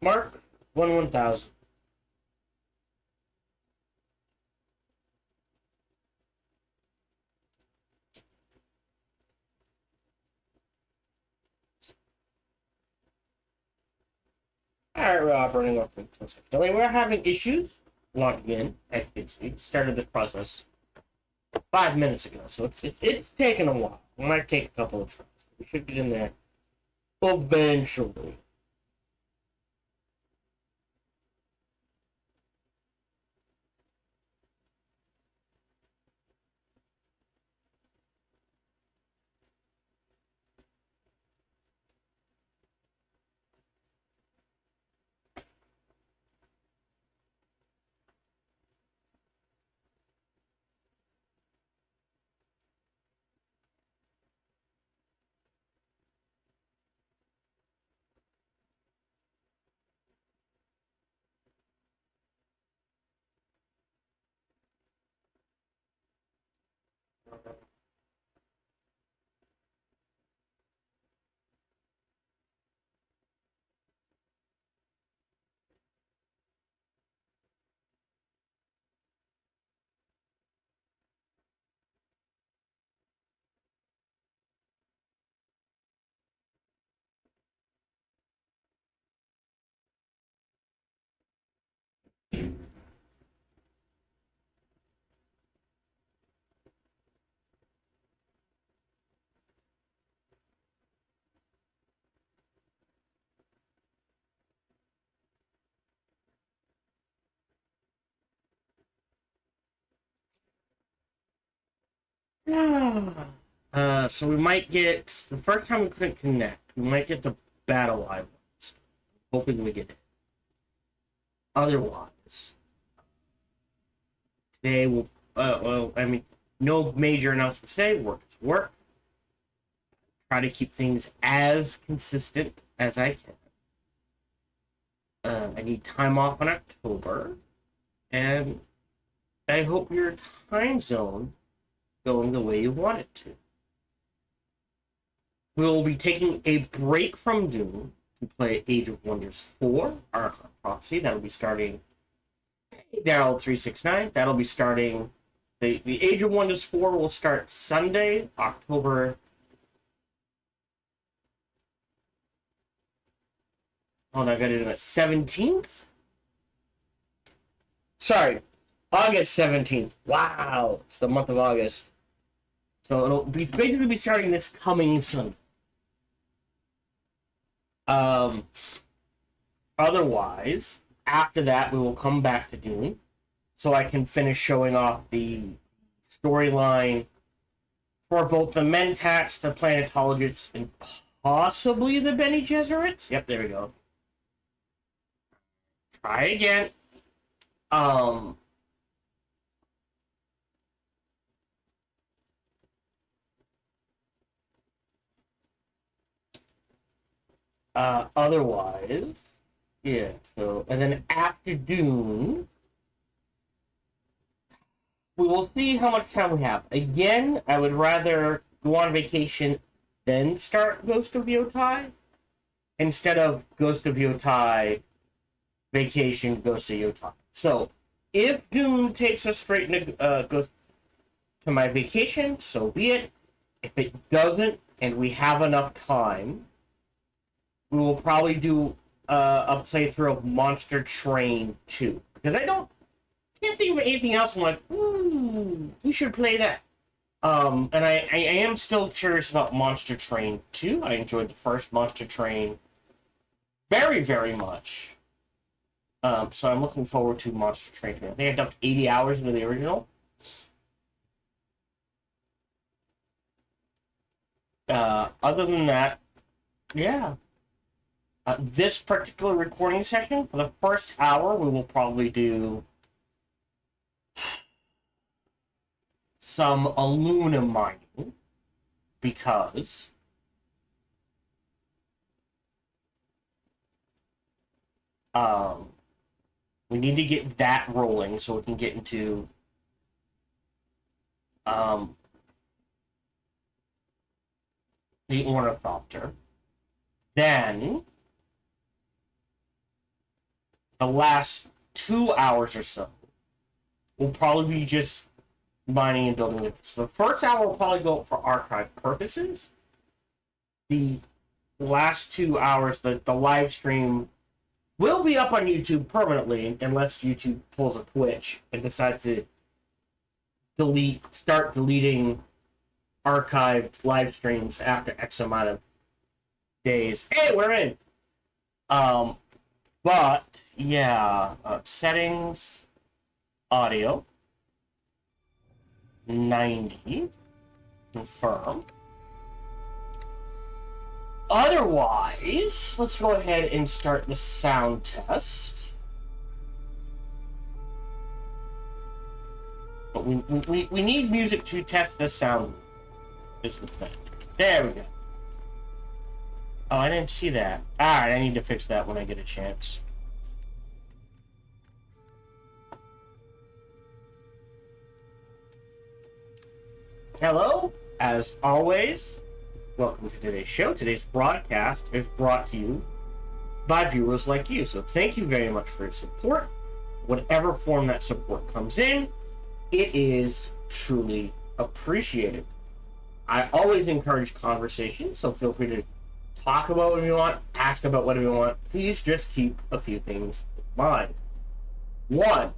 Mark 1,000. Alright, we're operating off. We're having issues logging in. It started this process 5 minutes ago, so it's taken a while. It might take a couple of tries. We should get in there eventually. So we might get the first time we couldn't connect. We might get the battle islands. Hoping we get it. Otherwise, today will. Well, I mean, no major announcements today. Work is work. Try to keep things as consistent as I can. I need time off in October, and I hope your time zone going the way you want it to. We will be taking a break from Dune to play Age of Wonders 4, Archon Prophecy. That'll be starting. Daryl 369. That'll be starting. The Age of Wonders 4 will start Sunday, October. Oh, no, I got it on the 17th? Sorry, August 17th. Wow, it's the month of August. So it'll basically be starting this coming Sunday. Otherwise, after that, we will come back to Dune, so I can finish showing off the storyline for both the Mentats, the Planetologists, and possibly the Bene Gesserits. Yep, there we go. Try again. Otherwise, yeah. So, and then after Dune, we will see how much time we have. Again, I would rather go on vacation then start Ghost of Yotai instead of Ghost of Yotai vacation Ghost of Yotai. So, if Dune takes us straight into Ghost to my vacation, so be it. If it doesn't, and we have enough time, we will probably do a playthrough of Monster Train 2. Because can't think of anything else. I'm like, ooh, we should play that. And I am still curious about Monster Train 2. I enjoyed the first Monster Train very, very much. So I'm looking forward to Monster Train 2. I think I dumped 80 hours into the original. Other than that, yeah. This particular recording session, for the first hour, we will probably do some aluminum mining, because we need to get that rolling so we can get into the Ornithopter. Then the last 2 hours or so will probably be just mining and building it. So the first hour will probably go for archive purposes. The last 2 hours, the live stream will be up on YouTube permanently, unless YouTube pulls a Twitch and decides to start deleting archived live streams after X amount of days. Hey, we're in. But yeah, settings, audio, 90, confirm. Otherwise, let's go ahead and start the sound test. But we need music to test the sound. Is the thing. There we go. Oh, I didn't see that. Alright, I need to fix that when I get a chance. Hello, as always, welcome to today's show. Today's broadcast is brought to you by viewers like you. So thank you very much for your support. Whatever form that support comes in, it is truly appreciated. I always encourage conversation, so feel free to talk about what you want, ask about what you want. Please just keep a few things in mind. 1,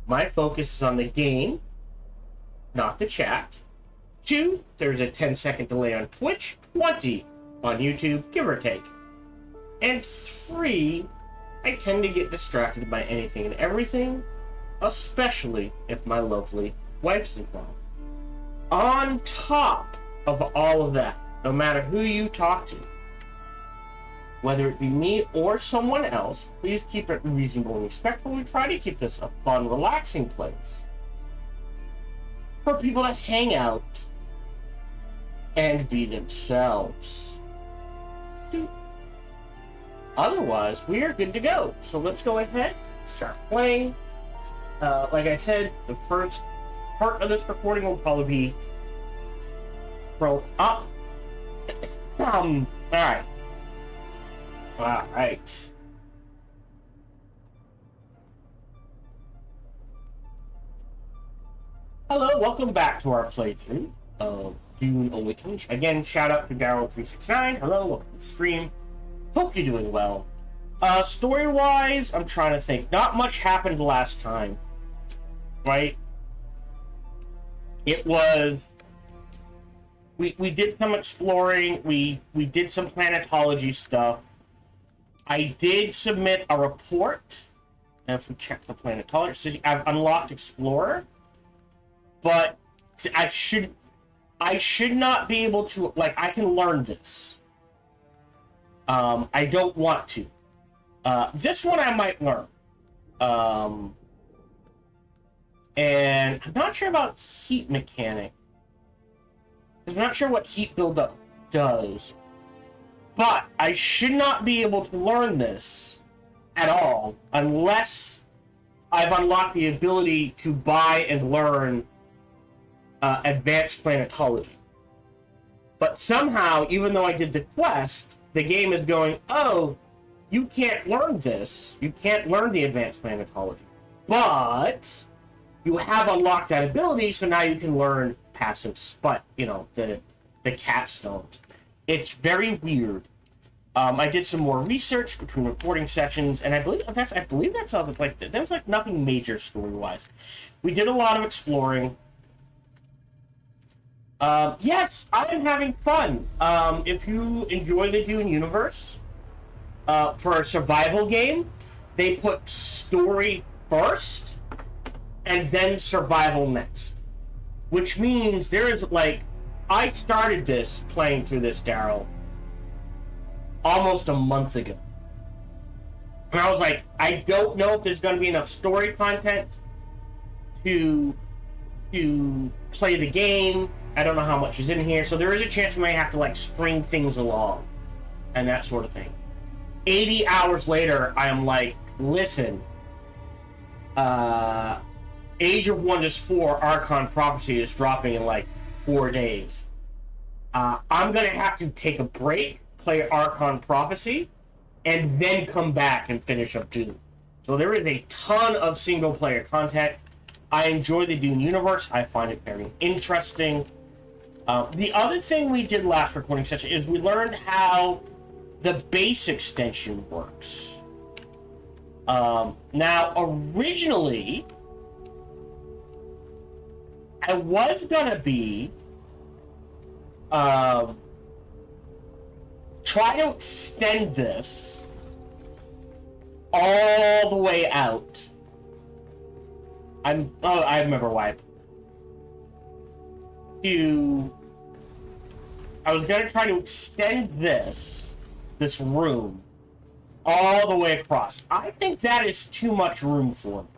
my focus is on the game, not the chat. 2, there's a 10-second delay on Twitch, 20 on YouTube, give or take. And 3, I tend to get distracted by anything and everything, especially if my lovely wife's involved. On top of all of that, no matter who you talk to, whether it be me or someone else, please keep it reasonable and respectful. We try to keep this a fun, relaxing place for people to hang out and be themselves. Otherwise, we are good to go. So let's go ahead, start playing. Like I said, the first part of this recording will probably be thrown up. Alright. Alright. Hello, welcome back to our playthrough of Dune Awakening. Again, shout out to Daryl369. Hello, welcome to the stream. Hope you're doing well. Story-wise, I'm trying to think. Not much happened last time. Right? It was... We did some exploring. We did some planetology stuff. I did submit a report. And if we check the planetology, so I've unlocked Explorer. But I should not be able to, like, I can learn this. I don't want to. This one I might learn. And I'm not sure about heat mechanic. I'm not sure what heat buildup does. But I should not be able to learn this at all unless I've unlocked the ability to buy and learn advanced planetology. But somehow, even though I did the quest, the game is going, oh, you can't learn this. You can't learn the advanced planetology. But you have unlocked that ability, so now you can learn passive sput, you know, the capstones. It's very weird. I did some more research between recording sessions, and I believe that's all. Like, there was like nothing major story-wise. We did a lot of exploring. Yes, I am having fun. If you enjoy the Dune universe, for a survival game, they put story first, and then survival next. Which means there is, like, I started this, playing through this, Daryl, almost a month ago. And I was like, I don't know if there's going to be enough story content to play the game. I don't know how much is in here, so there is a chance we may have to, like, string things along and that sort of thing. 80 hours later, I am like, listen, Age of Wonders 4 Archon Prophecy is dropping in like 4 days. I'm gonna have to take a break, play Archon Prophecy, and then come back and finish up Dune. So there is a ton of single-player content. I enjoy the Dune universe. I find it very interesting. The other thing we did last recording session is we learned how the base extension works. Now, originally, I was gonna be try to extend this all the way out. I remember why. I was gonna try to extend this room all the way across. I think that is too much room for me.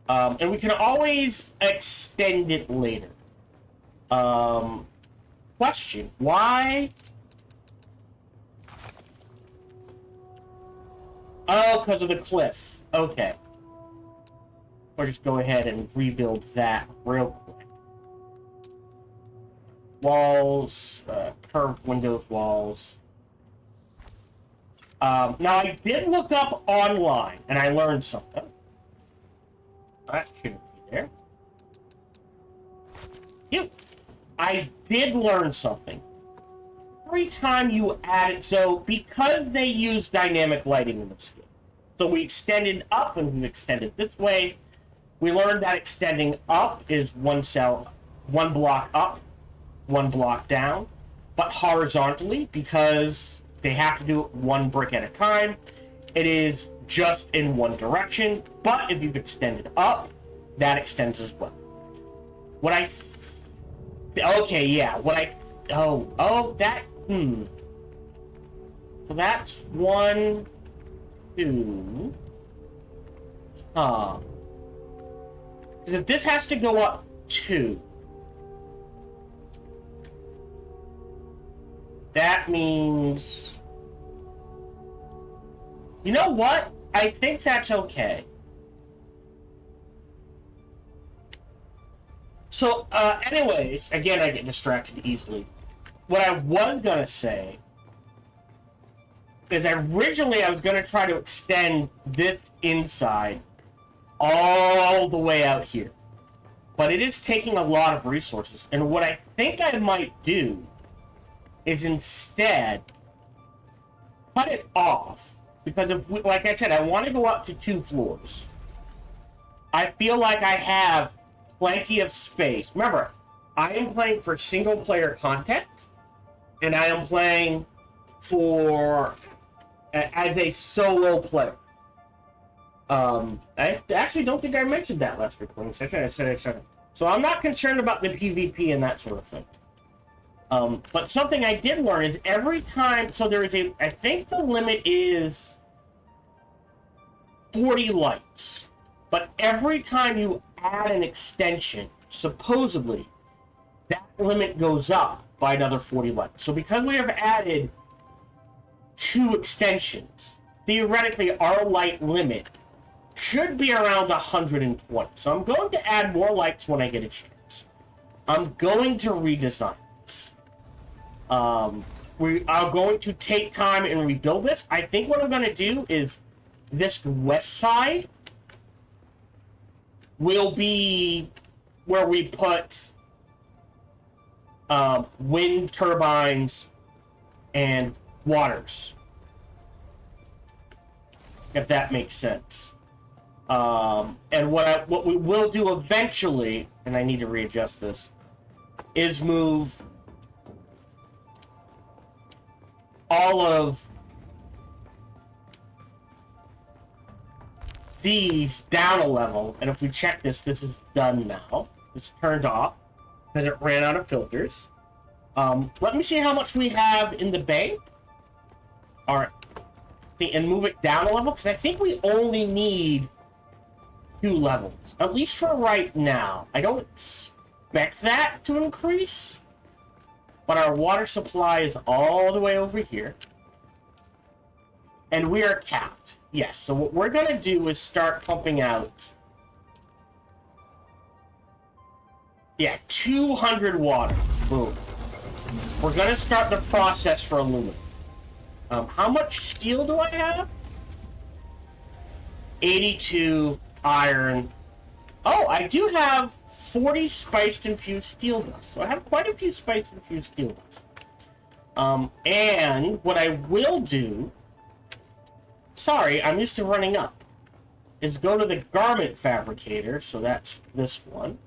And we can always extend it later. Question, why? Oh, because of the cliff. Okay. Or just go ahead and rebuild that real quick. Walls, curved windows, walls. Now, I did look up online, and I learned something. That shouldn't be there. Yep. I did learn something. Every time you add it, so because they use dynamic lighting in this game, so we extended up and we extended this way, we learned that extending up is one block up, one block down, but horizontally, because they have to do it one brick at a time, it is just in one direction. But if you've extended up, that extends as well. Okay, yeah, so that's 1, 2, because if this has to go up 2, that means... You know what? I think that's okay. So, anyways, again, I get distracted easily. What I was gonna say is originally I was gonna try to extend this inside all the way out here. But it is taking a lot of resources. And what I think I might do is instead cut it off. Because, like I said, I want to go up to 2 floors. I feel like I have plenty of space. Remember, I am playing for single-player content, and I am playing as a solo player. I actually don't think I mentioned that last recording session. I said. So I'm not concerned about the PvP and that sort of thing. But something I did learn is every time... So there is I think the limit is 40 lights. But every time you add an extension, supposedly, that limit goes up by another 40 lights. So because we have added 2 extensions, theoretically our light limit should be around 120. So I'm going to add more lights when I get a chance. I'm going to redesign this. We are going to take time and rebuild this. I think what I'm going to do is this west side will be where we put wind turbines and waters, if that makes sense. And what we will do eventually, and I need to readjust this, is move all of these down a level. And if we check this, this is done now. It's turned off because it ran out of filters. Let me see how much we have in the bank. All right, and move it down a level because I think we only need 2 levels, at least for right now. I don't expect that to increase, but our water supply is all the way over here, and we are capped. Yes, so what we're gonna do is start pumping out, 200 water. Boom. We're gonna start the process for aluminum. How much steel do I have? 82 iron. Oh, I do have 40 spiced infused steel dust. So I have quite a few spiced infused steel dust. And what I will do, sorry, I'm used to running up, is go to the garment fabricator. So that's this one.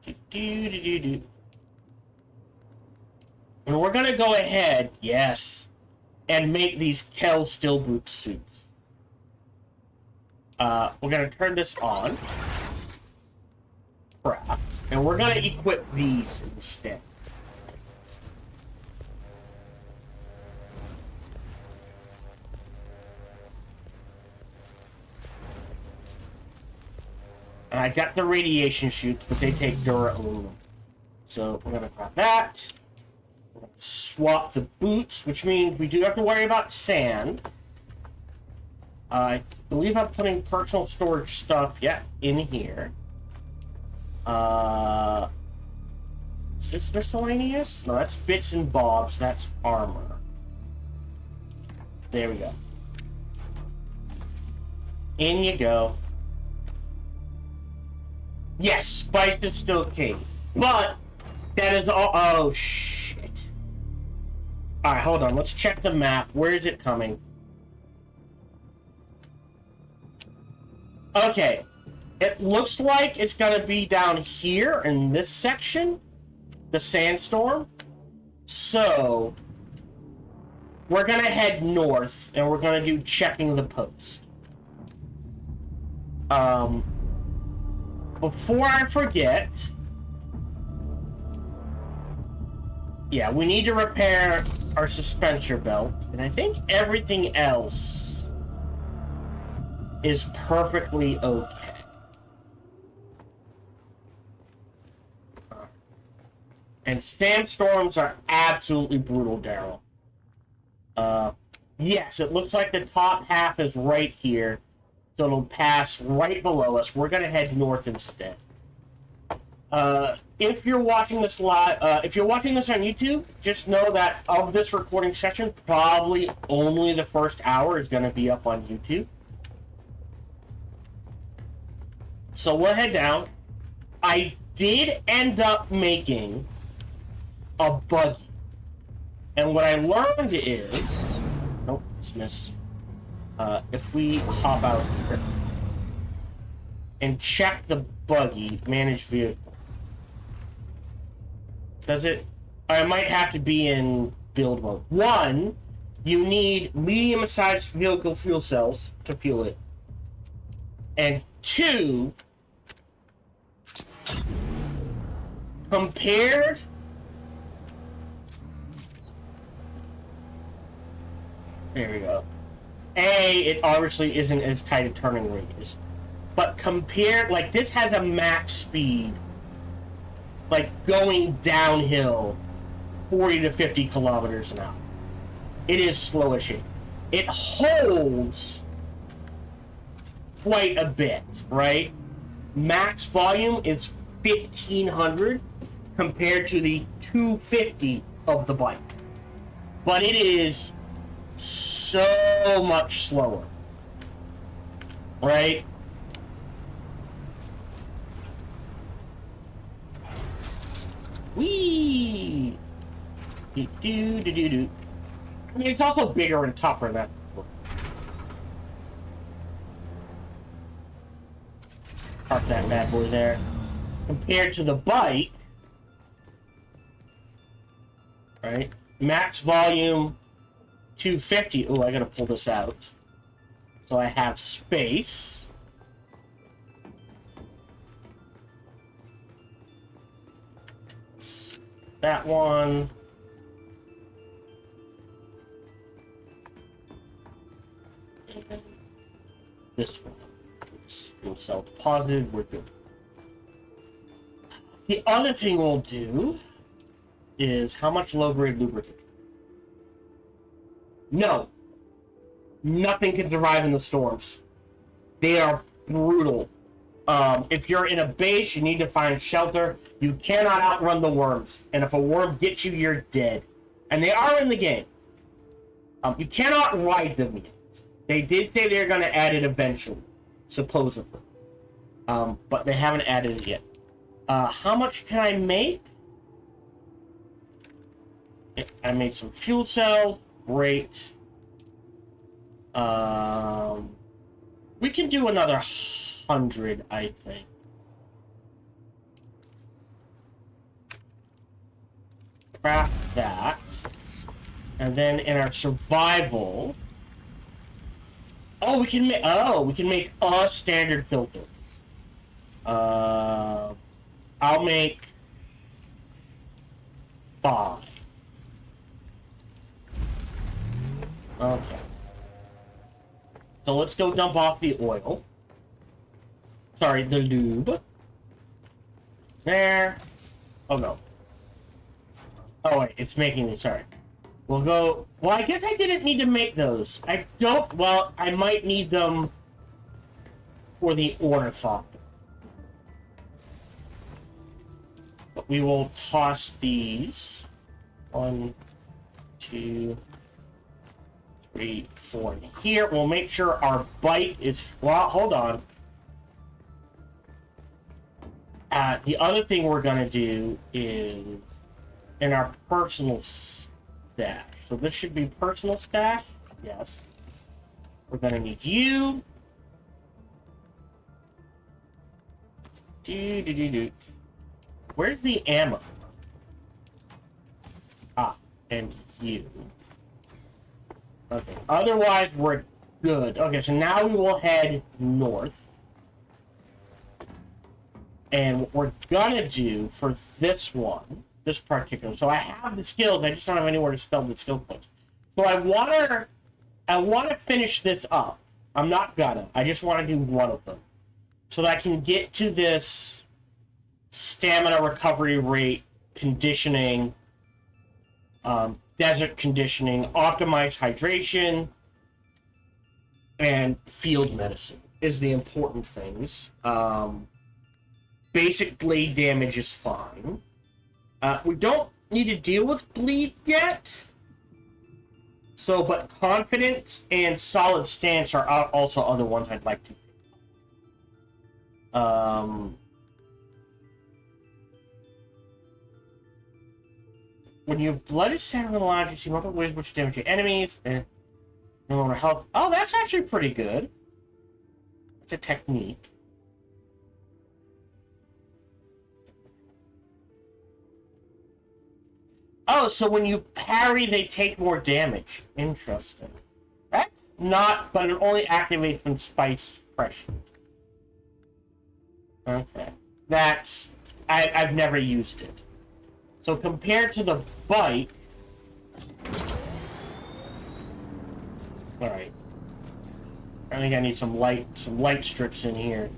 And we're going to go ahead, yes, and make these Kel Steel Boot suits. We're going to turn this on. Craft. And we're going to equip these instead. And I got the radiation chutes, but they take Dura aluminum. So we're going to grab that. We're going to swap the boots, which means we do have to worry about sand. I believe I'm putting personal storage stuff, in here. Is this miscellaneous? No, that's bits and bobs. That's armor. There we go. In you go. Yes, spice is still king. But that is all. Oh, shit. Alright, hold on. Let's check the map. Where is it coming? Okay. It looks like it's going to be down here in this section. The sandstorm. So, we're going to head north and we're going to do checking the post. Before I forget, we need to repair our suspensor belt, and I think everything else is perfectly okay. And sandstorms are absolutely brutal, Daryl. Yes, it looks like the top half is right here. So it'll pass right below us. We're gonna head north instead. If you're watching this live, if you're watching this on YouTube, just know that of this recording section, probably only the first hour is gonna be up on YouTube. So we'll head down. I did end up making a buggy, and what I learned is, nope, dismiss. If we hop out here and check the buggy, manage vehicle. Does it? I might have to be in build mode. One, you need medium-sized vehicle fuel cells to fuel it. And two, compared there we go. It obviously isn't as tight a turning radius. But compared, like, this has a max speed, like, going downhill 40 to 50 kilometers an hour. It is slow as shit. It holds quite a bit, right? Max volume is 1,500 compared to the 250 of the bike. But it is so much slower, right? Whee! Do. I mean, it's also bigger and tougher than that. Park that bad boy there. Compared to the bike, right? Max volume 250. Oh, I gotta pull this out. So I have space. That one. And this one. Fuel cell deposited. We're good. The other thing we'll do is how much low-grade lubricant. No. Nothing can survive in the storms. They are brutal. If you're in a base, you need to find shelter. You cannot outrun the worms. And if a worm gets you, you're dead. And they are in the game. You cannot ride them yet. They did say they're going to add it eventually, supposedly. But they haven't added it yet. How much can I make? I made some fuel cells. Great. We can do another 100, I think. Craft that. And then in our survival... Oh, we can make a standard filter. I'll make 5. Okay. So let's go dump off the oil. Sorry, the lube. There. Oh no. Oh wait, it's making me, sorry. We'll go... Well, I guess I didn't need to make those. I don't... Well, I might need them for the ornithopter. But we will toss these. 1, 2, 3, 4 in here. We'll make sure our bike is... Well, hold on. The other thing we're going to do is in our personal stash. So this should be personal stash. Yes. We're going to need you. Where's the ammo? Ah, and you. Okay. Otherwise, we're good. Okay, so now we will head north. And what we're gonna do for this one, this particular, so I have the skills, I just don't have anywhere to spell the skill points. So I wanna finish this up. I'm not gonna. I just want to do one of them, so that I can get to this stamina recovery rate, conditioning, desert conditioning, optimized hydration, and field medicine is the important things. Basic blade damage is fine. We don't need to deal with bleed yet. So, but confidence and solid stance are also other ones I'd like to. When your blood is centered in the logic, you want ways which damage your enemies. No longer health. Oh, that's actually pretty good. It's a technique. Oh, so when you parry, they take more damage. Interesting. That's not, but it only activates when spice pressure. Okay. That's... I've never used it. So compared to the bike... Alright. I think I need some light strips in here.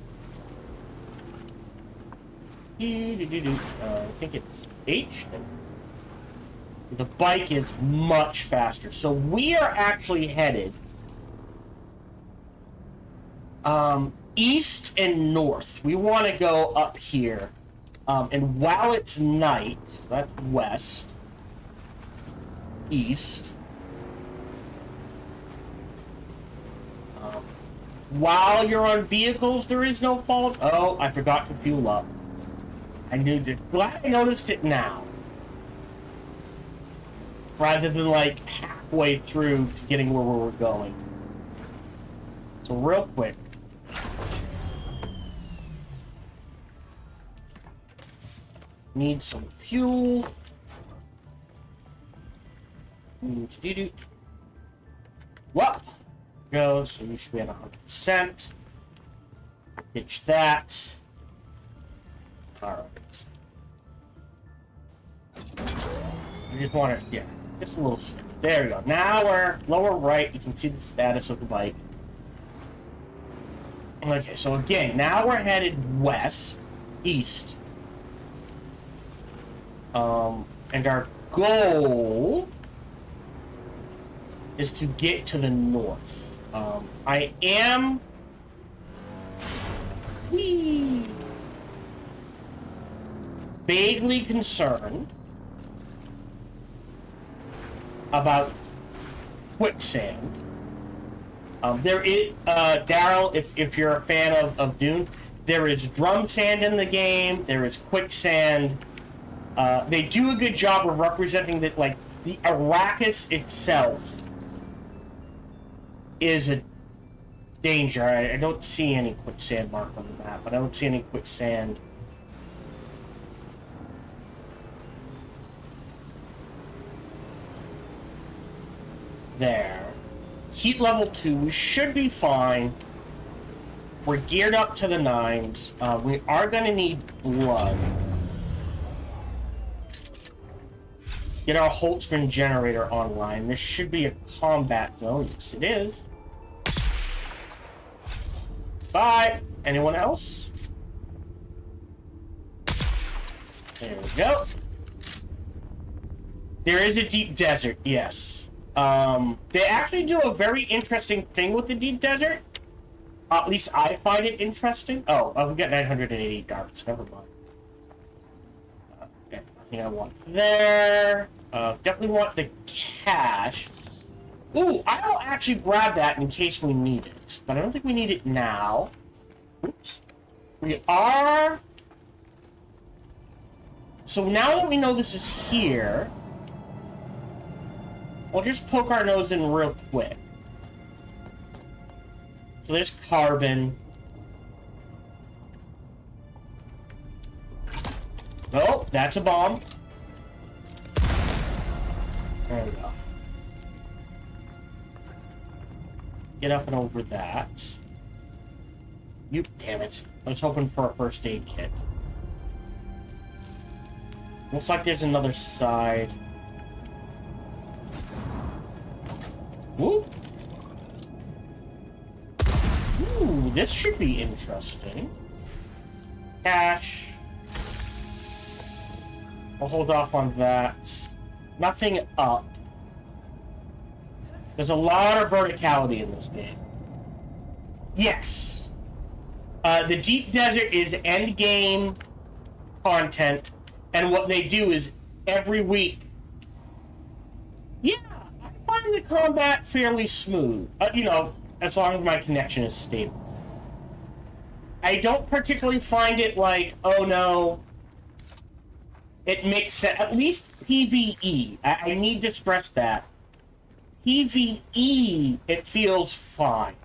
I think it's H. The bike is much faster. So we are actually headed east and north. We want to go up here. And while it's night, that's west, east. While you're on vehicles, there is no fault. Oh, I forgot to fuel up. I knew that. Glad I noticed it now. Rather than like halfway through to getting where we were going. So real quick. Need some fuel. Well, go. So you should be at 100%. Ditch that. Alright. I just want to, yeah. Just a little... There we go. Now we're lower right. You can see the status of the bike. Okay, so again, now we're headed west, east. And our goal is to get to the north. I am... vaguely concerned about quicksand. There is, Daryl, if you're a fan of Dune, there is drum sand in the game. There is quicksand. They do a good job of representing that, like, the Arrakis itself is a danger. I don't see any quicksand marked on the map, but I don't see any quicksand. There. Heat level 2, we should be fine. We're geared up to the nines. We are going to need blood. Get our Holtzman generator online. This should be a combat zone. Yes, it is. Bye. Anyone else? There we go. There is a deep desert, yes. They actually do a very interesting thing with the deep desert. At least I find it interesting. Oh, we got 980 darts. Never mind. Okay, nothing I want there. Definitely want the cash. Ooh, I'll actually grab that in case we need it. But I don't think we need it now. Oops. We are... So now that we know this is here... We'll just poke our nose in real quick. So there's carbon. Oh, that's a bomb. There we go. Get up and over that. You, damn it. I was hoping for a first aid kit. Looks like there's another side. Ooh. Ooh, this should be interesting. Cash. I'll hold off on that. Nothing up. There's a lot of verticality in this game. Yes. The Deep Desert is endgame content, and what they do is every week. Yeah. I find the combat fairly smooth, you know, as long as my connection is stable. I don't particularly find it like, oh no, it makes sense. At least PvE, I need to stress that. PvE, it feels fine.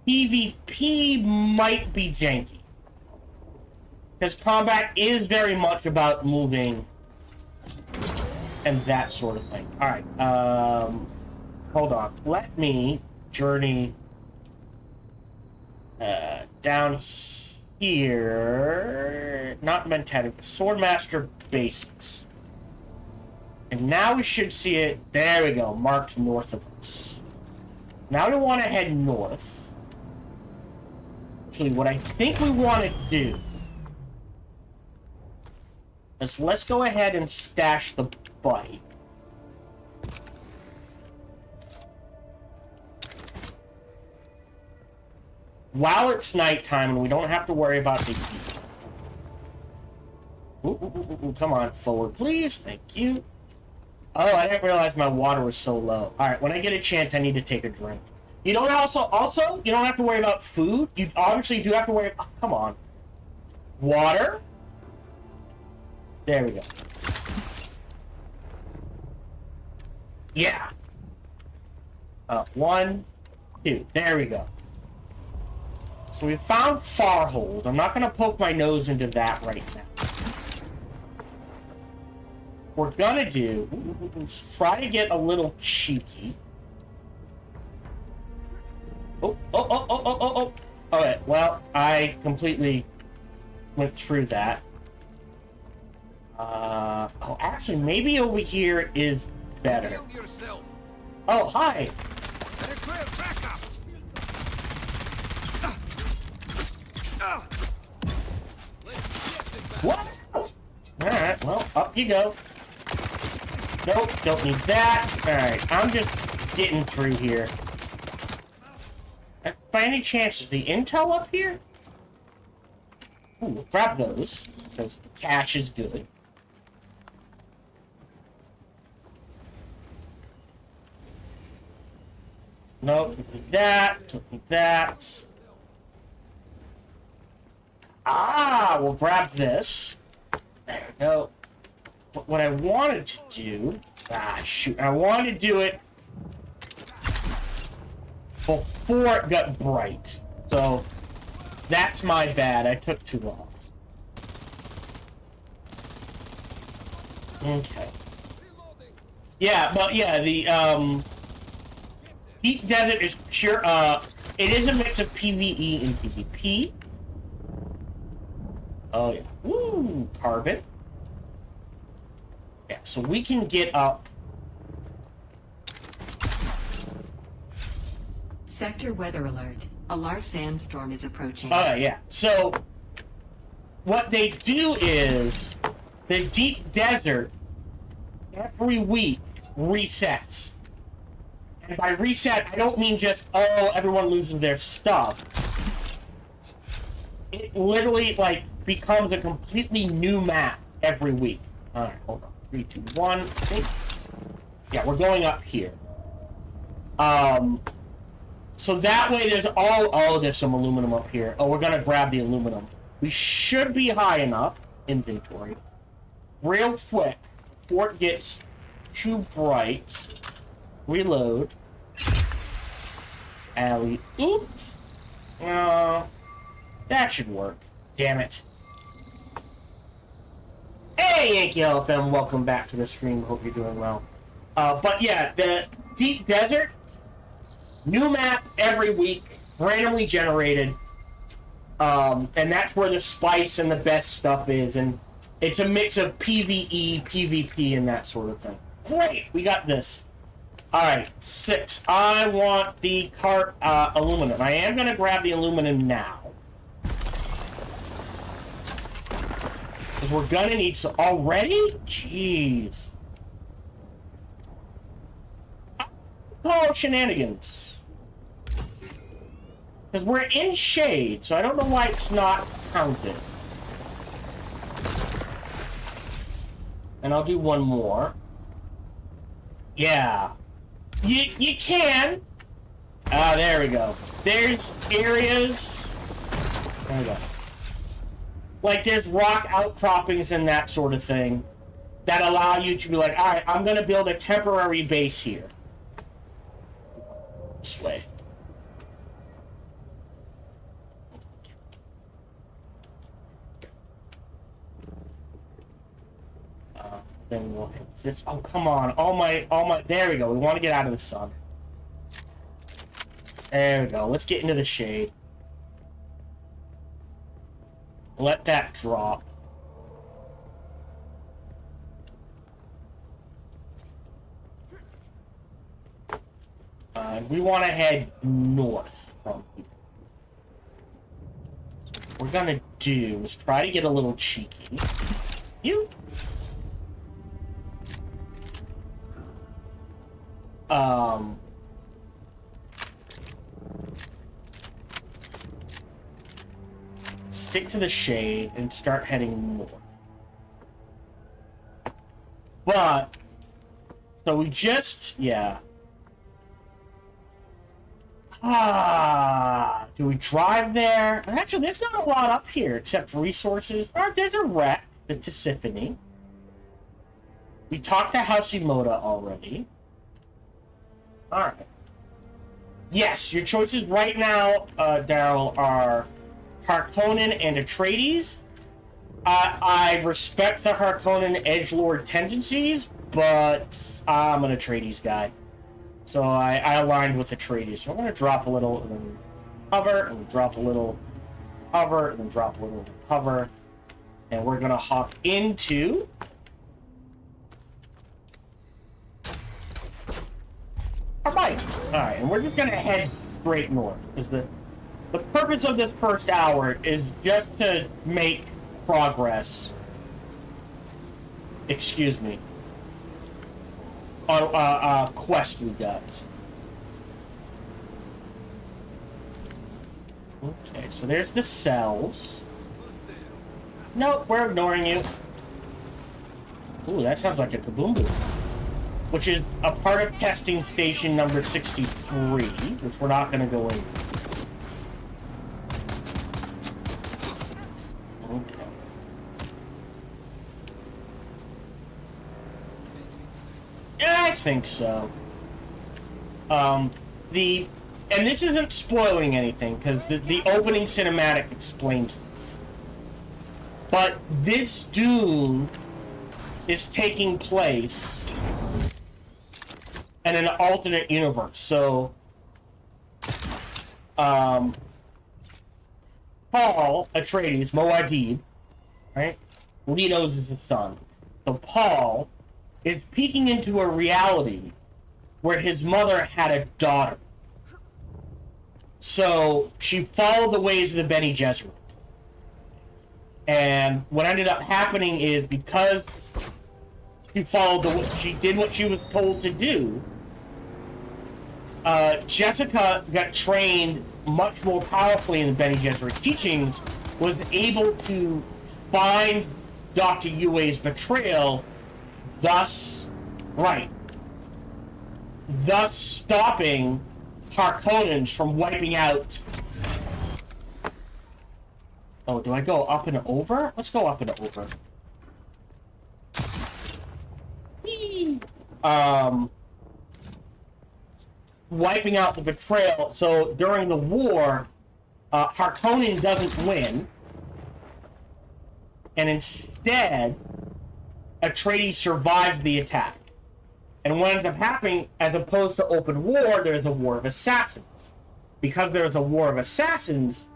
PvP might be janky. Because combat is very much about moving and that sort of thing. Alright, hold on. Let me journey down here. Not Mentality, Swordmaster Basics. And now we should see it, there we go, marked north of us. Now we want to head north. Actually, what I think we want to do is let's go ahead and stash the bike. While it's nighttime and we don't have to worry about the heat. Ooh, come on, forward, please. Thank you. Oh, I didn't realize my water was so low. Alright, when I get a chance, I need to take a drink. You don't also, you don't have to worry about food. You obviously do have to worry... Oh, come on. Water. There we go. Yeah. 1, 2. There we go. So we found Farhold. I'm not going to poke my nose into that right now. We're going to do... Let's try to get a little cheeky. Oh. Okay, well, I completely went through that. Oh, actually, maybe over here is better. Oh, hi! What? Alright, well, up you go. Nope, don't need that. Alright, I'm just getting through here. By any chance, is the intel up here? Ooh, grab those, because cash is good. Nope, don't need that. Don't need that. Ah, we'll grab this. There we go. But what I wanted to do... Ah, shoot. I wanted to do it before it got bright. So, that's my bad. I took too long. Okay. Yeah, but yeah, the, Deep Desert is pure, it is a mix of PvE and PvP. Oh, yeah. Woo! Carbon. Yeah, so we can get up. Sector weather alert. A large sandstorm is approaching. Oh, yeah. So, what they do is, the Deep Desert, every week, resets. And by reset, I don't mean just, oh, everyone loses their stuff. It literally, like, becomes a completely new map every week. Alright, hold on. 3, 2, 1. I think. Yeah, we're going up here. So that way there's all... Oh, there's some aluminum up here. Oh, we're gonna grab the aluminum. We should be high enough. Inventory. Real quick, before it gets too bright. Reload. Alley. Oops. That should work. Damn it. Hey, Yankee LFM, welcome back to the stream. Hope you're doing well. But yeah, the Deep Desert, new map every week, randomly generated. And that's where the spice and the best stuff is. And it's a mix of PvE, PvP, and that sort of thing. Great, we got this. Alright, 6. I want the cart aluminum. I am going to grab the aluminum now. Because we're going to need some... Already? Jeez. Oh, shenanigans. Because we're in shade, so I don't know why it's not counted. And I'll do one more. Yeah. You can. Ah, there we go. There's areas. There we go. Like, there's rock outcroppings and that sort of thing that allow you to be like, alright, I'm going to build a temporary base here. This way. Then we'll hit this. Oh, come on. All my, there we go. We want to get out of the sun. There we go. Let's get into the shade. Let that drop. We want to head north from here. So what we're going to do is try to get a little cheeky. You... stick to the shade and start heading north. But, so we just, yeah. Do we drive there? Actually, there's not a lot up here except resources. Alright, there's a wreck, the Tisiphone. We talked to Hashimoto already. Alright. Yes, your choices right now, Daryl, are Harkonnen and Atreides. I respect the Harkonnen edgelord tendencies, but I'm an Atreides guy. So I aligned with Atreides. So I'm going to drop a little and then hover, and drop a little, hover, and then drop a little, hover. And we're going to hop into... our bike. Alright, and we're just going to head straight north. Because the purpose of this first hour is just to make progress. Excuse me. On quest we got. Okay, so there's the cells. Nope, we're ignoring you. Ooh, that sounds like a kaboom boom. which is a part of testing station number 63, which we're not going to go into. Okay. Yeah, I think so. And this isn't spoiling anything, because the opening cinematic explains this. But this Dune is taking place in an alternate universe. So, Paul Atreides, Moadib, right? Leto's is his son. So Paul is peeking into a reality where his mother had a daughter. So she followed the ways of the Bene Gesserit. And what ended up happening is because she did what she was told to do, Jessica got trained much more powerfully in the Bene Gesserit teachings, was able to find Dr. Yue's betrayal, thus stopping Harkonnens from wiping out. Oh, do I go up and over? Let's go up and over. Wiping out the betrayal. So during the war, Harkonnen doesn't win, and instead, Atreides survives the attack. And what ends up happening, as opposed to open war, there's a war of assassins. Because there's a war of assassins,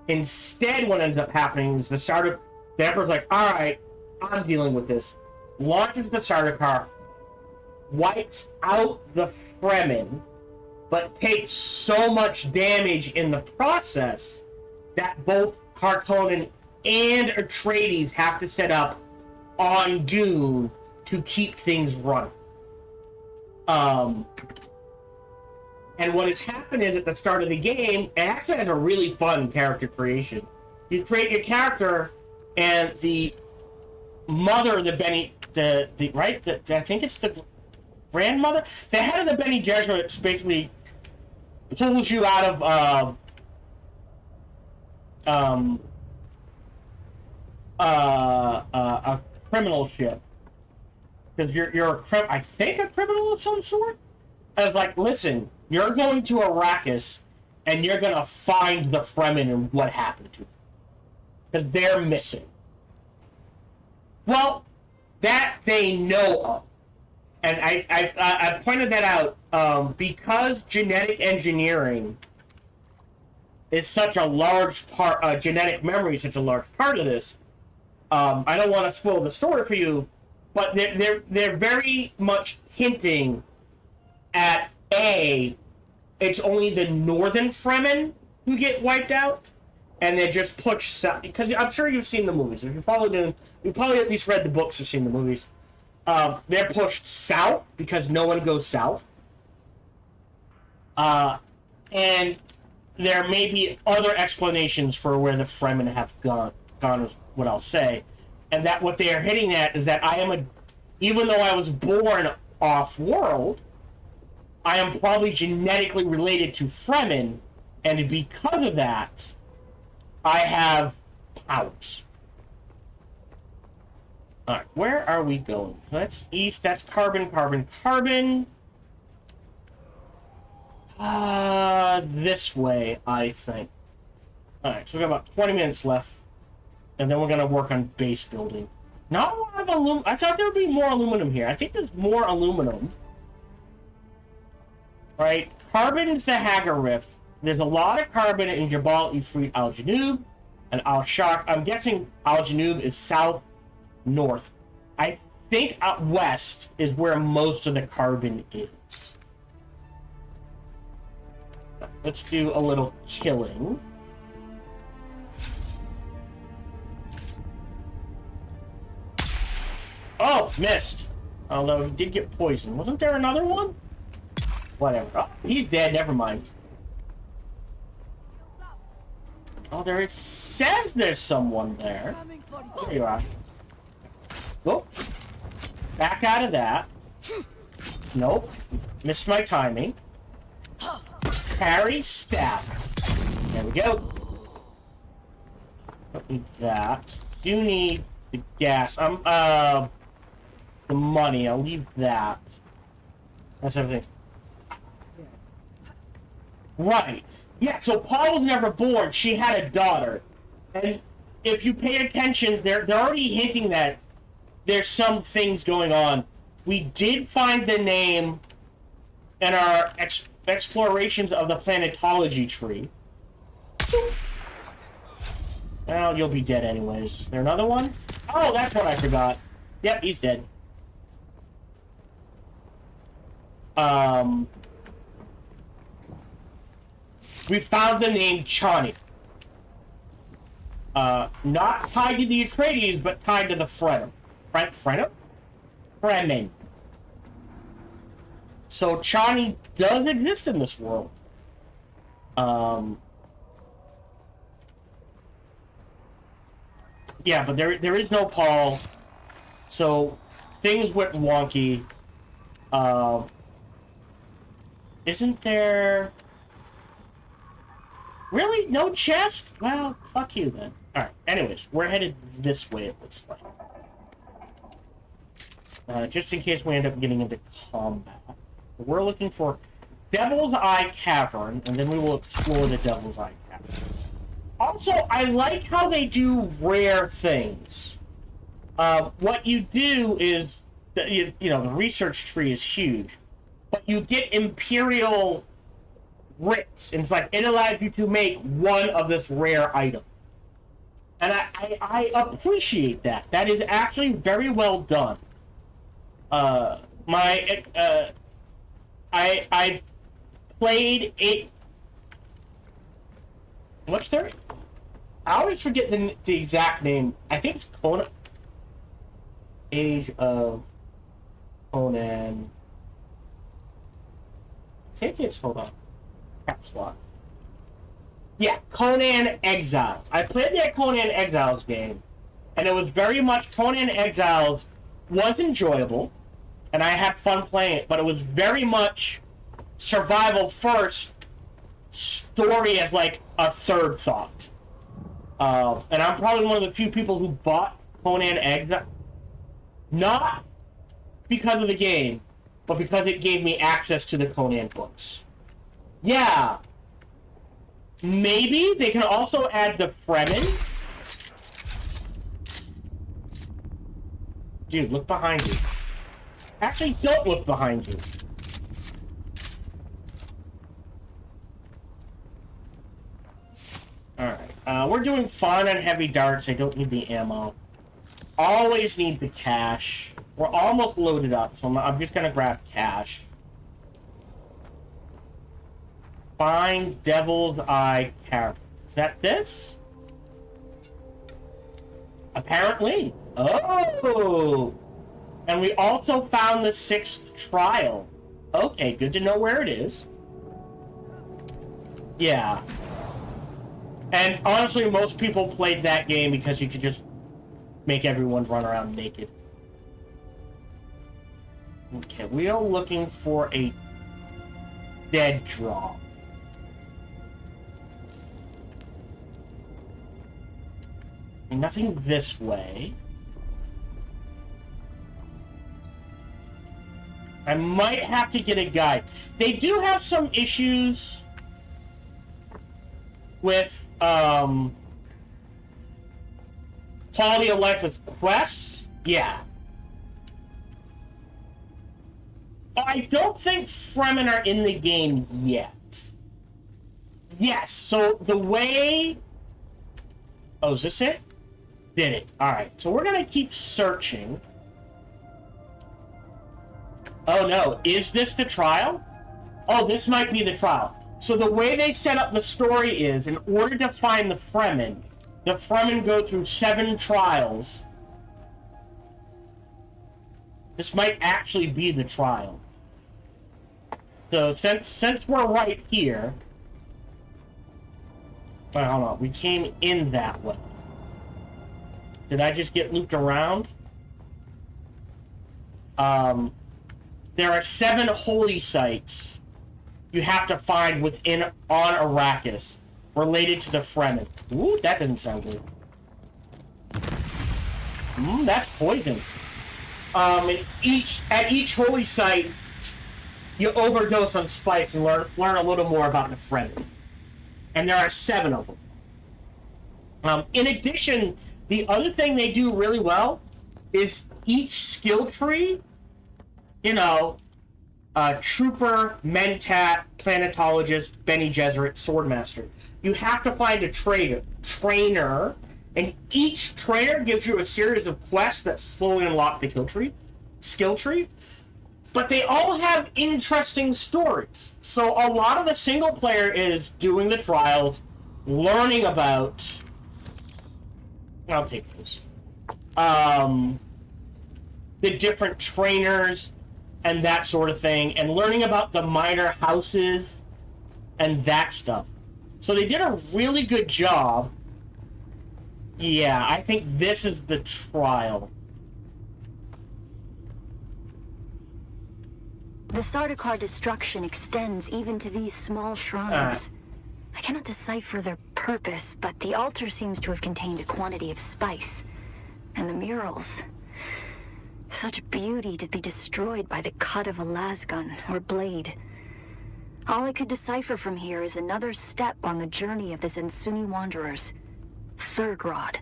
instead what ends up happening is the Emperor's like, alright, I'm dealing with this. Launches the Sardaukar, wipes out the Fremen, but takes so much damage in the process that both Harkonnen and Atreides have to set up on Dune to keep things running. And what has happened is at the start of the game, it actually has a really fun character creation. You create your character, and the mother of the Bene, I think it's the grandmother, the head of the Bene Gesserit basically pulls you out of a criminal ship, because you're I think a criminal of some sort. I was like, listen, you're going to Arrakis, and you're gonna find the Fremen and what happened to them, because they're missing. Well, that they know of, and I've pointed that out because genetic engineering is such a large part. Genetic memory is such a large part of this. I don't want to spoil the story for you, but they're very much hinting at it's only the northern Fremen who get wiped out, and they just push south. Because I'm sure you've seen the movies. If you followed them, you probably at least read the books or seen the movies. They're pushed south because no one goes south. And there may be other explanations for where the Fremen have gone is what I'll say. And that what they are hitting at is that even though I was born off-world, I am probably genetically related to Fremen, and because of that, I have powers. Alright, where are we going? That's east, that's carbon. This way, I think. Alright, so we got about 20 minutes left, and then we're going to work on base building. Not a lot of aluminum. I thought there would be more aluminum here. I think there's more aluminum. Right? Carbon is the Hagar Rift. There's a lot of carbon in Jabal Ifrit Al Janub and Al Shaq. I'm guessing Al Janub is south-north. I think out west is where most of the carbon is. Let's do a little killing. Oh, missed. Although he did get poisoned. Wasn't there another one? Whatever. Oh, he's dead. Never mind. Oh, it says there's someone there. There you are. Go. Back out of that. Nope. Missed my timing. Parry, stab. There we go. Don't need that. Do need the gas. The money. I'll leave that. That's everything. Right. Yeah, so Paul was never born. She had a daughter. And if you pay attention, they're already hinting that there's some things going on. We did find the name in our explorations of the planetology tree. Well, you'll be dead anyways. Is there another one? Oh, that's what I forgot. Yep, he's dead. We found the name Chani. Not tied to the Atreides, but tied to the Fremen. Fremen. So Chani does exist in this world. Yeah, but there is no Paul. So things went wonky. Isn't there... Really? No chest? Well, fuck you then. Alright, anyways, we're headed this way, it looks like. Just in case we end up getting into combat. We're looking for Devil's Eye Cavern, and then we will explore the Devil's Eye Cavern. Also, I like how they do rare things. What you do is, you know, the research tree is huge, but you get Imperial writs, and it's like, it allows you to make one of this rare item. And I appreciate that. That is actually very well done. I played it. What's their? I always forget the exact name. I think it's Conan. Age of Conan. I think it's, hold on. Caps lock. Yeah, Conan Exiles. I played that Conan Exiles game, and it was very much, Conan Exiles was enjoyable, and I had fun playing it, but it was very much survival first, story as like a third thought. And I'm probably one of the few people who bought Conan Exiles, not because of the game, but because it gave me access to the Conan books. Yeah. Maybe they can also add the Fremen. Dude, look behind you. Actually, don't look behind you. Alright, we're doing fine on heavy darts. I don't need the ammo. Always need the cash. We're almost loaded up, so I'm just gonna grab cash. Find Devil's Eye Cavern. Is that this? Apparently. Oh! And we also found the 6th trial. Okay, good to know where it is. Yeah. And honestly, most people played that game because you could just make everyone run around naked. Okay, we are looking for a dead draw. Nothing this way. I might have to get a guide. They do have some issues with quality of life with quests. Yeah. I don't think Fremen are in the game yet. Yes, so the way... Oh, is this it? Did it. Alright, so we're gonna keep searching. Oh no, is this the trial? Oh, this might be the trial. So the way they set up the story is, in order to find the Fremen go through 7 trials. This might actually be the trial. So since we're right here... Wait, hold on. We came in that way. Did I just get looped around? there are 7 holy sites you have to find on Arrakis related to the Fremen. Ooh, that doesn't sound good. That's poison. And at each holy site, you overdose on spice and learn a little more about the Fremen. And there are 7 of them. In addition, the other thing they do really well is each skill tree, Trooper, Mentat, Planetologist, Bene Gesserit, Swordmaster. You have to find a trainer, and each trainer gives you a series of quests that slowly unlock the skill tree. But they all have interesting stories. So a lot of the single player is doing the trials, learning about... I'll take this. The different trainers and that sort of thing, and learning about the minor houses and that stuff. So they did a really good job. Yeah, I think this is the trial. The Sardaukar destruction extends even to these small shrines. I cannot decipher their purpose, but the altar seems to have contained a quantity of spice. And the murals... Such beauty to be destroyed by the cut of a lasgun or blade. All I could decipher from here is another step on the journey of the Zensuni wanderers. Thurgrod.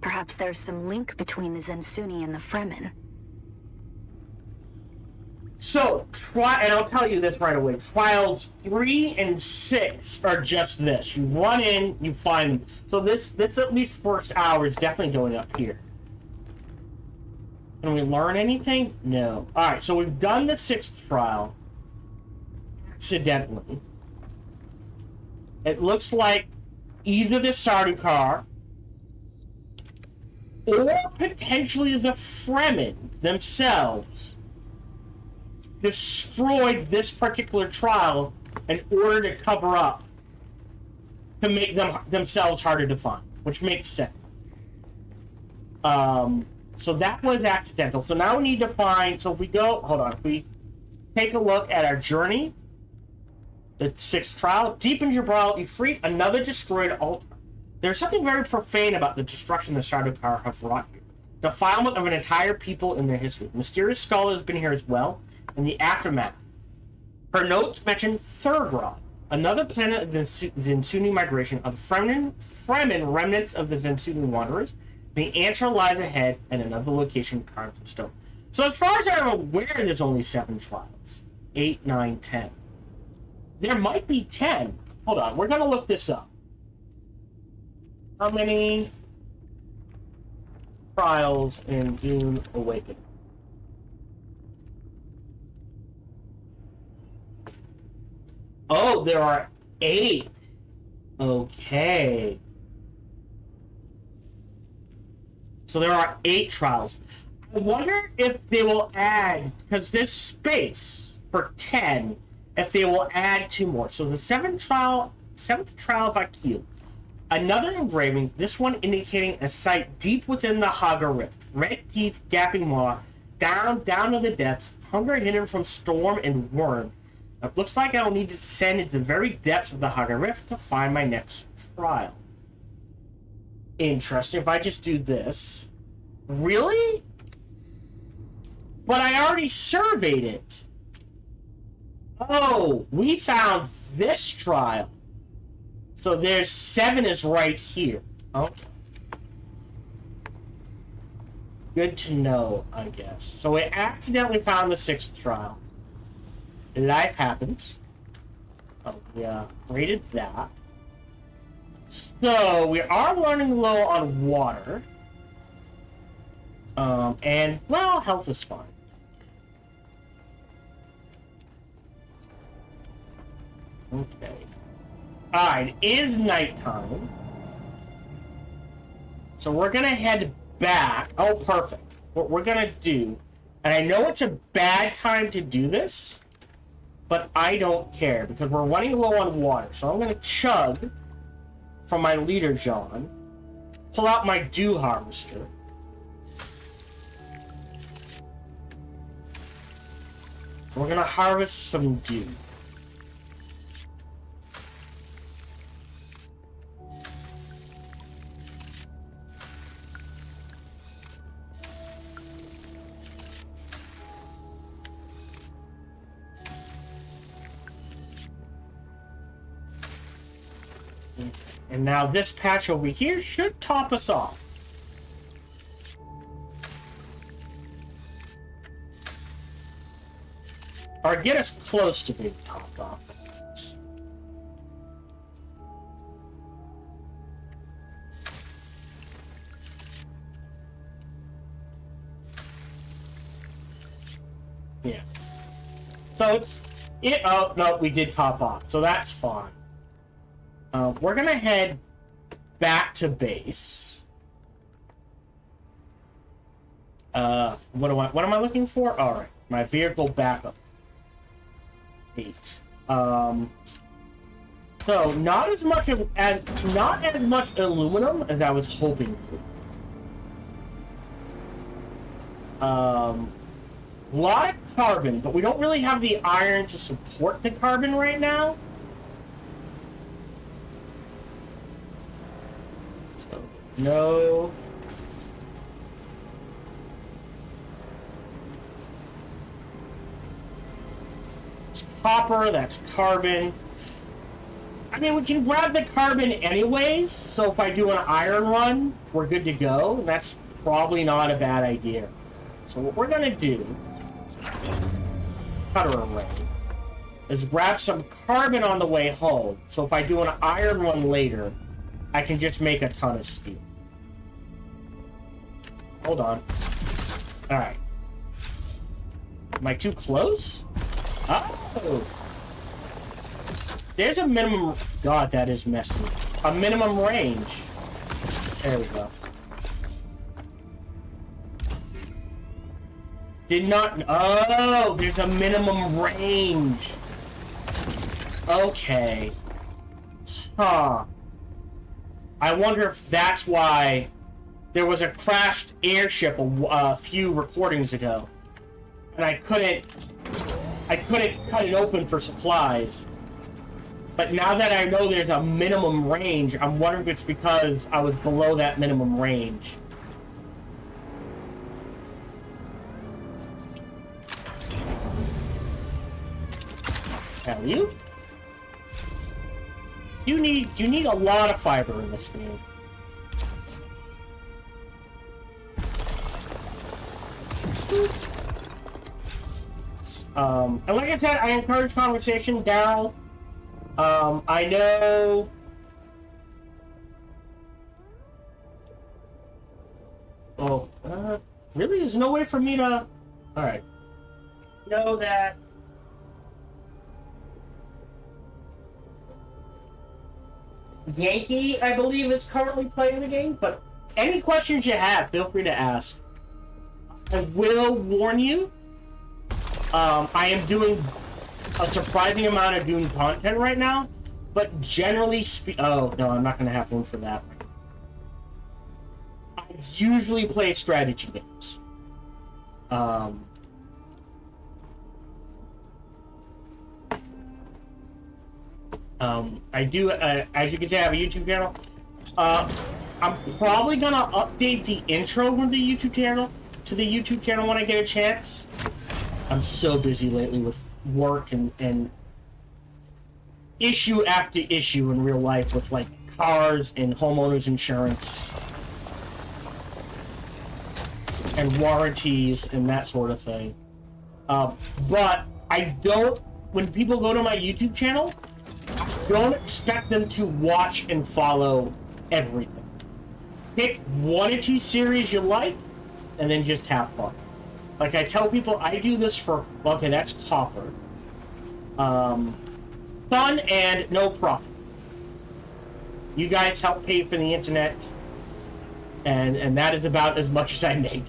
Perhaps there's some link between the Zensuni and the Fremen. So, and I'll tell you this right away, trials 3 and 6 are just this. You run in, you find them. So this at least first hour is definitely going up here. Can we learn anything? No. Alright, so we've done the 6th trial. Accidentally. It looks like either the Sardaukar or potentially the Fremen themselves destroyed this particular trial in order to cover up, to make themselves harder to find, which makes sense. So that was accidental. So now we need to find... So if we go... Hold on. If we take a look at our journey, the 6th trial, deep in Jabral, you free another destroyed altar. There's something very profane about the destruction the Sardaukar have wrought here. Defilement of an entire people in their history. The mysterious skull has been here as well, in the aftermath. Her notes mention Thurgrod, another planet of the Zensuni migration of Fremen remnants of the Zensuni wanderers. The answer lies ahead at another location carved in stone. So as far as I'm aware, there's only 7 trials. 8, 9, 10. There might be 10. Hold on, we're going to look this up. How many trials in Dune Awakening? Oh, there are 8. Okay. So there are 8 trials. I wonder if they will add, because there's space for 10, if they will add 2 more. So the 7th trial of Akil. Another engraving, this one indicating a site deep within the Haga Rift. Red teeth, gapping maw, down to the depths, hunger hidden from storm and worm. It looks like I will need to descend into the very depths of the Haga Rift to find my next trial. Interesting. If I just do this. Really? But I already surveyed it. Oh, we found this trial. So there's 7 is right here. Okay. Good to know, I guess. So we accidentally found the 6th trial. Life happens. Oh, yeah. Rated that. So, we are running low on water. And, well, health is fine. Okay. Alright, it is nighttime. So we're gonna head back. Oh, perfect. What we're gonna do, and I know it's a bad time to do this, but I don't care, because we're running low on water. So I'm gonna chug from my leader, John, pull out my dew harvester, We're gonna harvest some Dune. And now this patch over here should top us off. Or get us close to being topped off. Yeah. So it's oh no, we did top off, so that's fine. We're gonna head back to base. What am I looking for? All right, my vehicle backup. 8. So not as much aluminum as I was hoping for. A lot of carbon, but we don't really have the iron to support the carbon right now. So no. Copper, that's carbon. I mean, we can grab the carbon anyways, so if I do an iron run, we're good to go. And that's probably not a bad idea. So what we're gonna do, cutter array, is grab some carbon on the way home, so if I do an iron run later, I can just make a ton of steel. Hold on. Alright. Am I too close? Oh! There's a minimum... God, that is messy. A minimum range. There we go. Did not... Oh! There's a minimum range. Okay. Huh. I wonder if that's why there was a crashed airship a few recordings ago. And I couldn't cut it open for supplies. But now that I know there's a minimum range, I'm wondering if it's because I was below that minimum range. Tell you? You need a lot of fiber in this game. And like I said, I encourage conversation, Daryl. I know... Oh, really? There's no way for me to... Alright. Know that... Yankee, I believe, is currently playing the game, but any questions you have, feel free to ask. I will warn you, I am doing a surprising amount of Dune content right now, but generally oh, no, I'm not going to have room for that. I usually play strategy games. I do, as you can see, I have a YouTube channel. I'm probably going to update the intro to the YouTube channel when I get a chance. I'm so busy lately with work and issue after issue in real life with like cars and homeowners insurance and warranties and that sort of thing. But I don't, when people go to my YouTube channel, don't expect them to watch and follow everything. Pick 1 or 2 series you like and then just have fun. Like I tell people, I do this for, okay, that's copper. Fun and no profit. You guys help pay for the internet, and that is about as much as I make.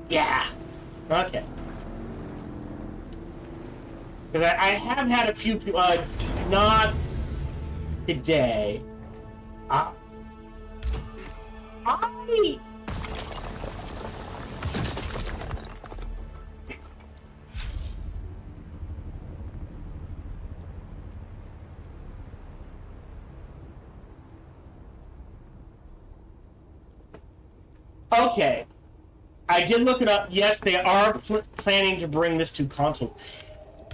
Yeah. Okay. Because I have had a few people, not today. Okay. I did look it up. Yes, they are planning to bring this to console.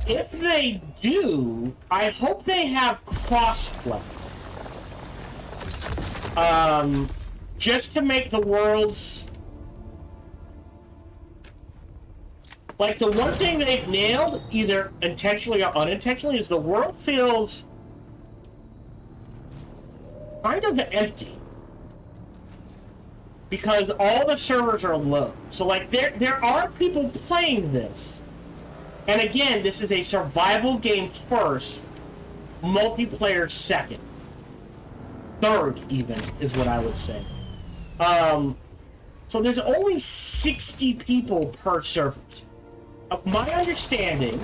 If they do, I hope they have crossplay. Just to make the worlds... Like, the one thing they've nailed, either intentionally or unintentionally, is the world feels kind of empty. Because all the servers are low. So, like, there are people playing this. And again, this is a survival game first, multiplayer second. Third, even, is what I would say. So there's only 60 people per server. My understanding,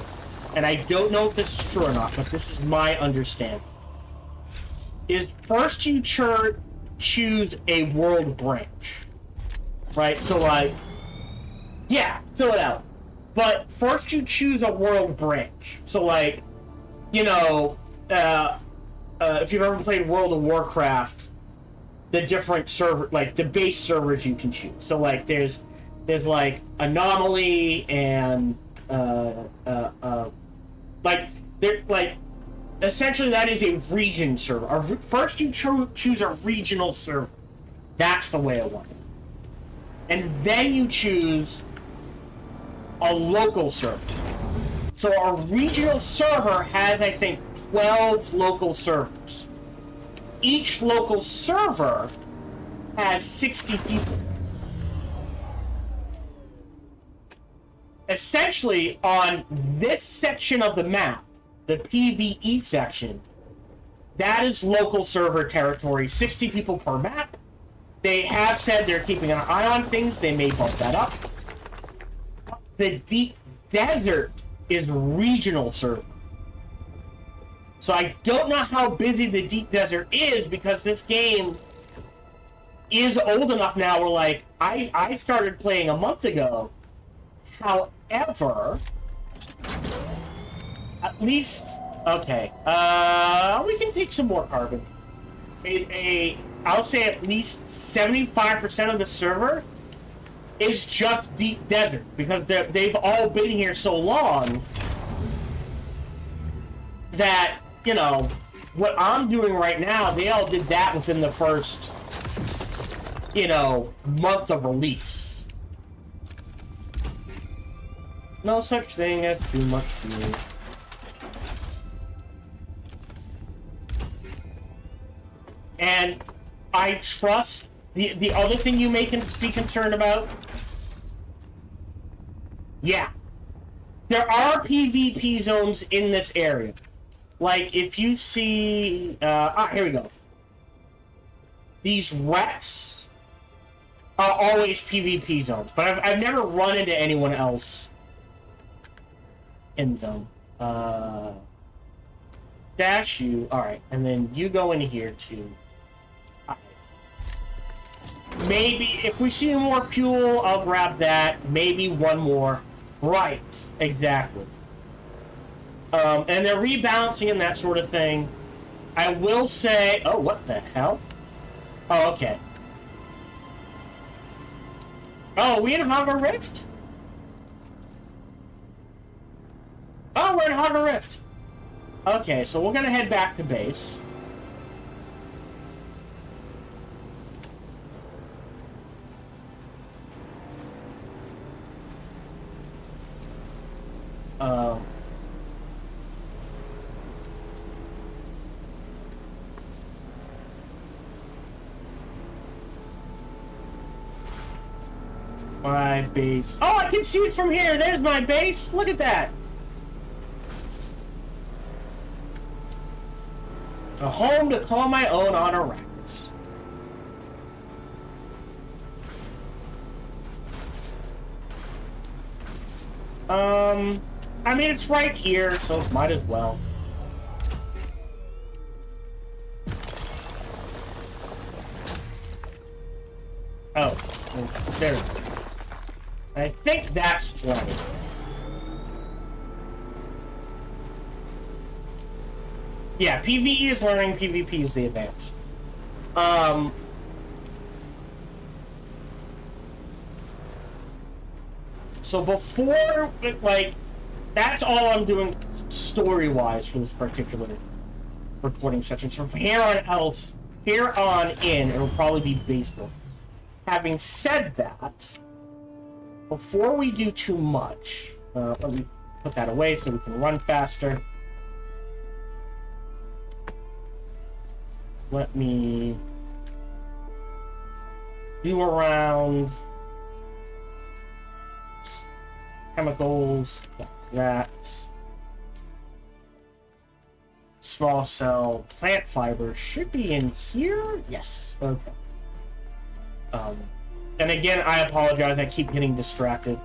and I don't know if this is true or not, but this is my understanding, is first you choose a world branch. Right? So, like, yeah, fill it out. But first you choose a world branch. So, like, you know, if you've ever played World of Warcraft, the different server, like, the base servers you can choose. So, like, there's like, Anomaly and, essentially that is a region server. First you choose a regional server. That's the way it works. And then you choose a local server. So a regional server has, I think, 12 local servers. Each local server has 60 people. Essentially, on this section of the map, the PvE section, that is local server territory, 60 people per map. They have said they're keeping an eye on things. They may bump that up. The Deep Desert is regional server. So I don't know how busy the Deep Desert is, because this game is old enough now where, like, I started playing a month ago. However, at least, okay, we can take some more carbon. I'll say at least 75% of the server is just Deep Desert, because they've all been here so long that, you know, what I'm doing right now, they all did that within the first, you know, month of release. No such thing as too much fuel. And I trust the other thing you may be concerned about. Yeah, there are PvP zones in this area. Like, if you see, here we go. These wrecks are always PvP zones, but I've never run into anyone else in them. Dash you, alright, and then you go in here too. Maybe, if we see more fuel, I'll grab that. Maybe one more. Right, exactly. And they're rebalancing and that sort of thing. I will say... Oh, what the hell? Oh, okay. Oh, we in Hogger Rift? Oh, we're in Hogger Rift. Okay, so we're gonna head back to base. My base. Oh, I can see it from here. There's my base. Look at that. A home to call my own on Arrakis. I mean, it's right here, so it might as well. Oh, there we go. I think that's plenty. Yeah, PvE is learning, PvP is the advance. So before, like, that's all I'm doing story-wise for this particular recording section. So from here on in, it'll probably be baseball. Having said that, before we do too much, let me put that away so we can run faster. Let me do around chemicals, that's that. Small cell plant fiber should be in here. Yes, okay. And again, I apologize, I keep getting distracted.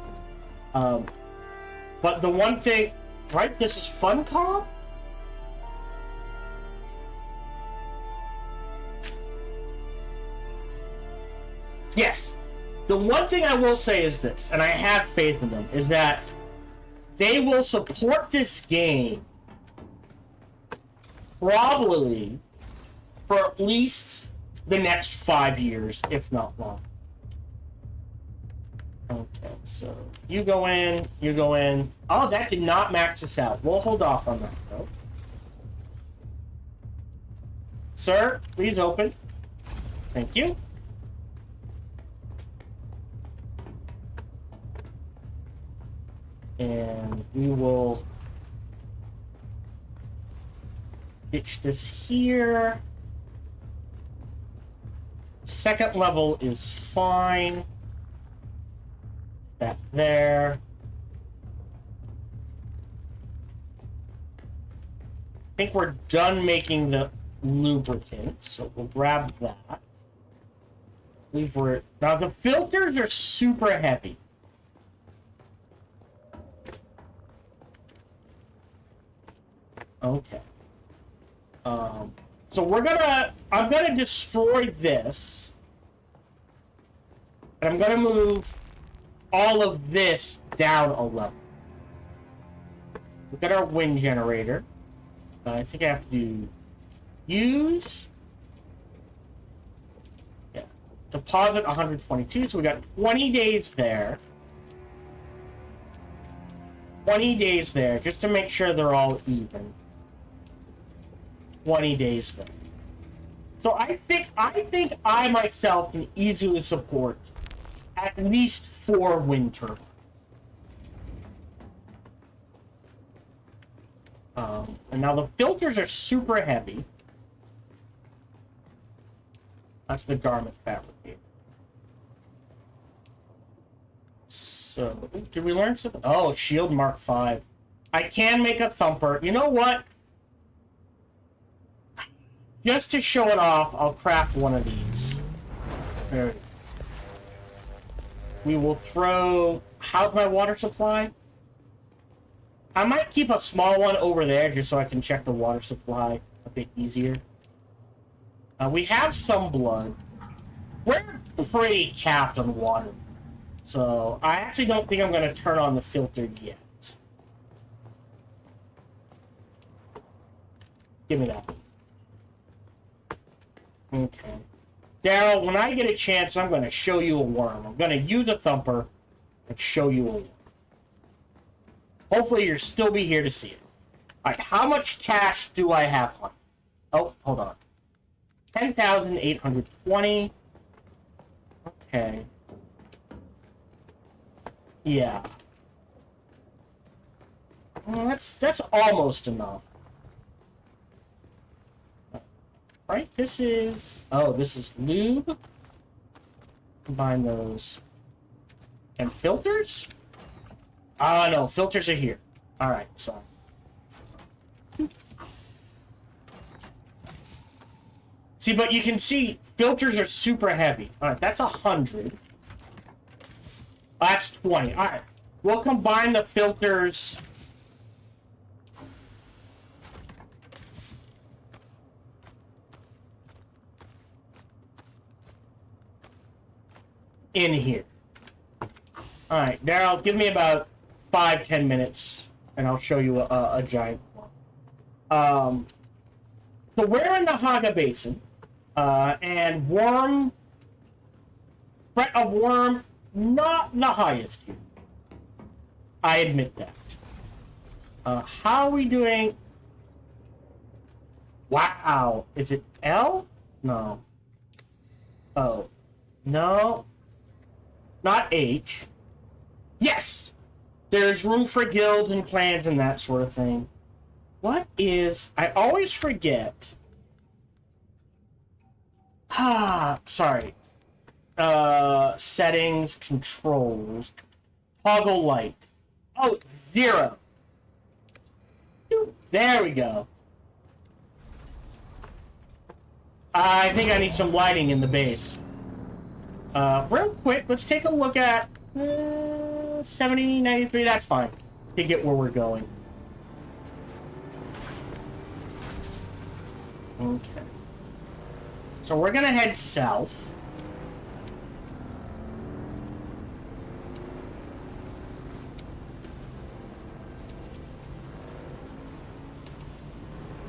But the one thing, right, this is Funcom? Yes. The one thing I will say is this, and I have faith in them, is that they will support this game probably for at least the next 5 years, if not longer. Okay, so you go in, you go in. Oh, that did not max us out. We'll hold off on that, though. Sir, please open. Thank you. And we will ditch this here. Second level is fine. That there. I think we're done making the lubricant, so we'll grab that. I believe we're... Now, the filters are super heavy. Okay. So I'm gonna destroy this. And I'm gonna move all of this down a level. We've got our wind generator. I think I have to do use. Yeah. Deposit 122, so we got 20 days there. 20 days there, just to make sure they're all even. 20 days there. So I think I myself can easily support at least 4 wind turbines. And now the filters are super heavy. That's the garment fabricator. So, did we learn something? Oh, shield Mark V. I can make a thumper. You know what? Just to show it off, I'll craft one of these. There. We will throw... How's my water supply? I might keep a small one over there just so I can check the water supply a bit easier. We have some blood. We're pretty capped on water. So, I actually don't think I'm going to turn on the filter yet. Give me that. Okay. Daryl, when I get a chance, I'm going to show you a worm. I'm going to use a thumper and show you a worm. Hopefully, you'll still be here to see it. Alright, how much cash do I have on? Oh, hold on. 10,820. Okay. Yeah. Well, that's almost enough. Right, this is... Oh, this is lube. Combine those. And filters? Oh, no, filters are here. Alright, so... See, but you can see, filters are super heavy. Alright, that's 100. That's 20. Alright, we'll combine the filters... in here. Alright, Daryl, give me about 5-10 minutes, and I'll show you a giant one. So we're in the Haga Basin, and threat of worm, not the highest here. I admit that. How are we doing? Wow. Is it L? No. Oh. No. Not H. Yes! There's room for guilds and clans and that sort of thing. What is... I always forget. Sorry. Settings, controls. Toggle light. Oh, 0. There we go. I think I need some lighting in the base. Real quick, let's take a look at 70, 93. That's fine to get where we're going. Okay. So we're gonna head south.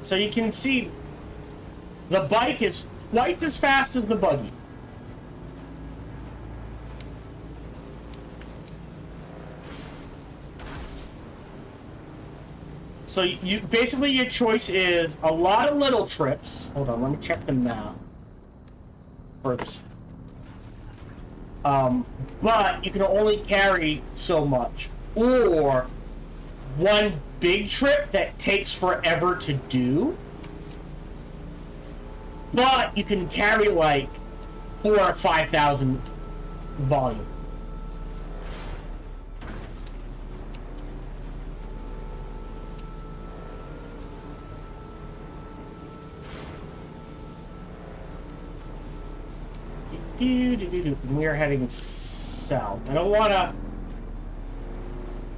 So you can see the bike is twice as fast as the buggy. So you basically your choice is a lot of little trips. Hold on, let me check the map first. But you can only carry so much, or one big trip that takes forever to do. But you can carry like 4,000 or 5,000 volume. We are heading south. I don't want to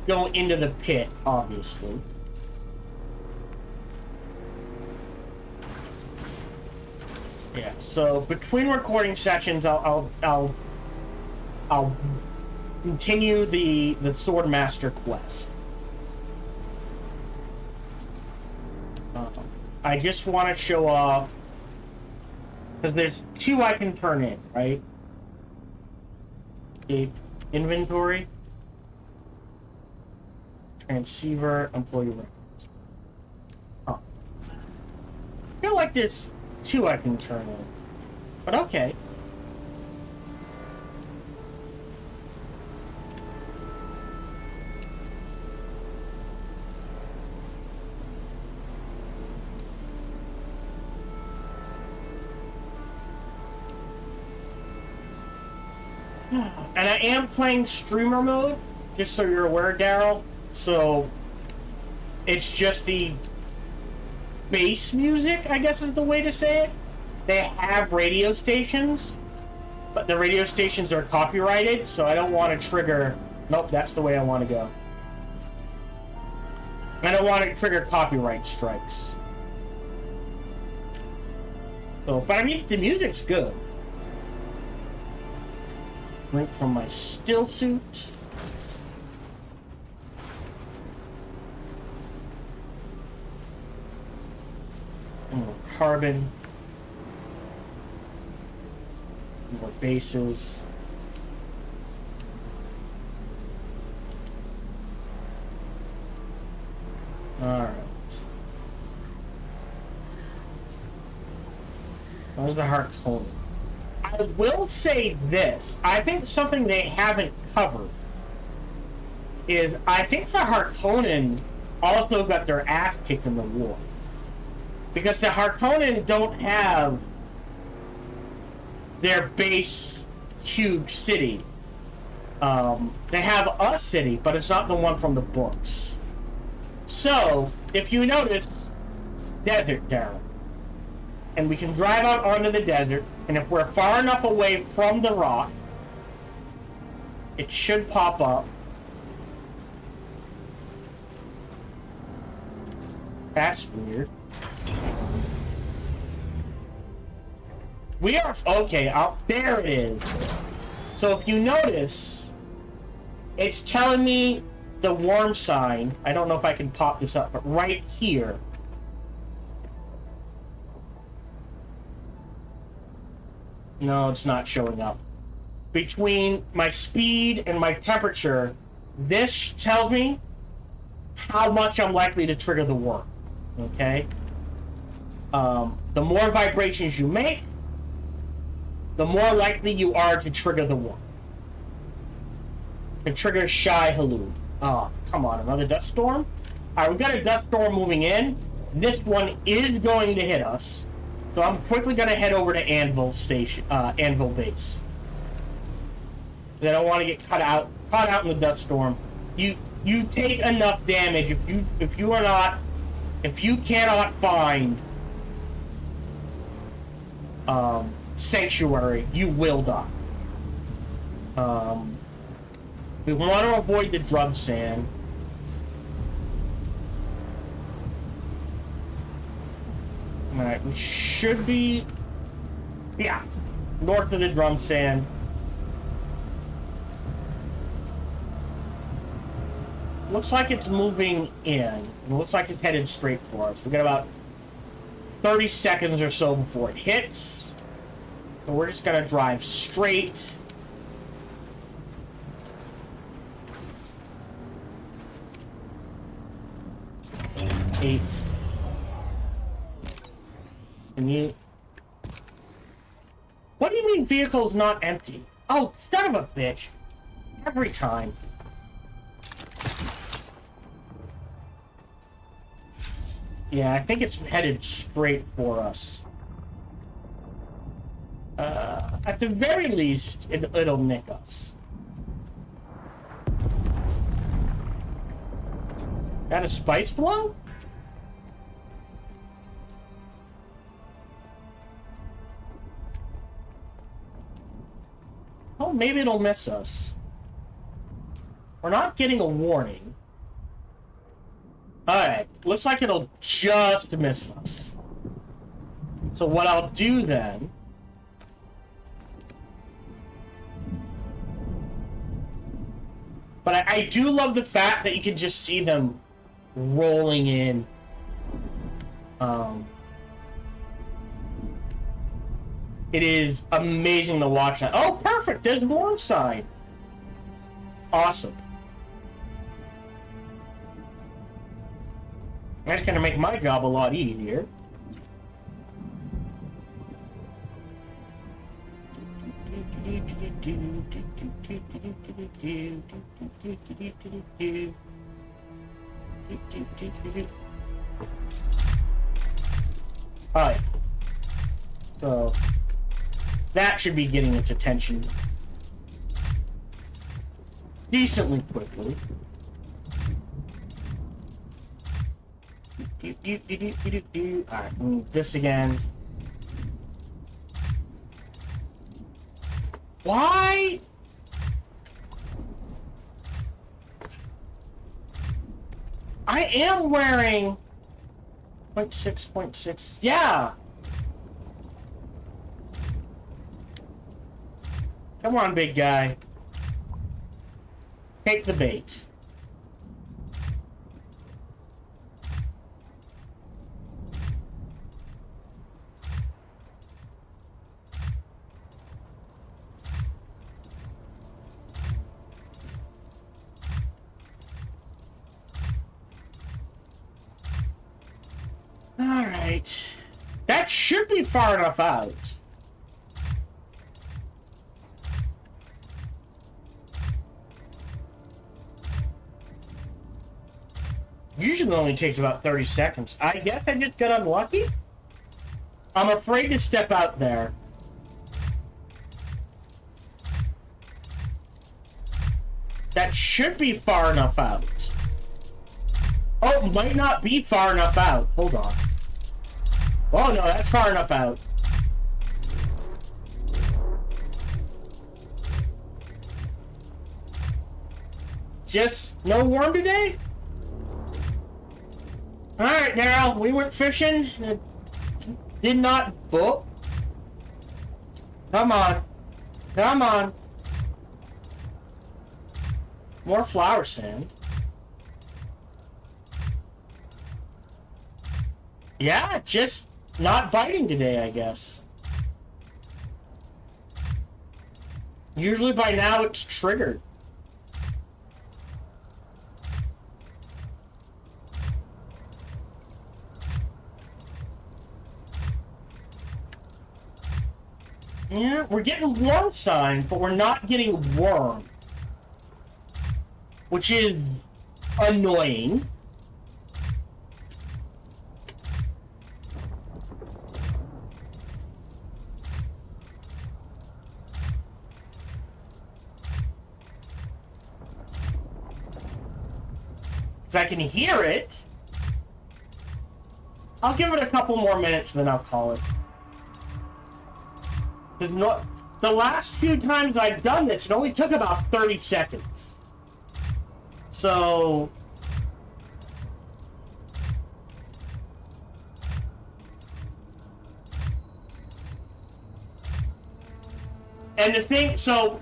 go into the pit, obviously. Yeah. So between recording sessions, I'll continue the Swordmaster quest. I just want to show off. Because there's 2 I can turn in, right? Inventory. Transceiver, employee records. Oh. I feel like there's 2 I can turn in. But okay. And I am playing streamer mode, just so you're aware, Daryl. So it's just the bass music, I guess is the way to say it. They have radio stations, but the radio stations are copyrighted, so I don't want to trigger... Nope, that's the way I want to go. I don't want to trigger copyright strikes. So, but I mean, the music's good. Drink from my still suit. More carbon. More bases. Alright. Where's the Harkonnen? I will say this. I think something they haven't covered is I think the Harkonnen also got their ass kicked in the war. Because the Harkonnen don't have their base huge city. They have a city, but it's not the one from the books. So, if you notice, desert down. And we can drive out onto the desert, and if we're far enough away from the rock, it should pop up. That's weird. We are... Okay, there it is. So if you notice, it's telling me the worm sign. I don't know if I can pop this up, but right here. No, it's not showing up. Between my speed and my temperature, this tells me how much I'm likely to trigger the worm. Okay? The more vibrations you make, the more likely you are to trigger the worm. To trigger Shy Halud. Oh, come on, another dust storm? Alright, we've got a dust storm moving in. This one is going to hit us. So I'm quickly going to head over to Anvil Station, Anvil Base. I don't want to get caught out in the dust storm. You take enough damage if you cannot find Sanctuary, you will die. We want to avoid the drug sand. Alright, we should be... Yeah, north of the drum sand. Looks like it's moving in. It looks like it's headed straight for us. We got about 30 seconds or so before it hits. So we're just gonna drive straight. Eight. And you... What do you mean vehicle's not empty? Oh, son of a bitch. Every time. Yeah, I think it's headed straight for us. At the very least, it'll nick us. That a spice blow? Oh, maybe it'll miss us. We're not getting a warning. Alright, looks like it'll just miss us. So what I'll do then... But I do love the fact that you can just see them rolling in. It is amazing to watch that. Oh, perfect! There's more sign. Awesome. That's gonna make my job a lot easier. Alright. So that should be getting its attention decently quickly. Alright, move this again. Why? I am wearing 0.6. Yeah. Come on, big guy. Take the bait. Alright. That should be far enough out. Usually only takes about 30 seconds. I guess I just got unlucky? I'm afraid to step out there. That should be far enough out. Oh, it might not be far enough out. Hold on. Oh no, that's far enough out. Just no worm today? Alright, Daryl, we went fishing. It did not book. Come on. Come on. More flower sand. Yeah, just not biting today, I guess. Usually by now it's triggered. Yeah, we're getting worm sign, but we're not getting worm. Which is annoying. Because I can hear it. I'll give it a couple more minutes, then I'll call it. The last few times I've done this, it only took about 30 seconds. So... And the thing, so,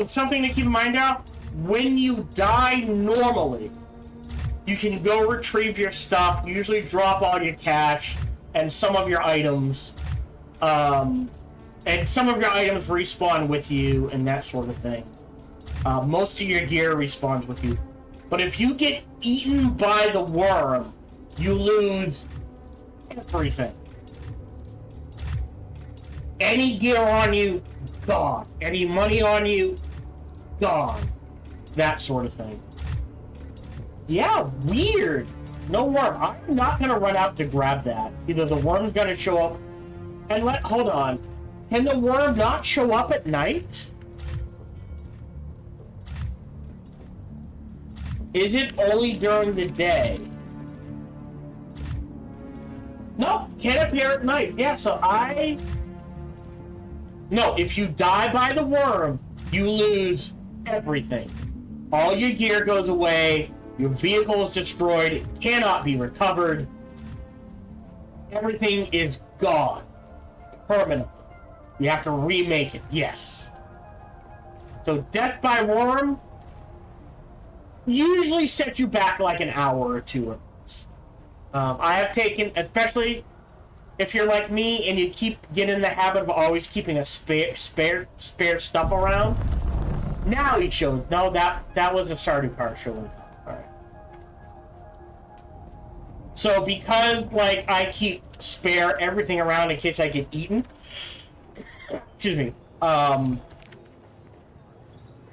something to keep in mind now, when you die normally, you can go retrieve your stuff, usually drop all your cash, and some of your items, and some of your items respawn with you, and that sort of thing. Most of your gear respawns with you. But if you get eaten by the worm, you lose everything. Any gear on you, gone. Any money on you, gone. That sort of thing. Yeah, weird. No worm. I'm not gonna run out to grab that. Either the worm's gonna show up and hold on. Can the worm not show up at night? Is it only during the day? No, can't appear at night. Yeah, so No, if you die by the worm, you lose everything. All your gear goes away, your vehicle is destroyed, it cannot be recovered. Everything is gone. Permanently. You have to remake it, yes. So death by worm usually sets you back like an hour or two. I have taken, especially if you're like me and you get in the habit of always keeping a spare stuff around. Now he shows. No, that was a Stardew card showing. Alright. So because like I keep spare everything around in case I get eaten. Excuse me.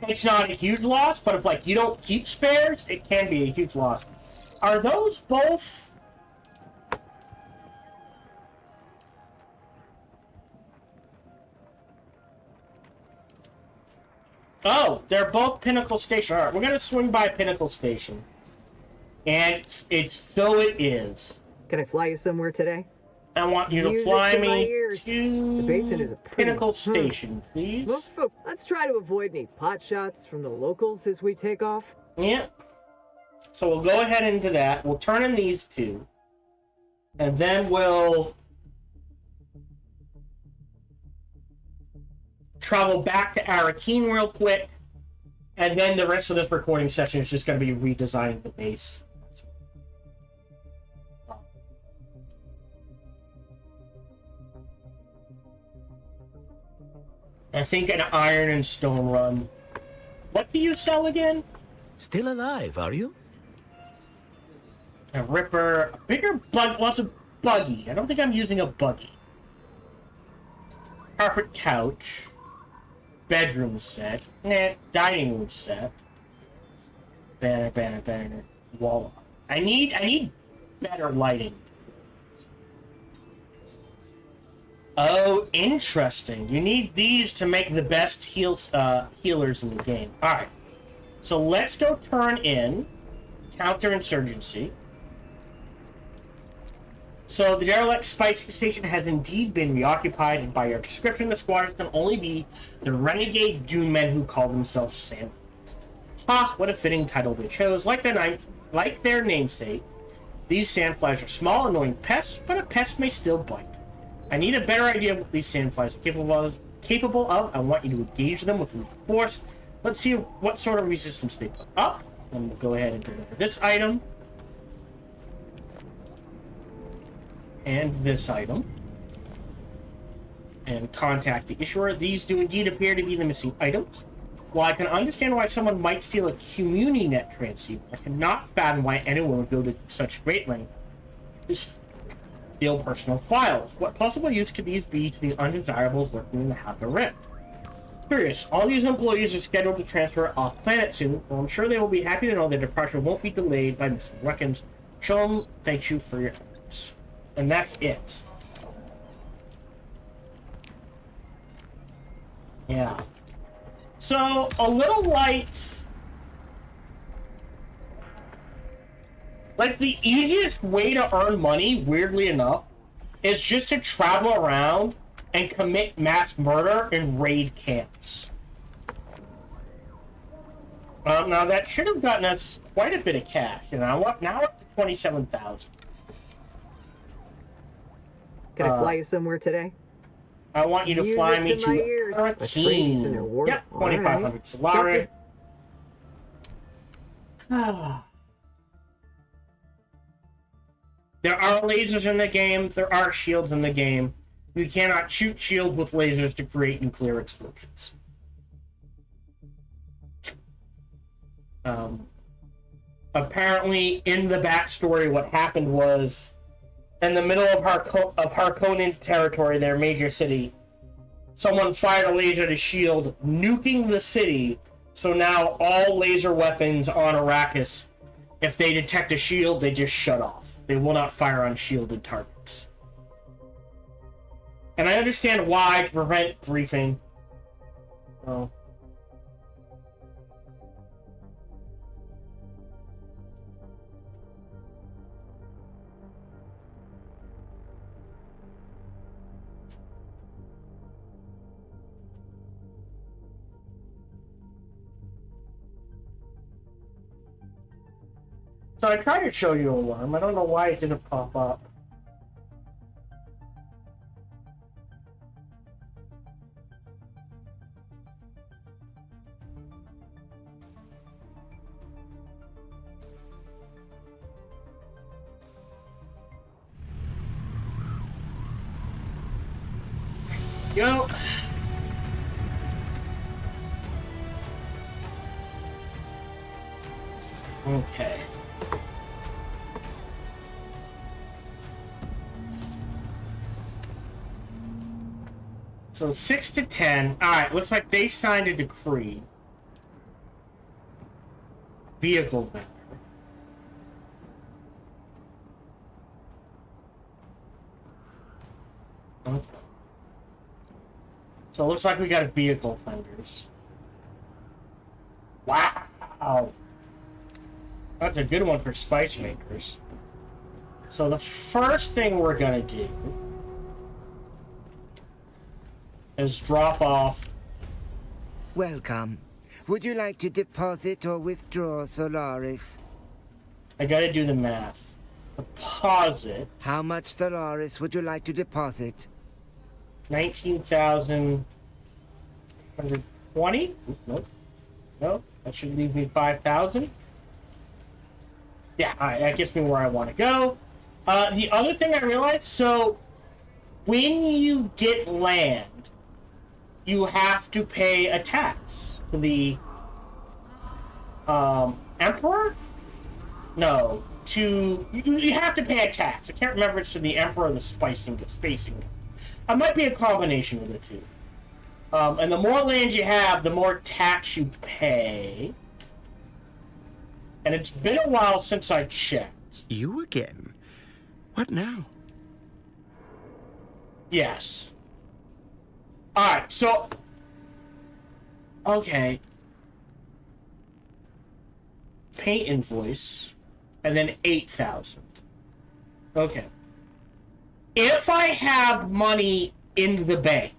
It's not a huge loss, but if like you don't keep spares, it can be a huge loss. Are those both? Oh, they're both Pinnacle Station. All right, we're gonna swing by Pinnacle Station, and it's so it is. Can I fly you somewhere today? I want you to Music fly in my me ears. to The basin is a pretty- Pinnacle Station, please. Most folks, let's try to avoid any pot shots from the locals as we take off. Yeah. So we'll go ahead into that. We'll turn in these two, and then we'll travel back to Arakeen real quick, and then the rest of this recording session is just going to be redesigning the base. I think an iron and stone run. What do you sell again? Still alive, are you? A ripper, a bigger bug. Wants a buggy. I don't think I'm using a buggy. Carpet couch. Bedroom set. Nah, dining room set. Banner. Wall. I need better lighting. Oh, interesting. You need these to make the best healers in the game. Alright. So let's go turn in counterinsurgency. So the derelict spice station has indeed been reoccupied, and by your description, the squatters can only be the renegade Dune men who call themselves Sandflies. Ha! What a fitting title they chose. Like their namesake, these Sandflies are small, annoying pests, but a pest may still bite. I need a better idea of what these Sandflies are capable of. I want you to engage them with force. Let's see what sort of resistance they put up. And we'll go ahead and deliver this item. And this item. And contact the issuer. These do indeed appear to be the missing items. While I can understand why someone might steal a CommuniNet transceiver, I cannot fathom why anyone would go to such great length steal personal files. What possible use could these be to the undesirables lurking in the Outer Rift? Curious, all these employees are scheduled to transfer off planet soon. Well, I'm sure they will be happy to know their departure won't be delayed by missing weapons. Show them thank you for your efforts. And that's it. Yeah. So, a little light. Like, the easiest way to earn money, weirdly enough, is just to travel around and commit mass murder in raid camps. Now, that should have gotten us quite a bit of cash. And now up to 27,000. Can I fly you somewhere today? I want you to Music fly me to my to ears. A trace in Arcane. your ward. Yep, All 2,500 right. Solari. There are lasers in the game. There are shields in the game. You cannot shoot shields with lasers to create nuclear explosions. Apparently, in the backstory, what happened was, in the middle of Harkonnen territory, their major city, someone fired a laser to shield, nuking the city, so now all laser weapons on Arrakis, if they detect a shield, they just shut off. They will not fire on shielded targets. And I understand why, to prevent griefing. Oh. So I tried to show you a worm. I don't know why it didn't pop up. Go. Okay. So 6 to 10. Alright, looks like they signed a decree. Vehicle vendor. Okay. So it looks like we got vehicle vendors. Wow. That's a good one for spice makers. So the first thing we're gonna do is drop off. Welcome. Would you like to deposit or withdraw Solaris? I gotta do the math. Deposit. How much Solaris would you like to deposit? 19,120? Nope. Nope. That should leave me 5,000. Yeah, alright, that gets me where I want to go. The other thing I realized, so when you get land, you have to pay a tax to the Emperor? No, to you have to pay a tax. I can't remember if it's to the Emperor or the spacing. It might be a combination of the two. And the more land you have, the more tax you pay. And it's been a while since I checked. You again? What now? Yes. Alright, so... Okay. Pay invoice. And then 8,000. Okay. If I have money in the bank,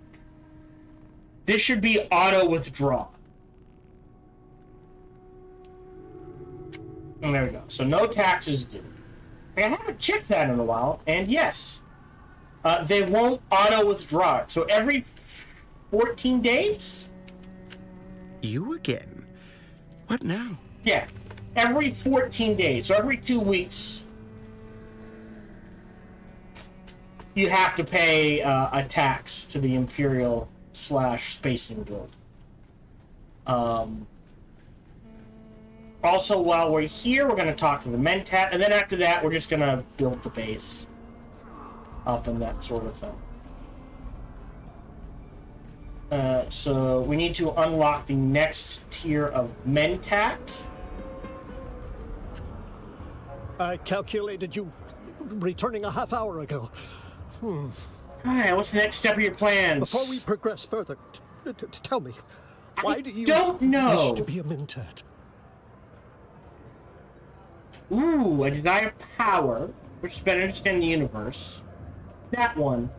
this should be auto withdraw. And there we go. So no taxes due. I haven't checked that in a while, and yes, they won't auto withdraw it. So every 14 days? You again? What now? Yeah, every 14 days. So every 2 weeks, you have to pay a tax to the Imperial / Spacing Guild. Also, while we're here, we're going to talk to the Mentat, and then after that, we're just going to build the base. up and that sort of thing. So we need to unlock the next tier of Mentat. I calculated you returning a half hour ago. Alright, what's the next step of your plans? Before we progress further, tell me, why do you don't know. wish to be a Mentat? Ooh, a desire of power, which is better understand the universe. That one.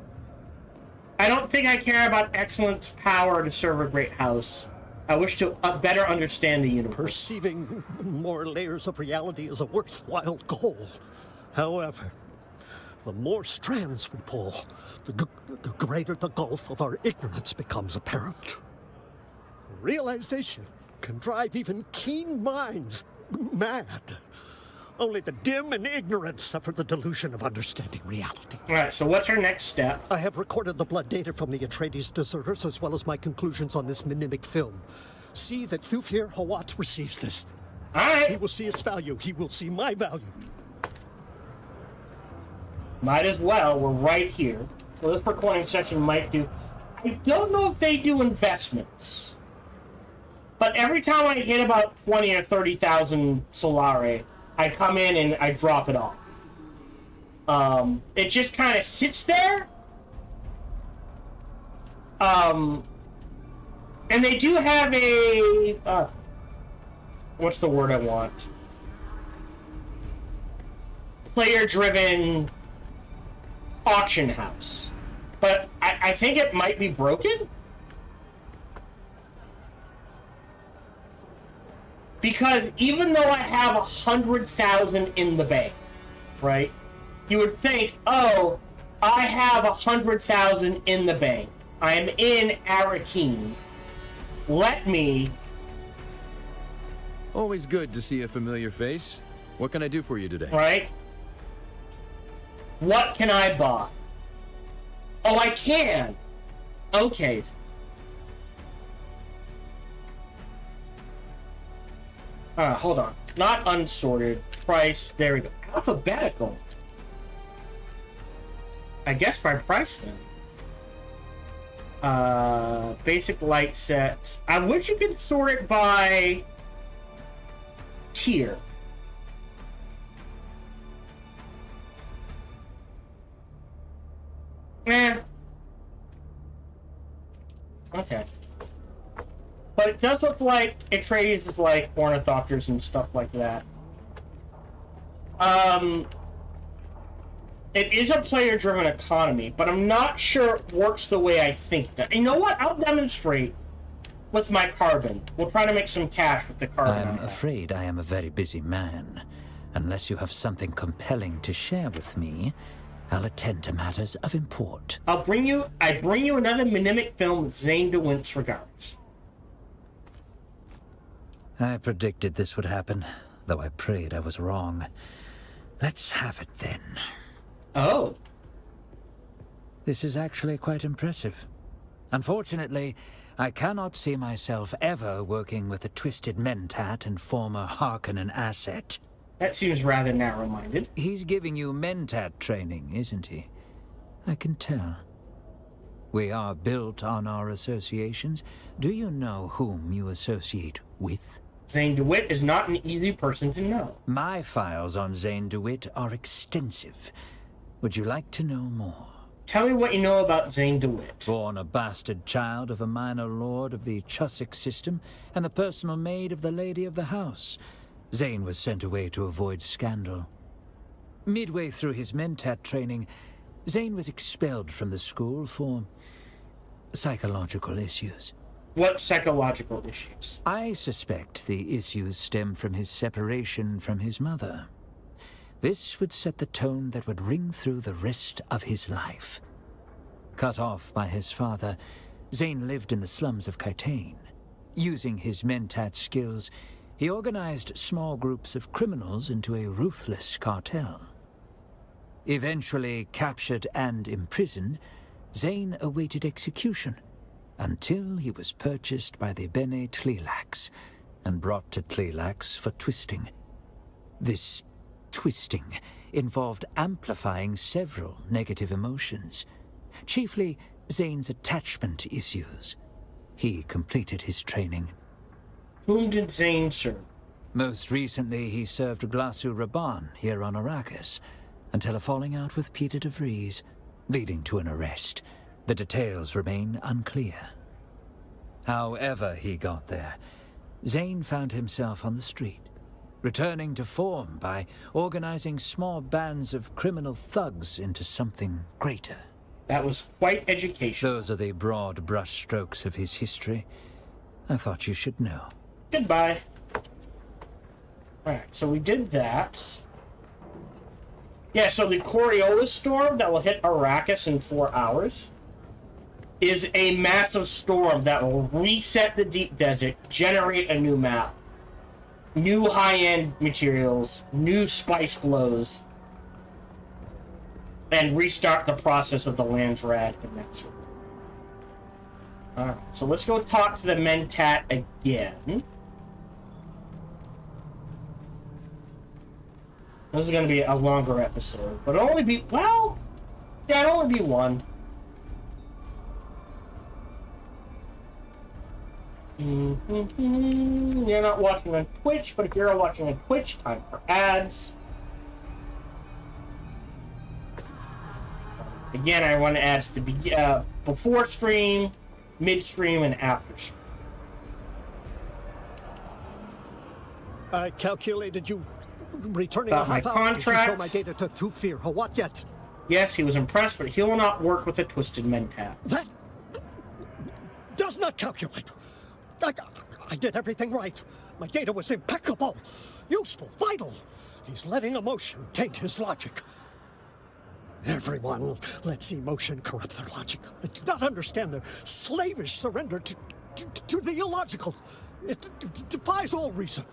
I don't think I care about excellence, power to serve a great house. I wish to better understand the universe. Perceiving more layers of reality is a worthwhile goal. However, the more strands we pull, the greater the gulf of our ignorance becomes apparent. Realization can drive even keen minds mad. Only the dim and ignorant suffer the delusion of understanding reality. Alright, so what's our next step? I have recorded the blood data from the Atreides deserters as well as my conclusions on this mnemic film. See that Thufir Hawat receives this. He Alright. will see its value. He will see my value. Might as well. We're right here. Well, this recording session might do... I don't know if they do investments. But every time I hit about 20 or 30,000 Solare, I come in and I drop it off. It just kind of sits there. And they do have a... what's the word I want? Player-driven auction house. But I think it might be broken? Because even though I have 100,000 in the bank, right? You would think, oh, I have 100,000 in the bank. I'm in Arakeen. Let me... Always good to see a familiar face. What can I do for you today? Right? What can I buy? Oh, I can! Okay. Hold on. Not unsorted. Price. There we go. Alphabetical. I guess by price then. Basic light set. I wish you could sort it by tier. Eh. Okay. But it does look like Atreides is like ornithopters and stuff like that. It is a player-driven economy, but I'm not sure it works the way I think that. You know what? I'll demonstrate with my carbon. We'll try to make some cash with the carbon. I'm afraid I am a very busy man. Unless you have something compelling to share with me, I'll attend to matters of import. I bring you another mnemic film with Zane DeWint's regards. I predicted this would happen, though I prayed I was wrong. Let's have it then. Oh. This is actually quite impressive. Unfortunately, I cannot see myself ever working with a twisted Mentat and former Harkonnen asset. That seems rather narrow-minded. He's giving you Mentat training, isn't he? I can tell. We are built on our associations. Do you know whom you associate with? Zane DeWitt is not an easy person to know. My files on Zane DeWitt are extensive. Would you like to know more? Tell me what you know about Zane DeWitt. Born a bastard child of a minor lord of the Chusik system and the personal maid of the lady of the house, Zane was sent away to avoid scandal. Midway through his Mentat training, Zane was expelled from the school for psychological issues. What psychological issues? I suspect the issues stem from his separation from his mother. This would set the tone that would ring through the rest of his life. Cut off by his father, Zane lived in the slums of Kaitane. Using his Mentat skills, he organized small groups of criminals into a ruthless cartel. Eventually captured and imprisoned, Zane awaited execution until he was purchased by the Bene Tleilax and brought to Tleilax for twisting. This twisting involved amplifying several negative emotions, chiefly Zane's attachment issues. He completed his training. Whom did Zane serve? Most recently, he served Glasu Raban here on Arrakis, until a falling out with Peter de Vries, leading to an arrest. The details remain unclear. However he got there, Zane found himself on the street, returning to form by organizing small bands of criminal thugs into something greater. That was quite educational. Those are the broad brushstrokes of his history. I thought you should know. Goodbye. Alright, so we did that. Yeah, so the Coriolis storm that will hit Arrakis in 4 hours is a massive storm that will reset the deep desert, generate a new map, new high-end materials, new spice blows, and restart the process of the Landsrad and that sort. Alright, so let's go talk to the Mentat again. This is going to be a longer episode, but it'll only be, well, yeah, it'll only be one. You're not watching on Twitch, but if you're watching on Twitch, time for ads. Again, I want ads to be before stream, mid-stream, and after stream. I calculated you returning About a half my hour to show contract. my data to Thufir. What yet? Yes, he was impressed, but he will not work with a twisted mentat. That does not calculate. I did everything right. My data was impeccable, useful, vital. He's letting emotion taint his logic. Everyone lets emotion corrupt their logic. I do not understand their slavish surrender to the illogical. It defies all reason.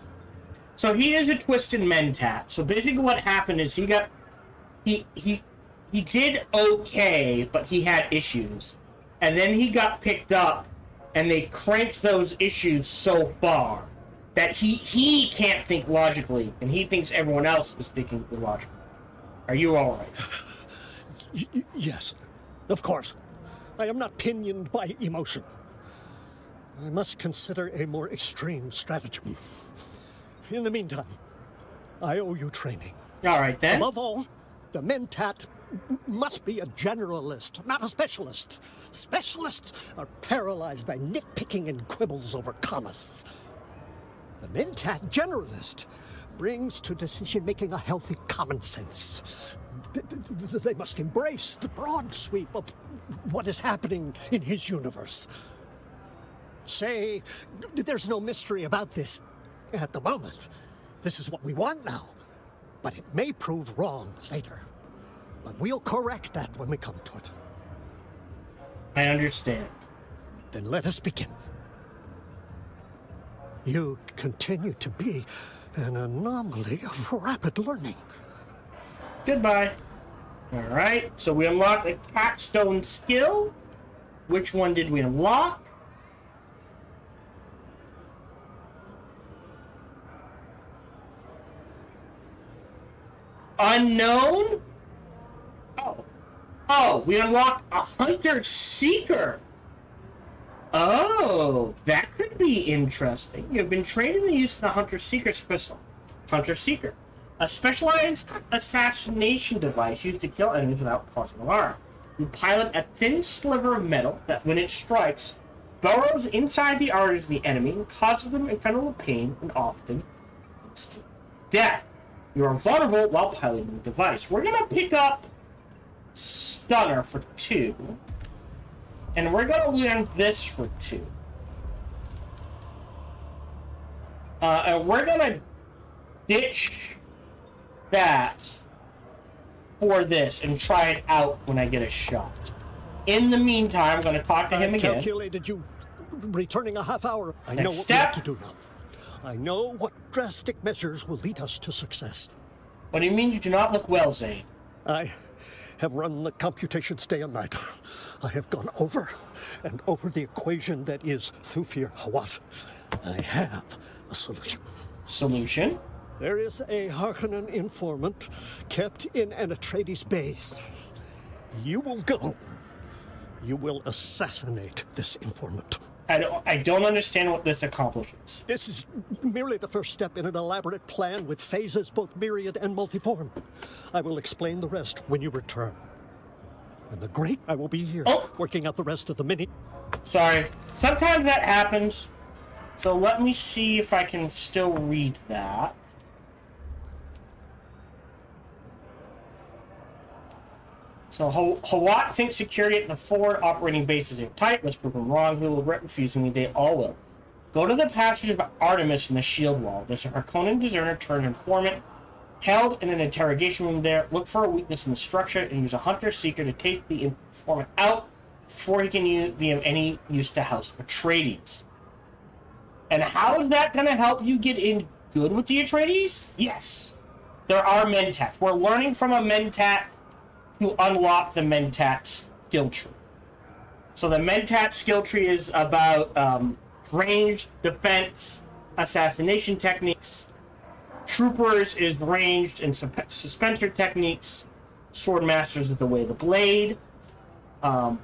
So he is a twisted mentat. So basically what happened is he did okay, but he had issues. And then he got picked up, and they cranked those issues so far that he can't think logically, and he thinks everyone else is thinking illogically. Are you all right? Yes, of course. I am not pinioned by emotion. I must consider a more extreme stratagem. In the meantime, I owe you training. All right, then. Above all, the Mentat must be a generalist, not a specialist. Specialists are paralyzed by nitpicking and quibbles over commas. The Mentat generalist brings to decision-making a healthy common sense. They must embrace the broad sweep of what is happening in his universe. Say, there's no mystery about this at the moment. This is what we want now. But it may prove wrong later. But we'll correct that when we come to it. I understand. Then let us begin. You continue to be an anomaly of rapid learning. Goodbye. All right, so we unlocked a capstone skill. Which one did we unlock? Unknown? Oh, we unlocked a Hunter-Seeker. Oh, that could be interesting. You've been trained in the use of the Hunter-Seeker special. Hunter-Seeker, a specialized assassination device used to kill enemies without causing alarm. You pilot a thin sliver of metal that, when it strikes, burrows inside the arteries of the enemy and causes them incredible pain and often instant death. You are vulnerable while piloting the device. We're gonna pick up Stunner for 2. And we're gonna learn this for 2. And we're gonna ditch that for this and try it out when I get a shot. In the meantime, I'm gonna talk to him again. I calculated you returning a half hour. I know Next what we have step. to do now. I know what drastic measures will lead us to success. What do you mean you do not look well, Zane? I have run the computations day and night. I have gone over and over the equation that is Thufir Hawat. I have a solution. Solution? There is a Harkonnen informant kept in an Atreides base. You will go. You will assassinate this informant. I don't understand what this accomplishes. This is merely the first step in an elaborate plan with phases both myriad and multiform. I will explain the rest when you return. And the great, I will be here, working out the rest of the mini... Sorry. Sometimes that happens. So let me see if I can still read that. So Hawat thinks security at the forward operating base is tight. Let's prove him wrong. Who will refuse me? They all will. Go to the passage of Artemis in the shield wall. There's a Harkonnen deserter turned informant held in an interrogation room there. Look for a weakness in the structure and use a hunter-seeker to take the informant out before he can be of any use to House Atreides. And how is that going to help you get in good with the Atreides? Yes. There are Mentats. We're learning from a Mentat to unlock the Mentat skill tree. So the Mentat skill tree is about range, defense, assassination techniques. Troopers is ranged and suspensor techniques. Sword Masters is the way of the blade. Bene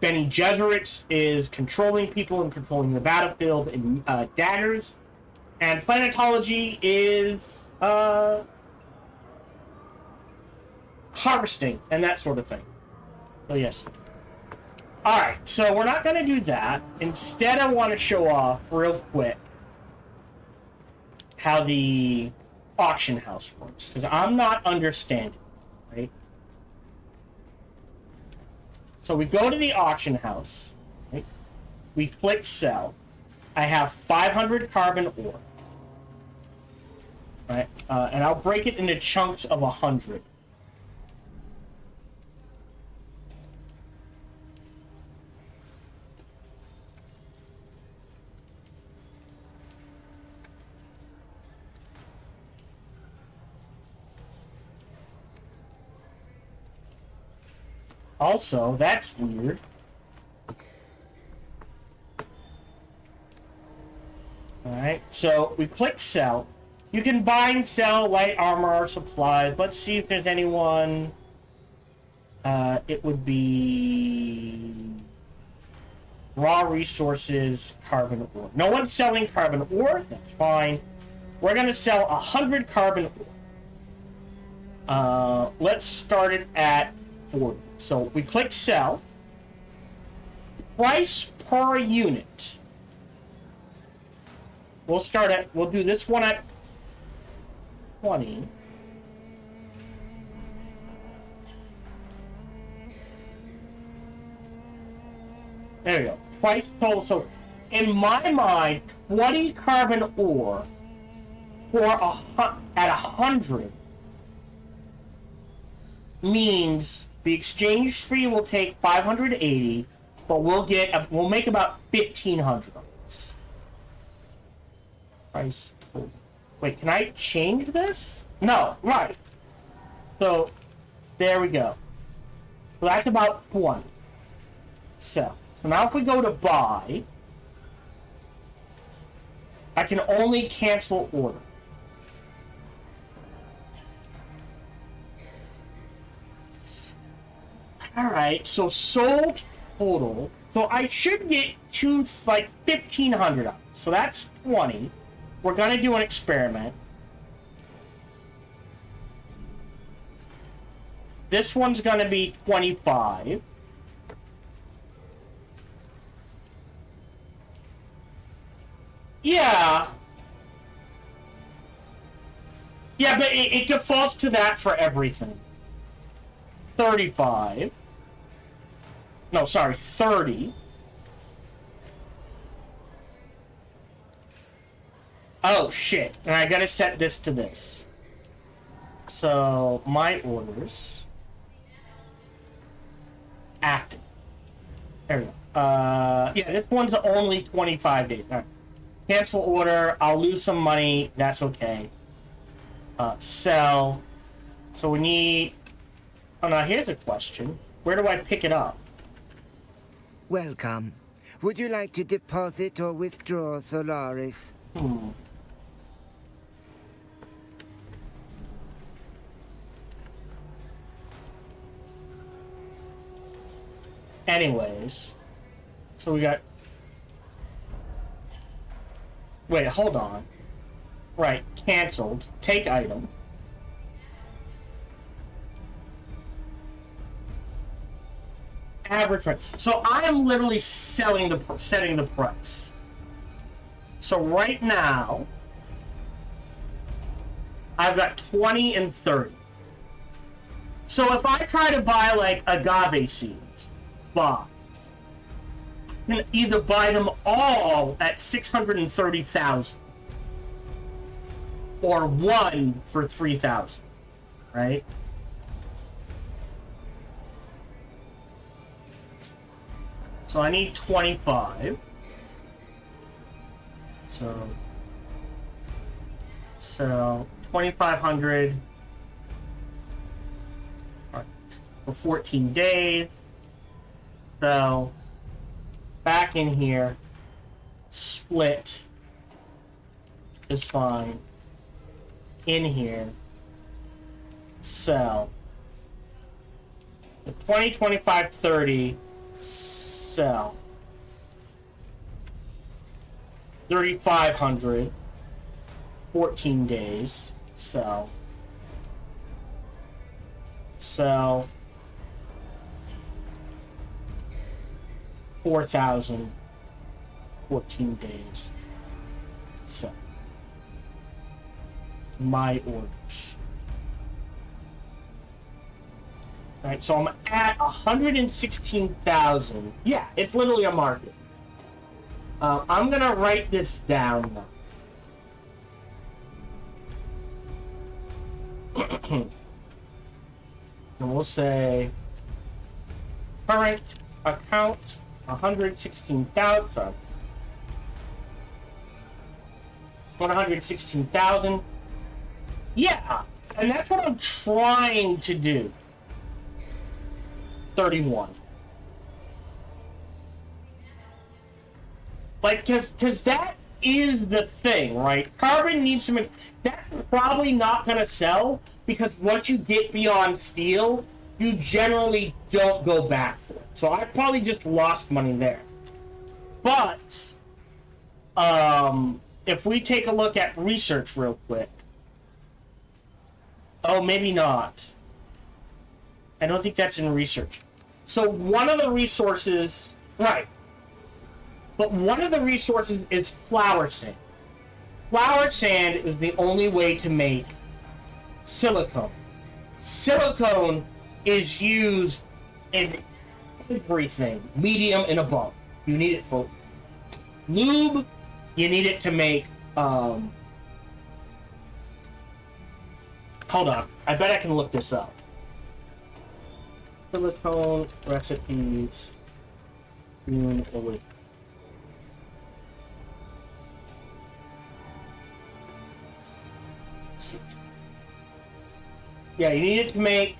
Gesserits is controlling people and controlling the battlefield in daggers. And planetology is harvesting and that sort of thing. So yes. Alright, so we're not going to do that. Instead, I want to show off real quick how the auction house works, because I'm not understanding, right? So we go to the auction house, right? We click sell. I have 500 carbon ore, right? And I'll break it into chunks of 100. Also, that's weird. Alright, so we click sell. You can buy and sell light armor or supplies. Let's see if there's anyone. It would be raw resources, carbon ore. No one's selling carbon ore. That's fine. We're going to sell 100 carbon ore. Let's start it at 40. So we click sell. Price per unit. We'll do this one at 20. There we go. Price total. So in my mind, 20 carbon ore at 100 means the exchange fee will take 580, but we'll make about 1,500 on this. Price. Wait, can I change this? No, right. So there we go. So that's about 20. So now if we go to buy, I can only cancel order. Alright, so sold total. So I should get to like 1,500 of it. So that's 20. We're gonna do an experiment. This one's gonna be 25. Yeah. Yeah, but it defaults to that for everything. 35. No, sorry, 30. Oh, shit. And I gotta set this to this. So, my orders. Active. There we go. Yeah, this one's only 25 days. All right. Cancel order. I'll lose some money. That's okay. Sell. So we need... Oh, now here's a question. Where do I pick it up? Welcome. Would you like to deposit or withdraw Solaris? anyways. So we got... Wait, hold on. Right, canceled. Take item. Average price. So I am literally setting the price. So right now, I've got 20 and 30. So if I try to buy like agave seeds, buy. I can either buy them all at 630,000 or one for 3,000, right? So I need 25. So 2,500 for 14 days. So back in here, split is fine. In here, sell. The 20, 25, 30, sell. 3,500, 14 days, sell. Sell. 4,000, 14 days, sell. My orders. Alright, so I'm at 116,000. Yeah, it's literally a market. I'm gonna write this down now. And we'll say current account 116,000. 116,000. Yeah, and that's what I'm trying to do. 31. Like, cause that is the thing, right? Carbon needs to make... That's probably not gonna sell, because once you get beyond steel, you generally don't go back for it. So I probably just lost money there. But, if we take a look at research real quick... Oh, maybe not. I don't think that's in research. So one of the resources... Right. But one of the resources is flour sand. Flour sand is the only way to make silicone. Silicone is used in everything, medium and above. You need it for lube. You need it to make... Hold on. I bet I can look this up. Silicone recipes. Dune oil. Yeah, you need it to make...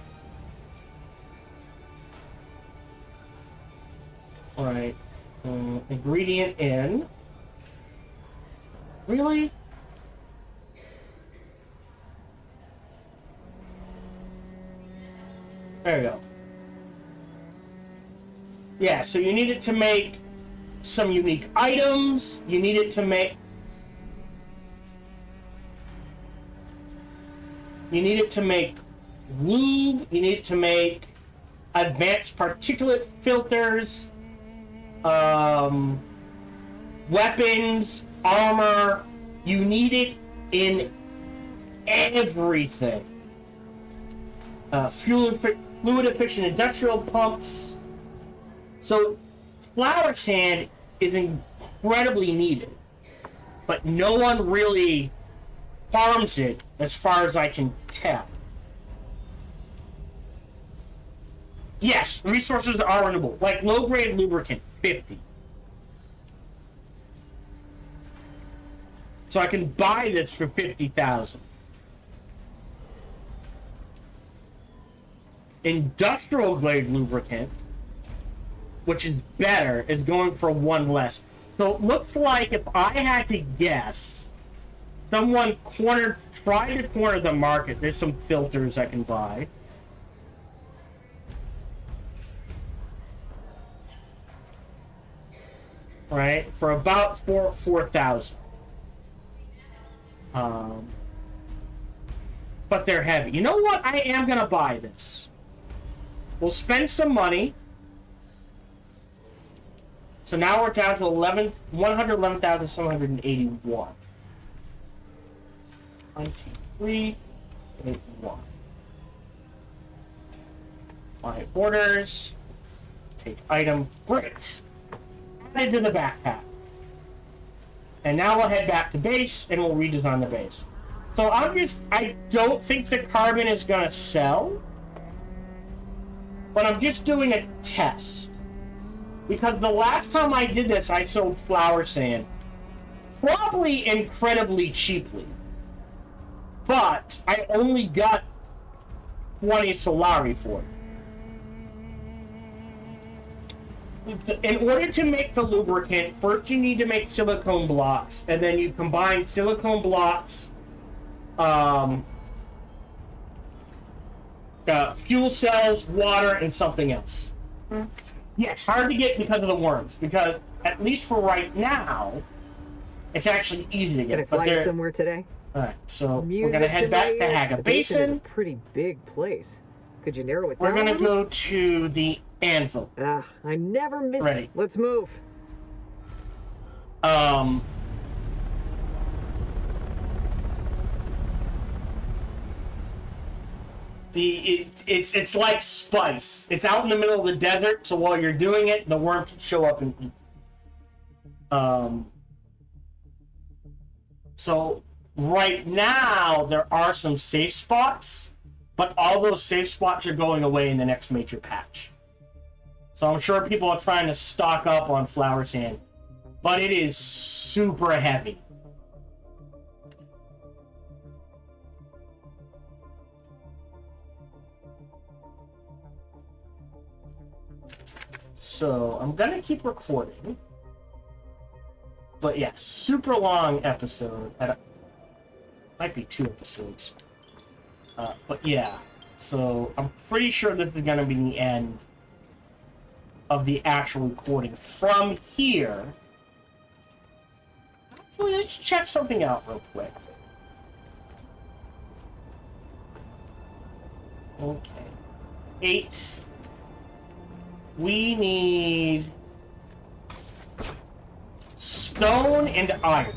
Alright. Ingredient in... Really? There you go. Yeah, so you need it to make some unique items. You need it to make... You need it to make lube. You need it to make advanced particulate filters, weapons, armor. You need it in everything. Fluid-efficient industrial pumps. So, flour sand is incredibly needed, but no one really farms it, as far as I can tell. Yes, resources are renewable, like low-grade lubricant, 50. So I can buy this for 50,000. Industrial grade lubricant, which is better, is going for one less. So it looks like, if I had to guess, someone tried to corner the market. There's some filters I can buy. right, for about 4,000. But they're heavy. You know what? I am gonna buy this. We'll spend some money. So now we're down to 111,781. 9381. My orders. Take item. Great. Added to the backpack. And now we'll head back to base and we'll redesign the base. So I don't think the carbon is gonna sell. But I'm just doing a test. Because the last time I did this, I sold flour sand. Probably incredibly cheaply. But I only got 20 Solari for it. In order to make the lubricant, first you need to make silicone blocks, and then you combine silicone blocks, fuel cells, water, and something else. Yeah, it's hard to get because of the worms, because at least for right now, it's actually easy to get. Gonna fly somewhere today? Alright, so we're gonna head back to Haga Basin. It's a pretty big place. Could you narrow it down? We're gonna go to the anvil. Ah, I never miss Ready. it. Let's move. It's like spice. It's out in the middle of the desert, so while you're doing it, the worm can show up and eat. So right now there are some safe spots, but all those safe spots are going away in the next major patch. So I'm sure people are trying to stock up on flour sand, but it is super heavy. So I'm gonna keep recording, but yeah, super long episode. Might be 2 episodes, but yeah. So I'm pretty sure this is gonna be the end of the actual recording. From here, actually, let's check something out real quick. Okay, 8. We need stone and iron.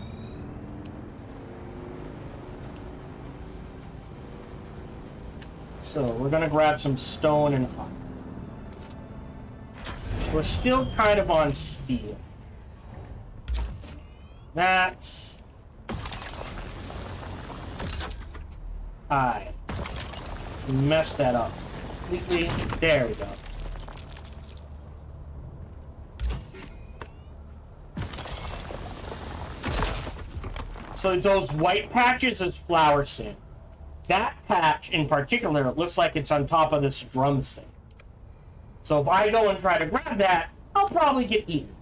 So we're gonna grab some stone and iron. We're still kind of on steel. That's... I messed that up completely. There we go. So those white patches is flour sand. That patch in particular looks like it's on top of this drum thing. So if I go and try to grab that, I'll probably get eaten.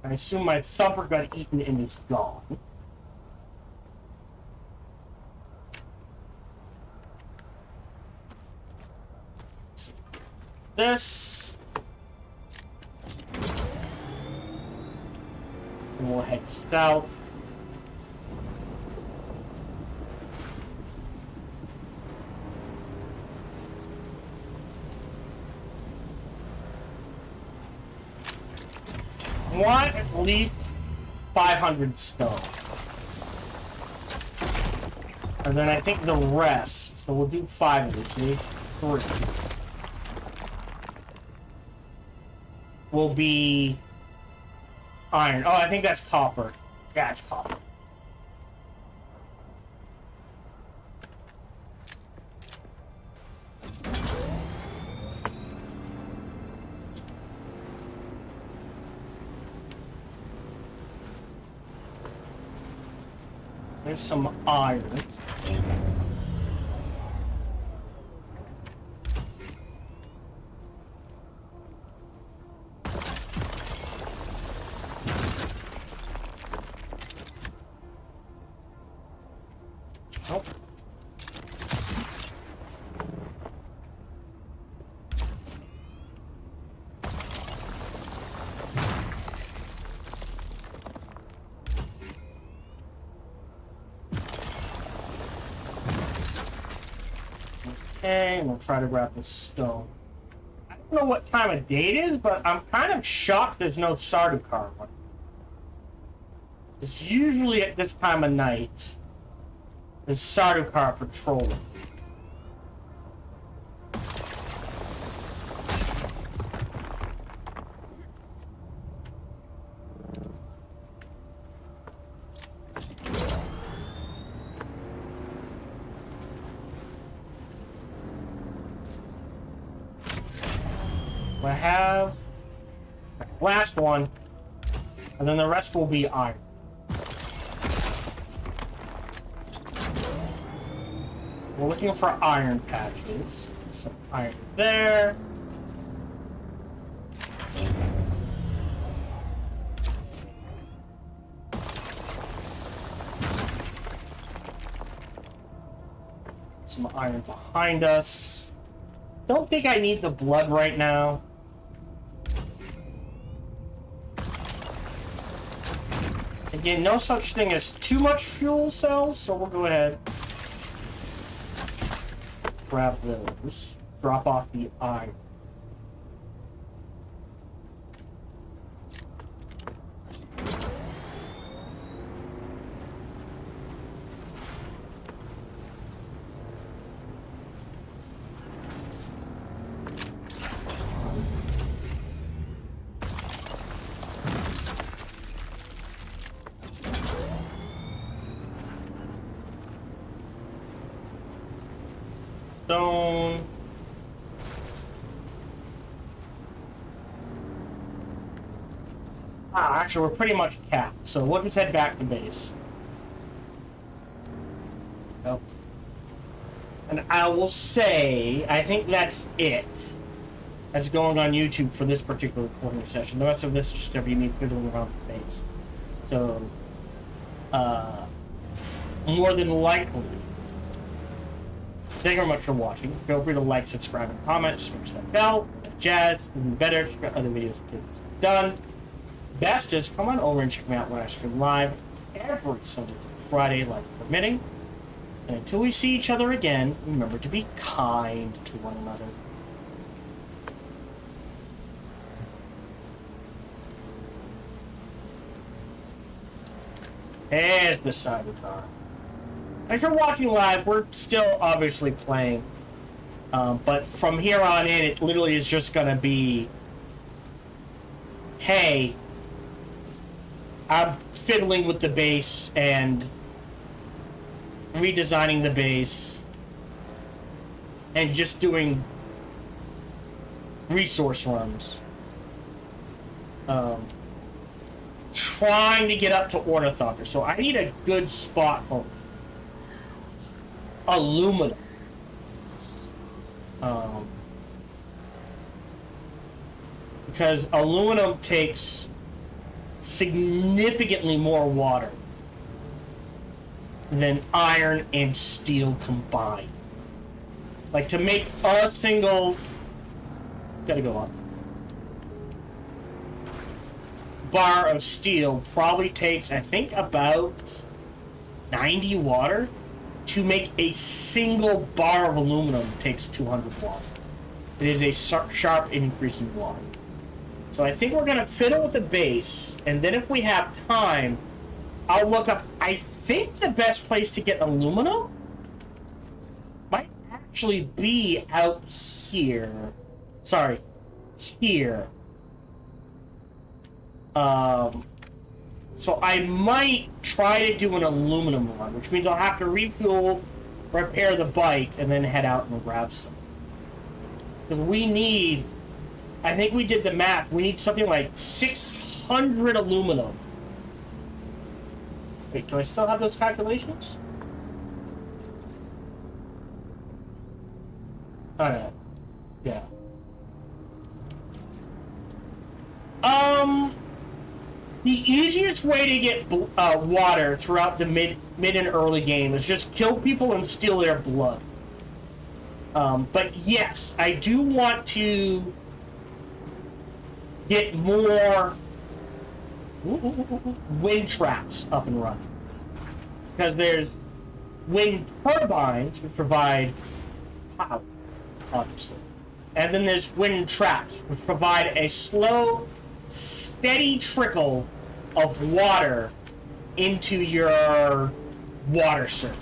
I assume my thumper got eaten and is gone. This. And we'll head south. Want at least 500 stone. And then I think the rest, so we'll do 5 of these, 3. Will be iron. Oh, I think that's copper. Yeah, it's copper. There's some iron. Nope. Okay, and we'll try to grab the stone. I don't know what time of day it is, but I'm kind of shocked there's no Sardaukar one. It's usually at this time of night. There's Sardaukar patrolling. I have last one, and then the rest will be iron. We're looking for iron patches. Some iron there. Some iron behind us. Don't think I need the blood right now. Again, no such thing as too much fuel cells, so we'll go ahead. Grab those. Drop off the iron. Stone. Actually, we're pretty much capped, so we'll just head back to base. Oh. And I will say, I think that's it. That's going on YouTube for this particular recording session. The rest of this is just going to be me fiddling around the base. So, more than likely, thank you very much for watching. Feel free to like, subscribe, and comment. Smash that bell. Jazz. Even better. Check out other videos done. Best is come on over and check me out when I stream live every Sunday through Friday, life permitting. And until we see each other again, remember to be kind to one another. There's the Sardaukar. Thanks for watching live. We're still obviously playing. But from here on in, it literally is just going to be, hey, I'm fiddling with the base and redesigning the base and just doing resource runs. Trying to get up to Ornithopter. So I need a good spot for aluminum. Because aluminum takes significantly more water than iron and steel combined. Like, to make a single... Gotta go on. Bar of steel probably takes, I think, about 90 water. To make a single bar of aluminum takes 200 water. It is a sharp increase in water. So I think we're going to fiddle with the base, and then if we have time, I'll look up... I think the best place to get aluminum might actually be out here. Sorry, here. So I might try to do an aluminum run, which means I'll have to refuel, repair the bike, and then head out and grab some. Because we need... I think we did the math. We need something like 600 aluminum. Wait, do I still have those calculations? Alright. Yeah. The easiest way to get water throughout the mid and early game is just kill people and steal their blood. But yes, I do want to get more wind traps up and running. Because there's wind turbines which provide power. obviously. And then there's wind traps, which provide a slow, steady trickle of water into your water circuit.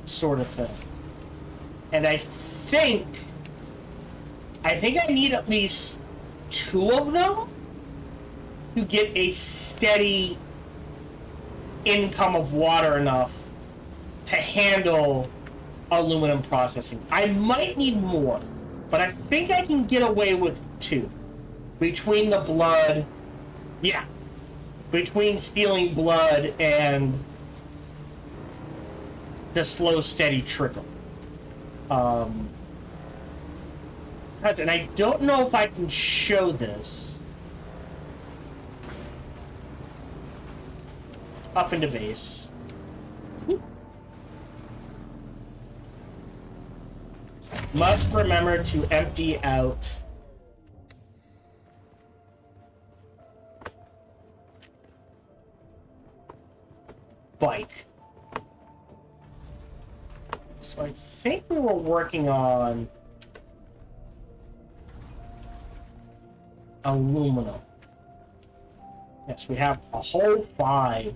Sort of thing. And I think I need at least 2 of them to get a steady income of water enough to handle aluminum processing. I might need more, but I think I can get away with 2. Between the blood, yeah. Between stealing blood and the slow, steady trickle. And I don't know if I can show this up into base. Must remember to empty out bike. So I think we were working on aluminum. Yes, we have a whole 5.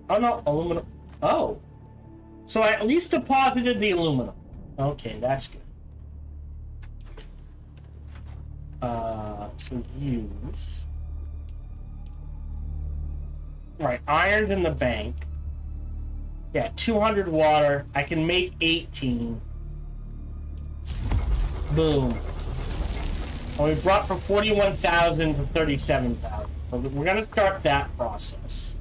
Oh no, aluminum. Oh. So I at least deposited the aluminum. Okay, that's good. So use. Right, iron's in the bank. Yeah, 200 water. I can make 18. Boom. And we brought from 41,000 to 37,000. So we're going to start that process.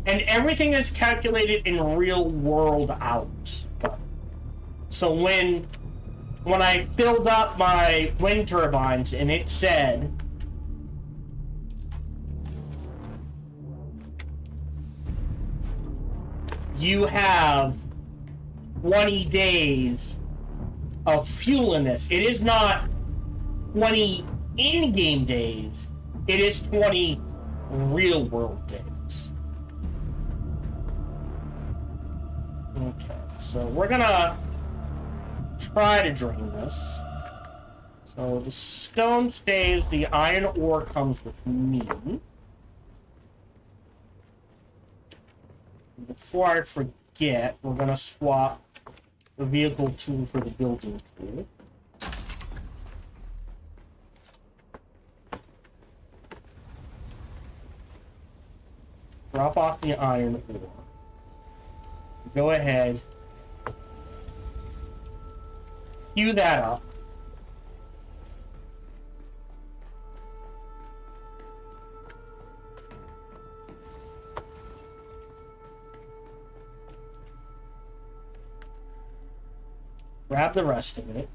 And everything is calculated in real world out. So when I filled up my wind turbines and it said you have 20 days of fuel in this. It is not 20 in-game days. It is 20 real-world days. Okay, so we're gonna try to drain this. So the stone stays, the iron ore comes with me. Before I forget, we're gonna swap the vehicle tool for the building tool. Drop off the iron ore. Go ahead. Queue that up. Grab the rest of it.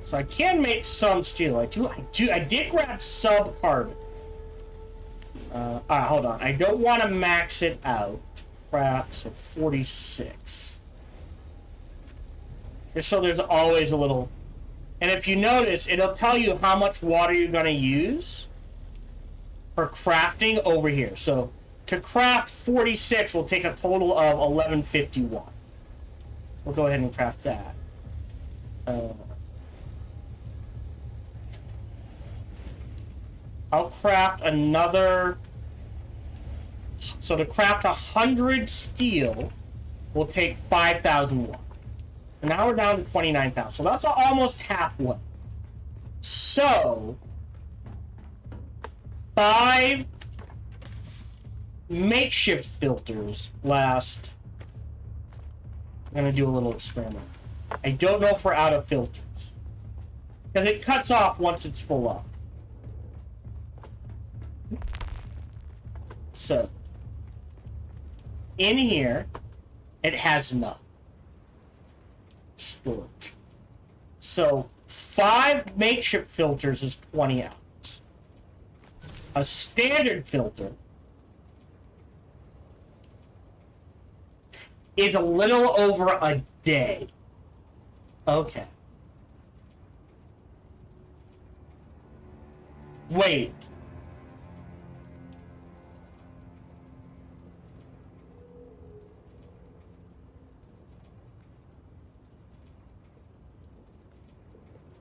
So I can make some steel. I did grab sub-carbon. Hold on. I don't want to max it out. Crap, so 46. Just so there's always a little... And if you notice, it'll tell you how much water you're going to use for crafting over here. So to craft 46 will take a total of 1151. We'll go ahead and craft that. I'll craft another... So to craft 100 steel will take 5,000 water. And now we're down to 29,000. So that's almost halfway. So 5 makeshift filters last... I'm going to do a little experiment. I don't know if we're out of filters. Because it cuts off once it's full up. So, in here, it has none. Storage. So, 5 makeshift filters is 20 out. A standard filter is a little over a day. Okay. Wait.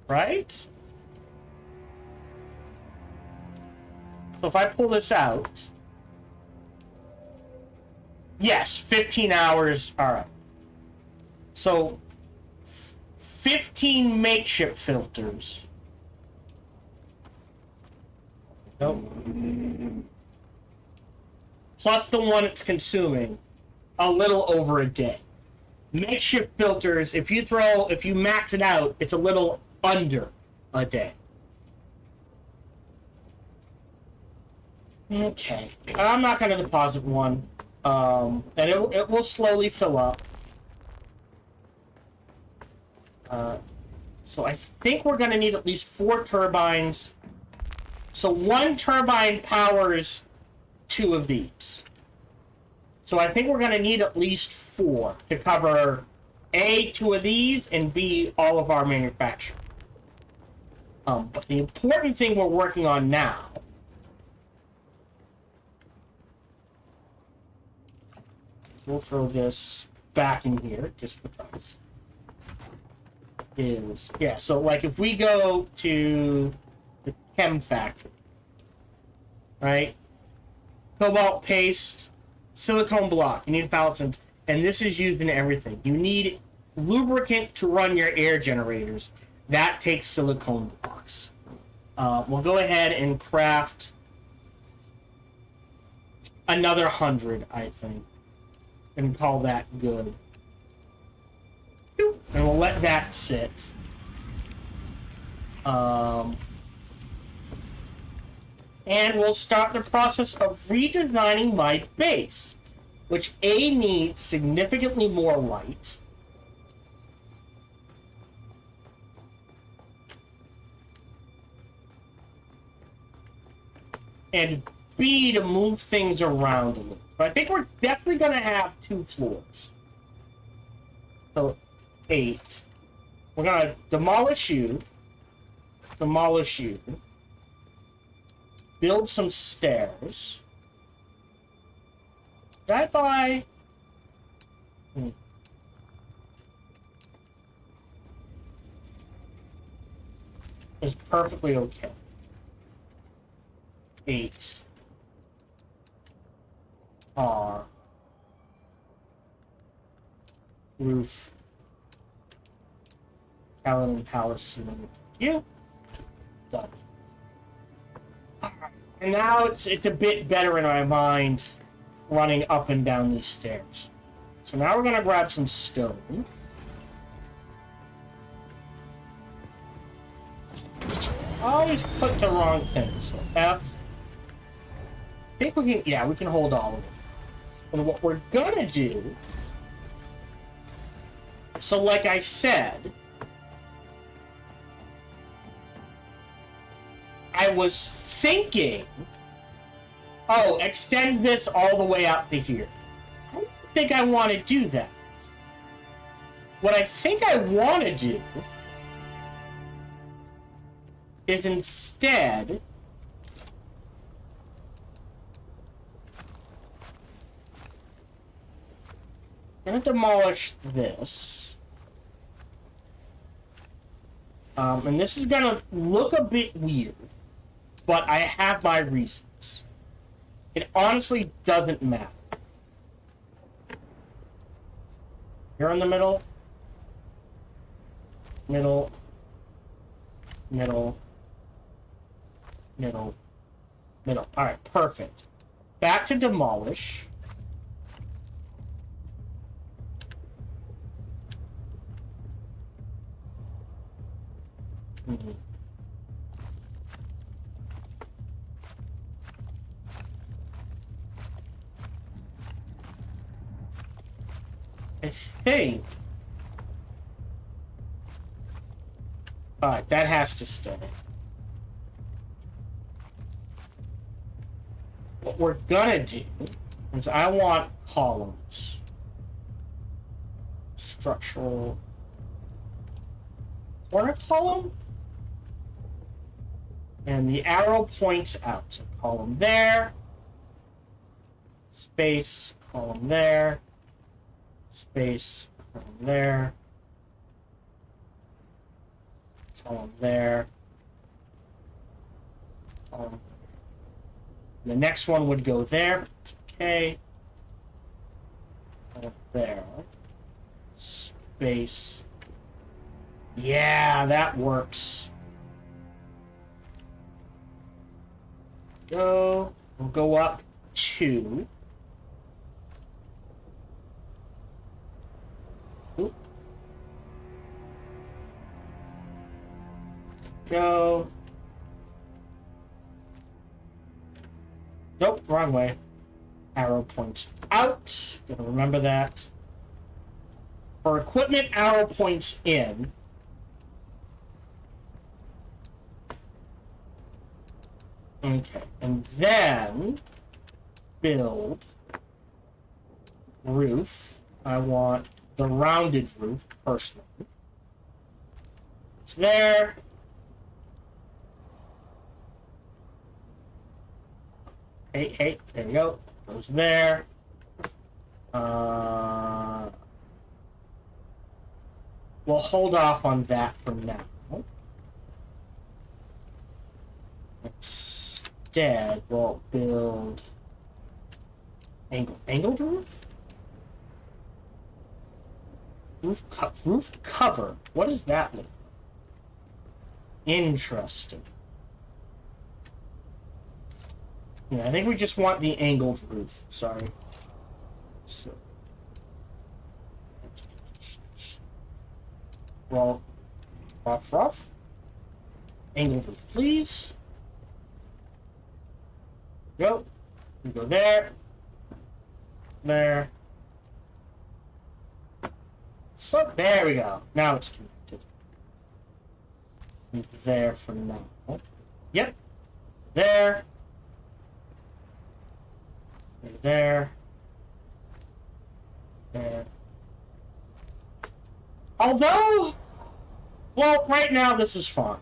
Right? So if I pull this out... Yes, 15 hours. Alright. So, 15 makeshift filters. Nope. Plus the one it's consuming. A little over a day. Makeshift filters, if you max it out, it's a little under a day. Okay. I'm not going to deposit one. And it will slowly fill up. So I think we're going to need at least 4 turbines. So 1 turbine powers 2 of these. So I think we're going to need at least 4 to cover A, 2 of these, and B, all of our manufacturing. But the important thing we're working on now we'll throw this back in here, just because. Yeah, so like if we go to the chem factory, right? Cobalt paste, silicone block, you need ballast, and this is used in everything. You need lubricant to run your air generators. That takes silicone blocks. We'll go ahead and craft another 100, I think. And call that good. And we'll let that sit. And we'll start the process of redesigning my base, which A, needs significantly more light. And B, to move things around a little. So I think we're definitely going to have 2 floors. So, 8. We're going to demolish you. Build some stairs. Did I buy... It's perfectly okay. 8 R roof Callan Palace. You done. And now it's a bit better in my mind running up and down these stairs. So now we're gonna grab some stone. I always click the wrong thing. So F. I think we can, yeah, we can hold all of it. And what we're gonna do, so like I said, I was thinking, oh, extend this all the way out to here. I don't think I want to do that. What I think I want to do is instead I'm going to demolish this. And this is going to look a bit weird, but I have my reasons. It honestly doesn't matter. You're in the middle. Middle. Middle. Middle. Middle. Alright, perfect. Back to demolish. Mm-hmm. I think... Alright, that has to stay. what we're gonna do is I want columns. Structural corner column. And the arrow points out. So column there. Space, column there. Space, column there. Column there. Column. The next one would go there. Okay. Column there. Space. Yeah, that works. We'll go up 2. Oop. Go. Nope, wrong way. Arrow points out. Gotta remember that. For equipment, arrow points in. Okay, and then build roof. I want the rounded roof, personally. It's there. Hey, there you go. Goes there. We'll hold off on that for now. Instead, we'll build angled roof? Roof cover. What does that mean? Interesting. Yeah, I think we just want the angled roof. Sorry. So. Rough. Angled roof, please. Go. We go there. There. So, there we go. Now it's connected. There for now. Yep. There. There. There. Although, well, right now this is fine.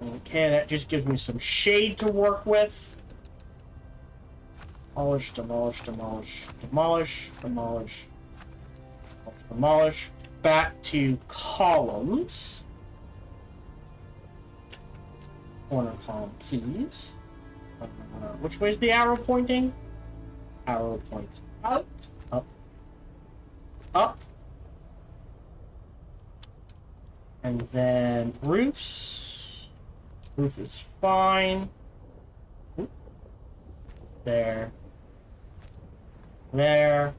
Okay, that just gives me some shade to work with. Demolish, demolish, demolish, demolish, demolish, demolish. Back to columns. Corner column, please. Which way is the arrow pointing? Arrow points out, up, up. And then roofs. Roof is fine. Oop. There. There.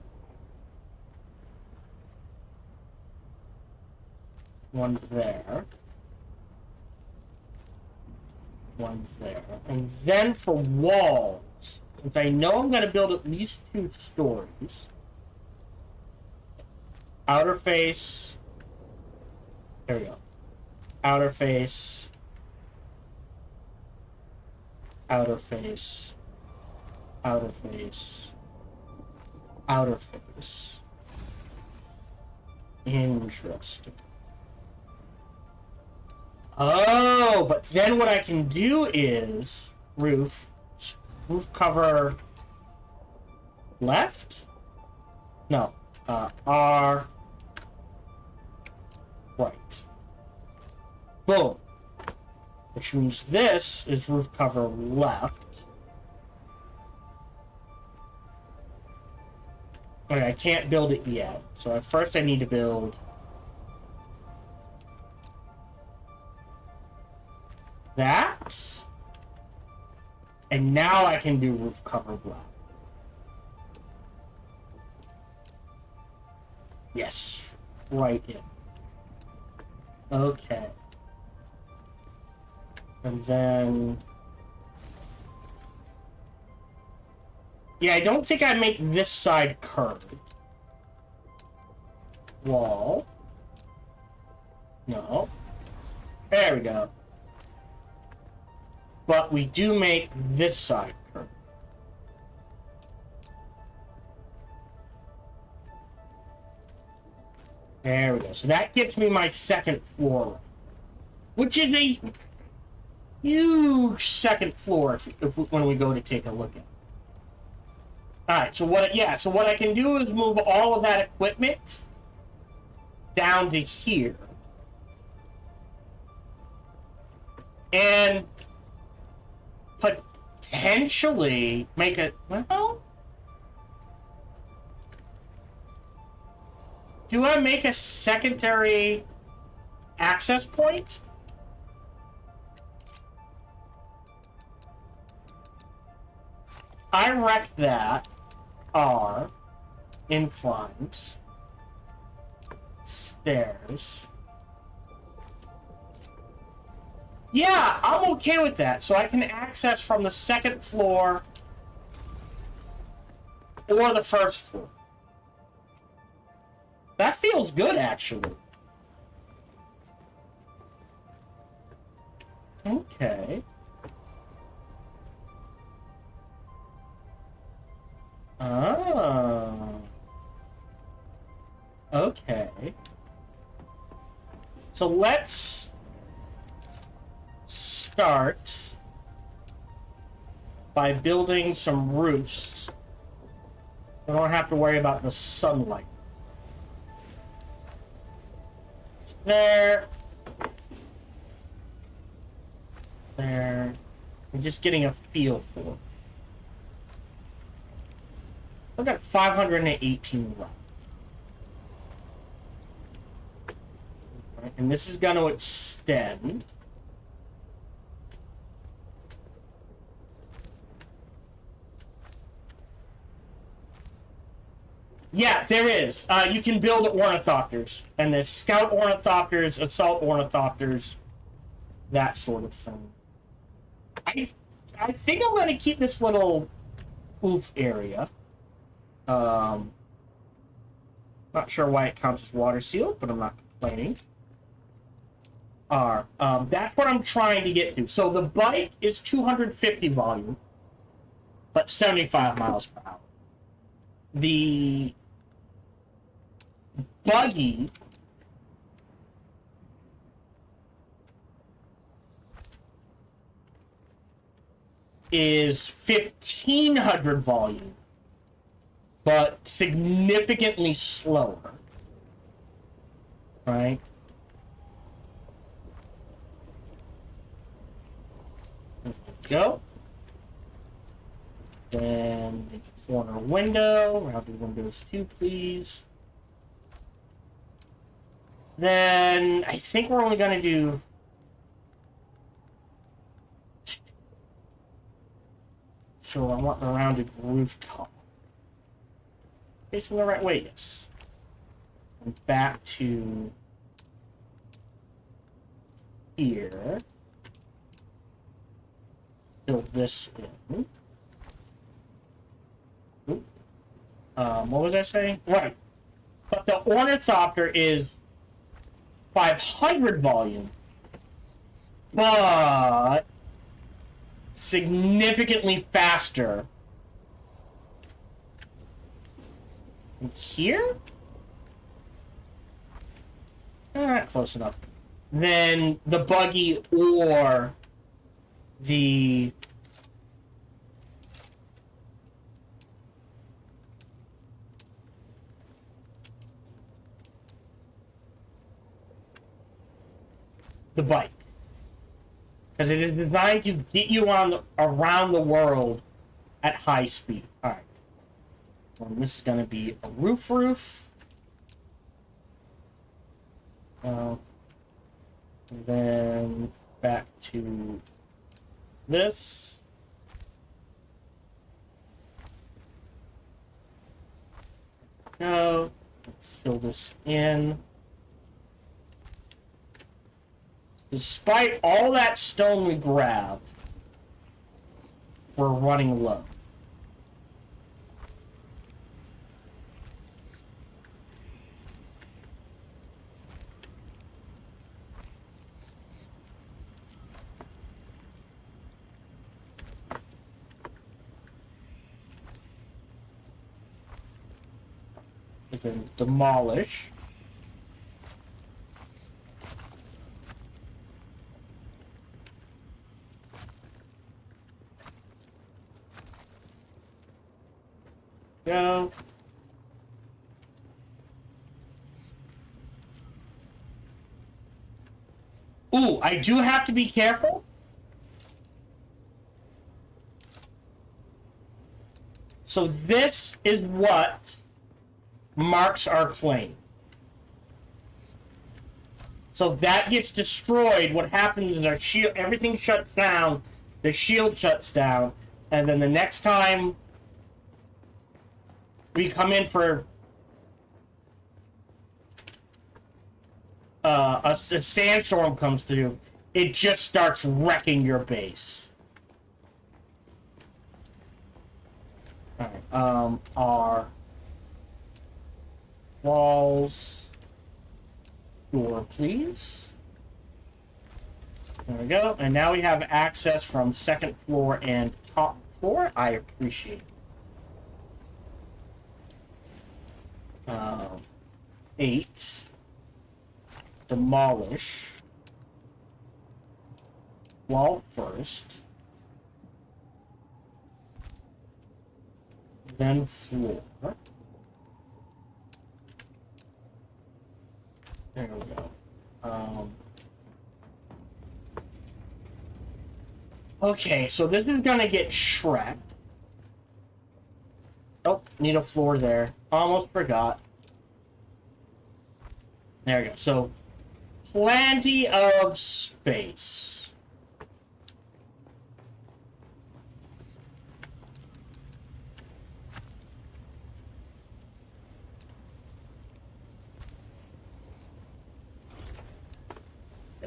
One there. One there. And then for walls, since I know I'm going to build at least 2 stories, outer face, there we go, outer face, outer face, outer face, outer face. Interesting. Oh, but then what I can do is roof cover left? No, R right. Boom. Which means this is roof cover left. Okay, I can't build it yet. So at first I need to build that. And now I can do roof cover black. Yes, right in. Okay. And then... yeah, I don't think I make this side curved. Wall. No. There we go. but we do make this side curve. There we go. So that gets me my second floor, which is a huge second floor when we go to take a look at it. All right. So what I can do is move all of that equipment down to here, and potentially make it. Well, do I make a secondary access point? I wrecked that. R. Inclines. Stairs. Yeah, I'm okay with that. So I can access from the second floor or the first floor. That feels good, actually. Okay. Oh. Okay. So let's start by building some roofs. I don't have to worry about the sunlight. There. There. I'm just getting a feel for it. I've got 518 left. Right, and this is going to extend. Yeah, there is. You can build ornithopters. And there's scout ornithopters, assault ornithopters, that sort of thing. I think I'm going to keep this little oof area. Not sure why it counts as water sealed, but I'm not complaining. That's what I'm trying to get to. So the bike is 250 volume, but 75 miles per hour. The buggy is 1500 volume, but significantly slower. Right? There we go. Then the corner window. I'll do windows 2, please. Then I think we're only going to do... So I want the rounded rooftop. Facing the right way, yes. And back to here. Build this in. Oop. What was I saying? Right. But the ornithopter is 500 volume, but significantly faster. And here? Not close enough. Then the buggy or the bike, because it is designed to get you on around the world at high speed. All right. Well, this is going to be a roof. And then back to this. Go. Fill this in. Despite all that stone we grabbed, we're running low. and then demolish. Go. Ooh, I do have to be careful. So this is what marks our claim. So if that gets destroyed, what happens is our shield, everything shuts down, the shield shuts down, and then the next time we come in for a sandstorm comes through, it just starts wrecking your base. Alright, our walls, door please. There we go, and now we have access from second floor and top floor. I appreciate it. 8. Demolish. Wall first. Then floor. There we go. Okay, so this is gonna get shreked. Oh, need a floor there. Almost forgot. There we go. So, plenty of space.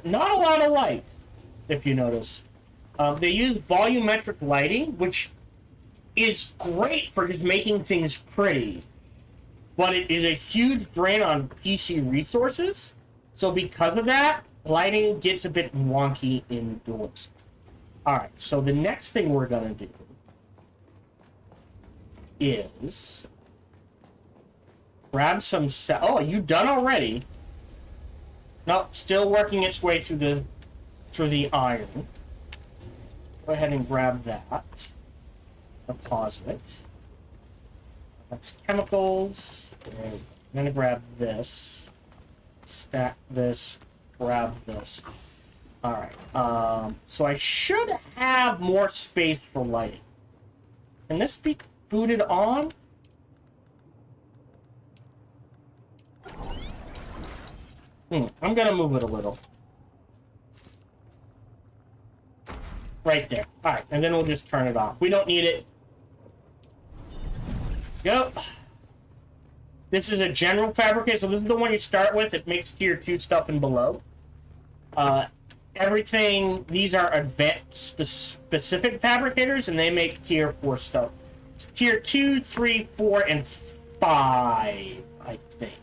Not a lot of light, if you notice. They use volumetric lighting, which is great for just making things pretty. But it is a huge drain on PC resources. So because of that, lighting gets a bit wonky indoors. Alright, so the next thing we're going to do is grab some... Oh, are you done already? Nope, still working its way through the iron. Go ahead and grab that. Deposit it. That's chemicals. I'm going to grab this. Stack this. Grab this. Alright. So I should have more space for lighting. Can this be booted on? I'm going to move it a little. Right there. Alright, and then we'll just turn it off. We don't need it. Go. This is a general fabricator, so this is the one you start with. It makes tier 2 stuff and below. Everything, these are advanced specific fabricators, and they make tier 4 stuff. Tier 2, 3, 4, and 5, I think.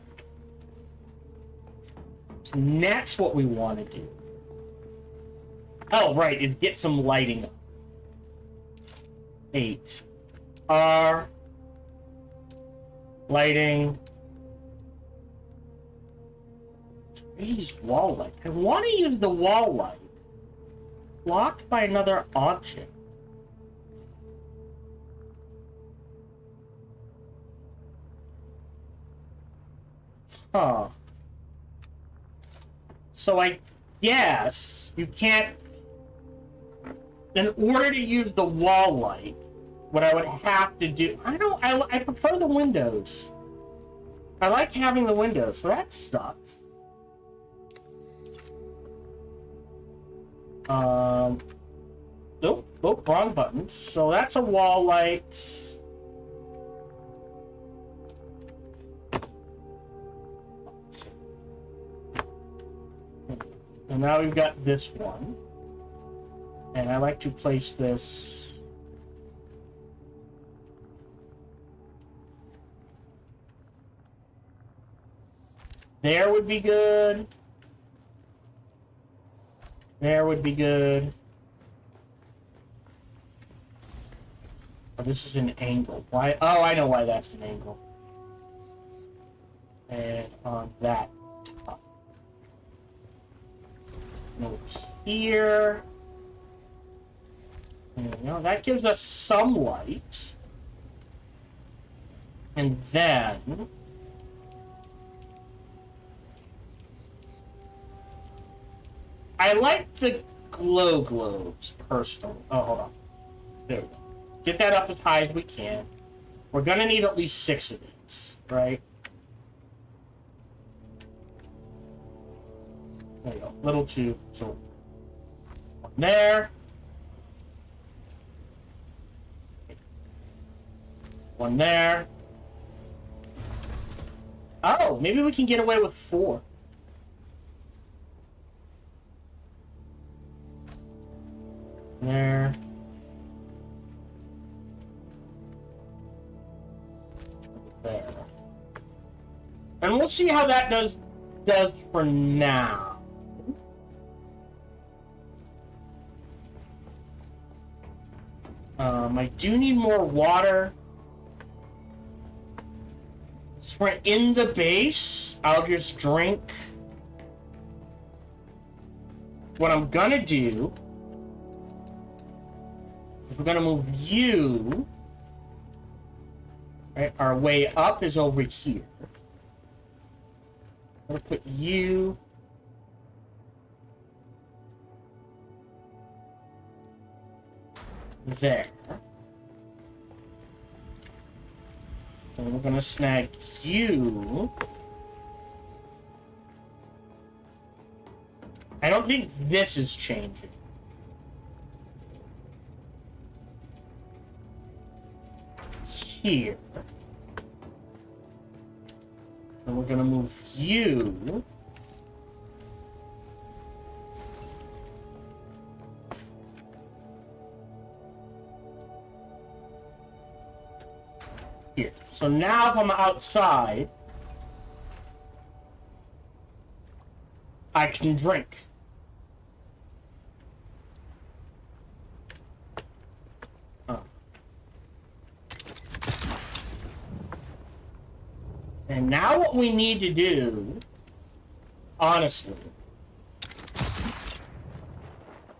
So next, what we want to do. Oh, right, is get some lighting up. 8. R. Lighting. Use wall light. I want to use the wall light. Blocked by another object. Huh. So I guess you can't... In order to use the wall light, what I would have to do... I prefer the windows. I like having the windows, so that sucks. Nope, wrong button. So that's a wall light. And now we've got this one. And I like to place this... There would be good. There would be good. Oh, this is an angle. Why? Oh, I know why that's an angle. And on that top. Over here. And, you know, that gives us some light. And then... I like the glow globes, personally. Oh, hold on. There we go. Get that up as high as we can. We're gonna need at least 6 of these, right? There you go. Little 2. So, one there. One there. Oh, maybe we can get away with 4. There. There. And we'll see how that does for now. I do need more water. Since we're in the base, I'll just drink. What I'm gonna do, if we're gonna move you, right, our way up is over here. I'm gonna put you there. And we're gonna snag you. I don't think this is changing. Here. And we're gonna move you. Here. So now if I'm outside, I can drink. And now what we need to do, honestly,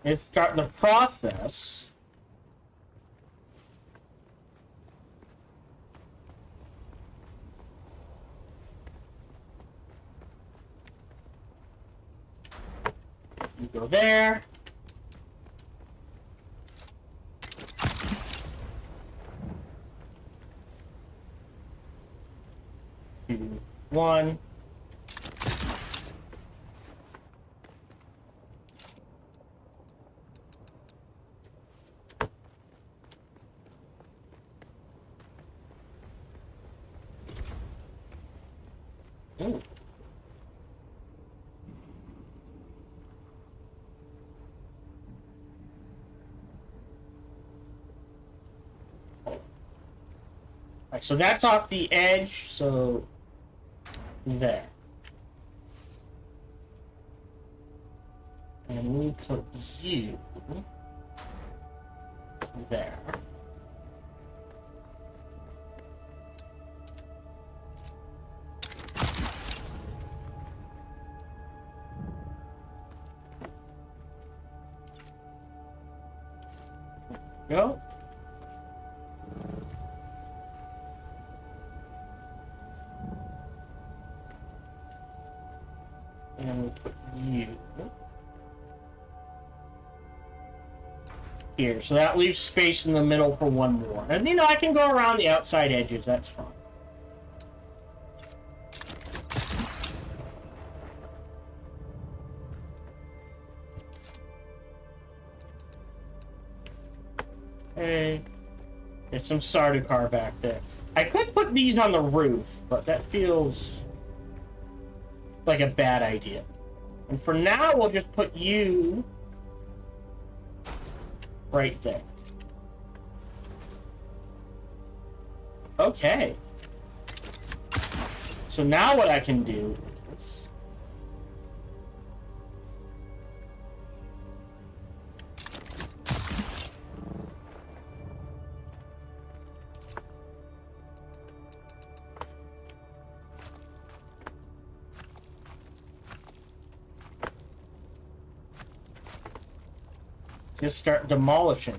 is start the process you go there. Two, 1. Ooh. Alright, so that's off the edge, so there. And we put you there. Go. And we'll put you here. So that leaves space in the middle for one more. And, you know, I can go around the outside edges. That's fine. Hey. There's some Sardaukar back there. I could put these on the roof, but that feels like a bad idea. And for now, we'll just put you right there. Okay. So now what I can do is Just start demolishing.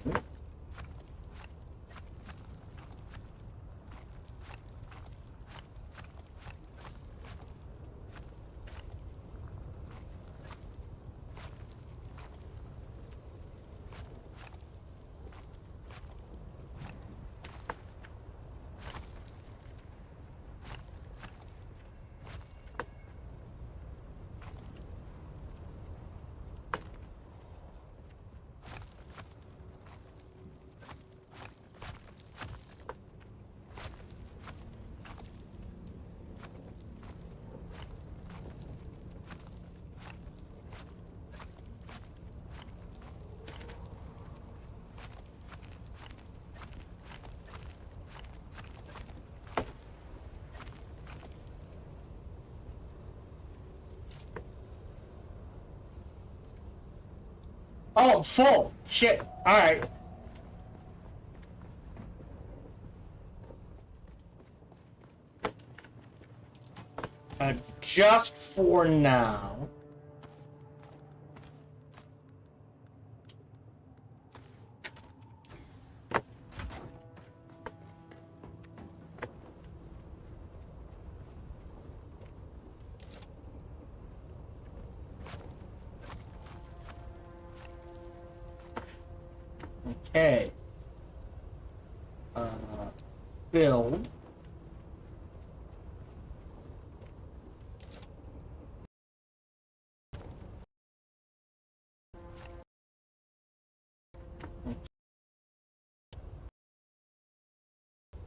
Oh, I'm full. Shit. Alright. Just for now. Okay. Build.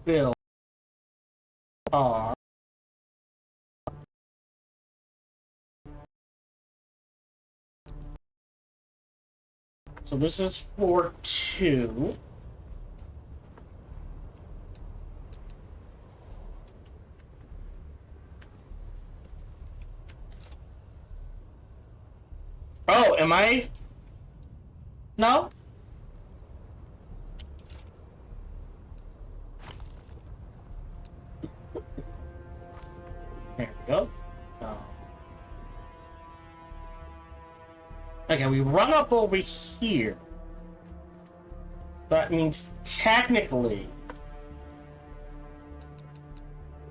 Build. R. So this is for 2. Oh, am I? No? There we go. Oh. Okay, we run up over here. That means technically,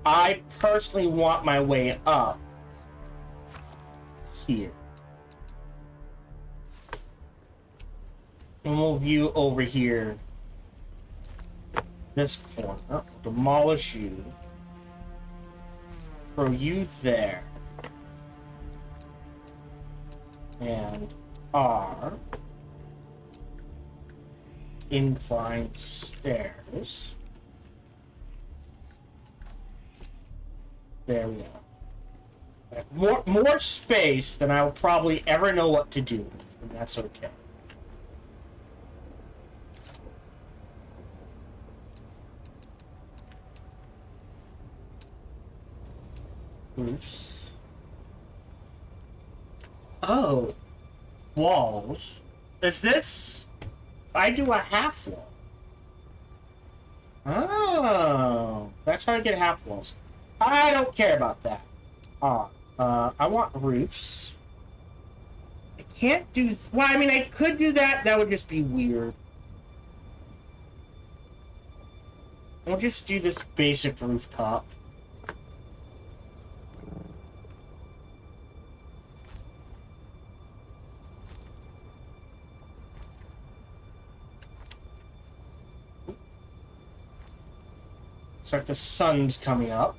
I personally want my way up here. And we'll view over here. This corner. Demolish you. Throw you there. And R. Inclined stairs. There we go. More space than I'll probably ever know what to do with, and that's okay. Roofs. Oh. Walls. Is this? I do a half wall. Oh. That's how I get half walls. I don't care about that. I want roofs. I can't do... Well, I mean, I could do that. That would just be weird. We'll just do this basic rooftop. Looks like the sun's coming up.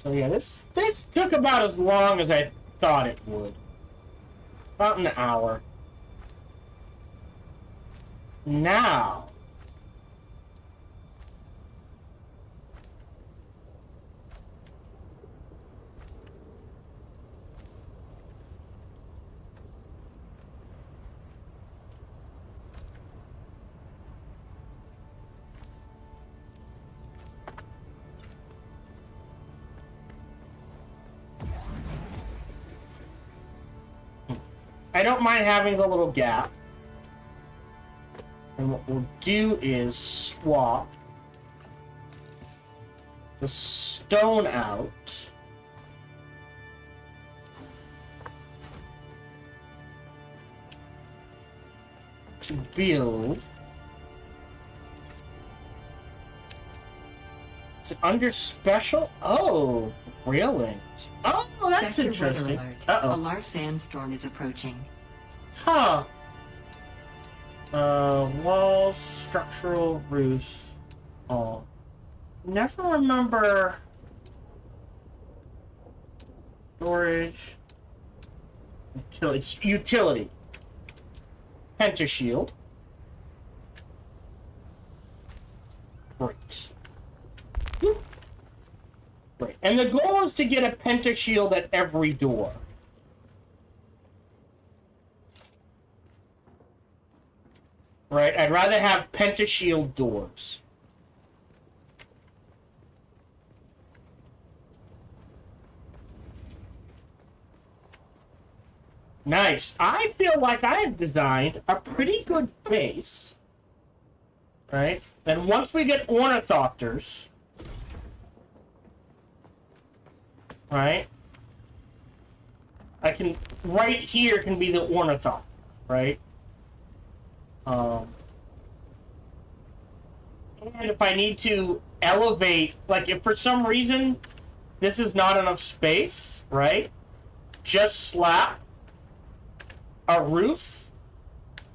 So yeah, this took about as long as I thought it would. About an hour. Now. I don't mind having the little gap. And what we'll do is swap the stone out to build. It's under special. Oh, railings. Oh, that's Sector weather interesting. alert. Uh A oh. large sandstorm is approaching. Huh. Walls, structural roofs. Oh. Never remember. Storage. It's utility. Pentashield. Great. Whoop. Great. And the goal is to get a pentashield at every door. Right? I'd rather have pentashield doors. Nice. I feel like I have designed a pretty good base. Right? And once we get ornithopters, right? I can, right here can be the ornithopter, right? And if I need to elevate, like if for some reason this is not enough space, right? Just slap a roof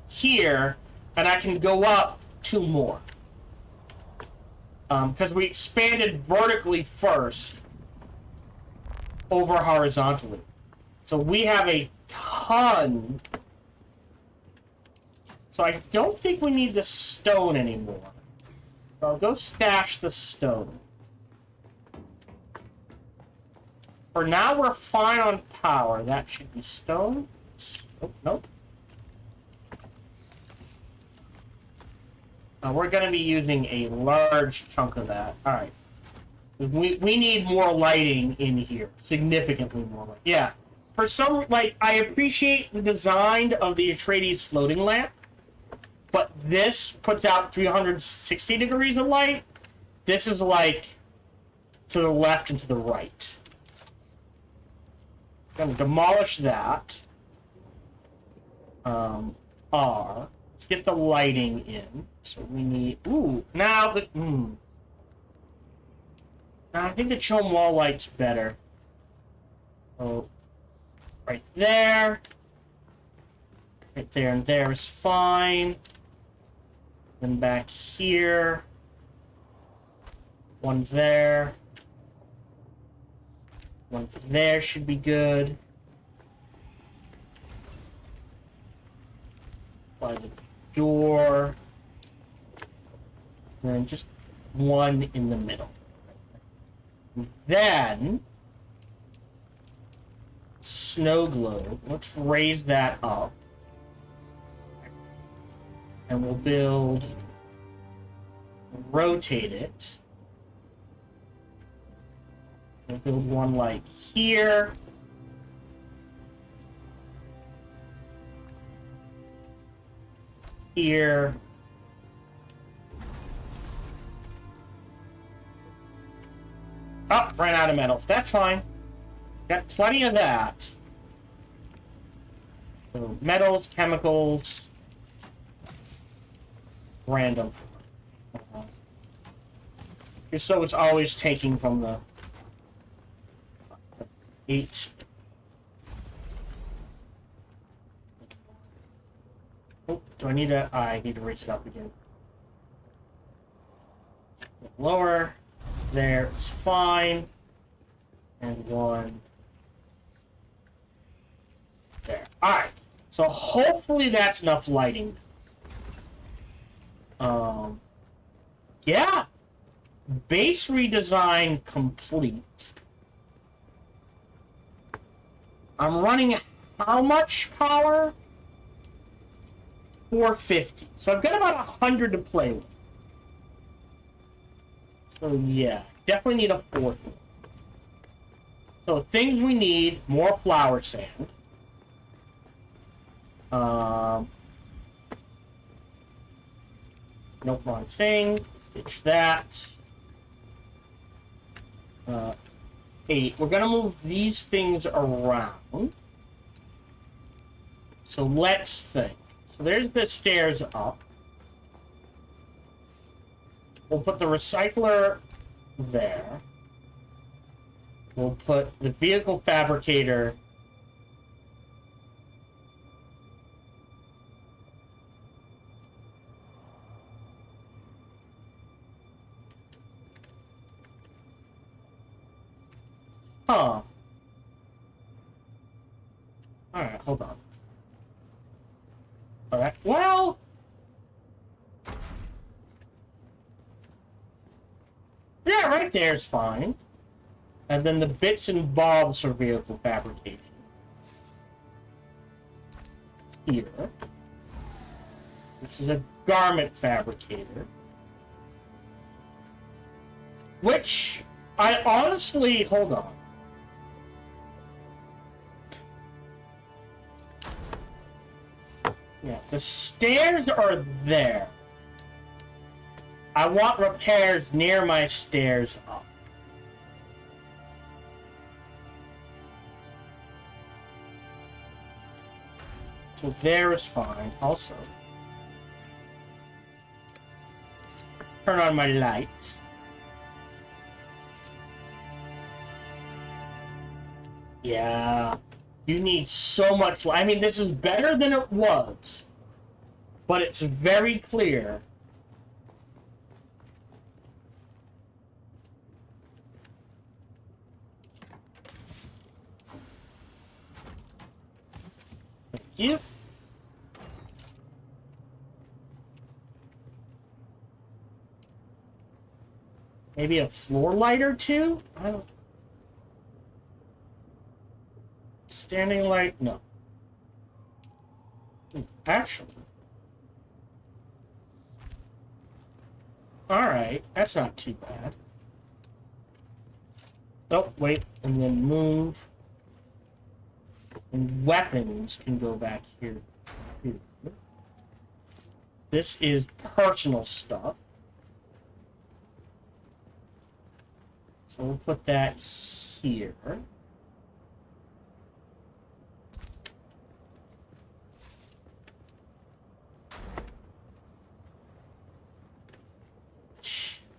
here, and I can go up 2 more. Because we expanded vertically first over horizontally. So we have a ton. So I don't think we need the stone anymore. So I'll go stash the stone. For now, we're fine on power. That should be stone. Oh, nope. We're going to be using a large chunk of that. All right. We need more lighting in here. Significantly more light. Yeah. For some, like, I appreciate the design of the Atreides floating lamp, but this puts out 360 degrees of light. This is, like, to the left and to the right. I'm going to demolish that. Let's get the lighting in. So we need... Ooh, now the... Now I think the Chome wall light's better. Oh, right there. Right there and there is fine. Then back here. One there. One there should be good. By the door. And then just one in the middle. Then snow globe. Let's raise that up. And we'll build, rotate it. We'll build one like here. Here. Oh, ran out of metal. That's fine. Got plenty of that. So metals, chemicals, random. Just so it's always taking from the 8. Oh, do I need to? I need to raise it up again. Lower. There, it's fine. And one there. Alright. So hopefully that's enough lighting. Yeah. Base redesign complete. I'm running how much power? 450. So I've got about 100 to play with. So yeah, definitely need a 4th one. So things we need, more flower sand. Nope, wrong thing. Ditch that. 8. We're gonna move these things around. So let's think. So there's the stairs up. We'll put the recycler there. We'll put the vehicle fabricator Huh. Alright, hold on. Alright, well... yeah, right there's fine. And then the bits and bobs for vehicle fabrication. Here. This is a garment fabricator. Which, I honestly... hold on. Yeah, the stairs are there. I want repairs near my stairs up. So there is fine. Also, turn on my light. Yeah. You need so much light. I mean, this is better than it was. But it's very clear. Thank you. Maybe a floor light or two? I don't... standing light? No. Actually. Alright, that's not too bad. Oh, wait, and then move. And weapons can go back here. This is personal stuff. So we'll put that here.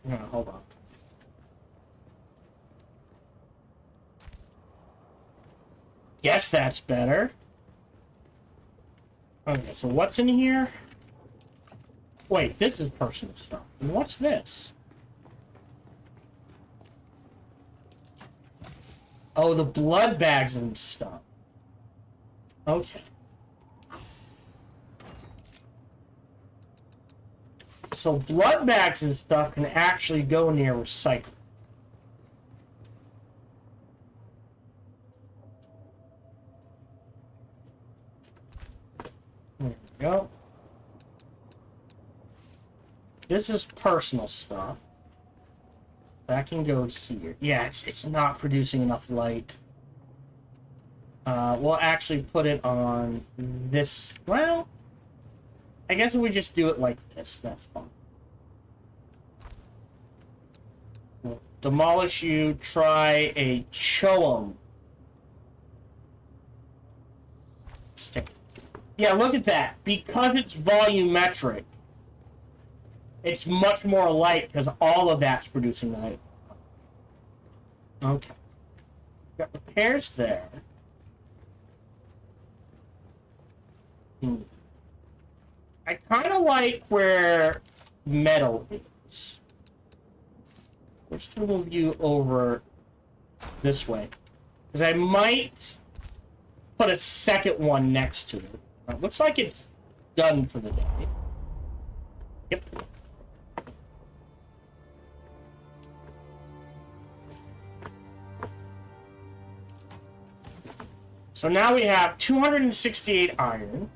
No, hold on. Guess that's better. Okay, so what's in here? Wait, this is personal stuff. And what's this? Oh, the blood bags and stuff. Okay. So blood bags and stuff can actually go near recycling. There we go. This is personal stuff. That can go here. Yeah, it's not producing enough light. We'll actually put it on this. Well, I guess if we just do it like this, that's fine. We'll demolish you, try a Cho'um stick. Yeah, look at that. Because it's volumetric, it's much more light because all of that's producing light. Okay. Got repairs there. I kind of like where metal is. Let's move you over this way. Because I might put a second one next to it. Looks like it's done for the day. Yep. So now we have 268 iron.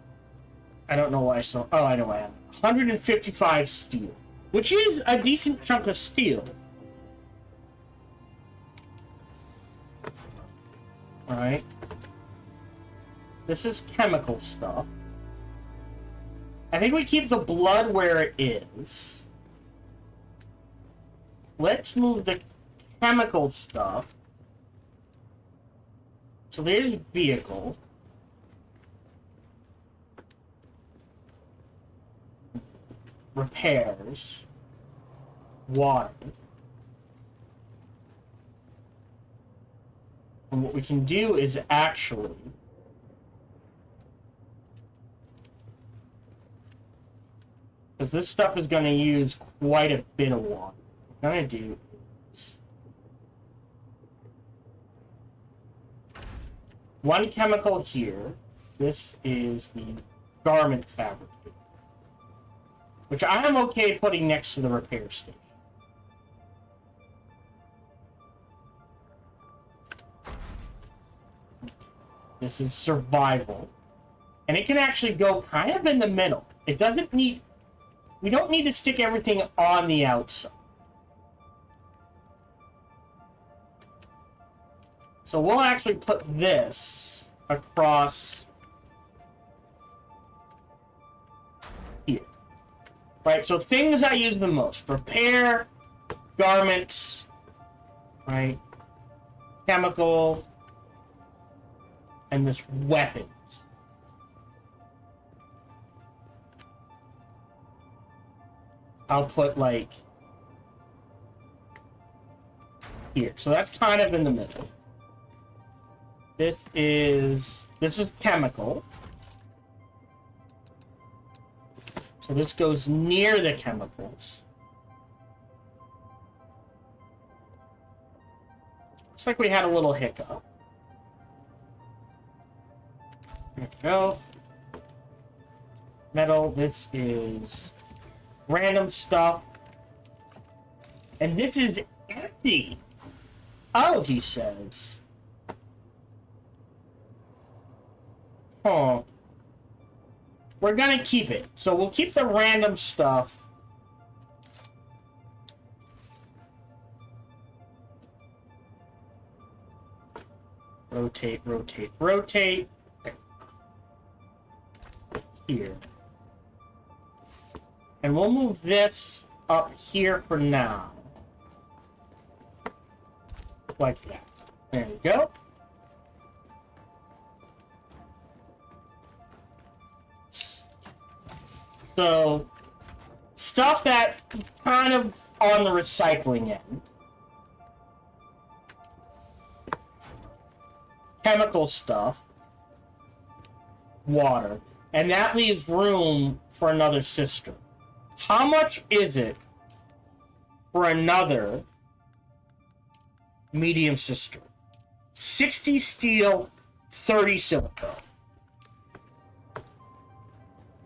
I don't know why I still... oh, I know why I have 155 steel. Which is a decent chunk of steel. Alright. This is chemical stuff. I think we keep the blood where it is. Let's move the chemical stuff. So there's vehicle. repairs, water. And what we can do is actually because this stuff is going to use quite a bit of water. What I'm going to do is one chemical here. This is the garment fabricator, which I am okay putting next to the repair station. This is survival. And it can actually go kind of in the middle. It doesn't need... We don't need to stick everything on the outside. So we'll actually put this across here. Right, so things I use the most. Repair, garments, right? Chemical, and this weapons. I'll put like here. So that's kind of in the middle. This is chemical. So this goes near the chemicals. Looks like we had a little hiccup. There we go. Metal, this is random stuff. And this is empty. Oh, he says. Huh. We're gonna keep it. So we'll keep the random stuff. Rotate, rotate, rotate. Here. And we'll move this up here for now. Like that. There we go. So, stuff that kind of on the recycling end. Chemical stuff. Water. And that leaves room for another cistern. How much is it for another medium cistern? 60 steel, 30 silicone.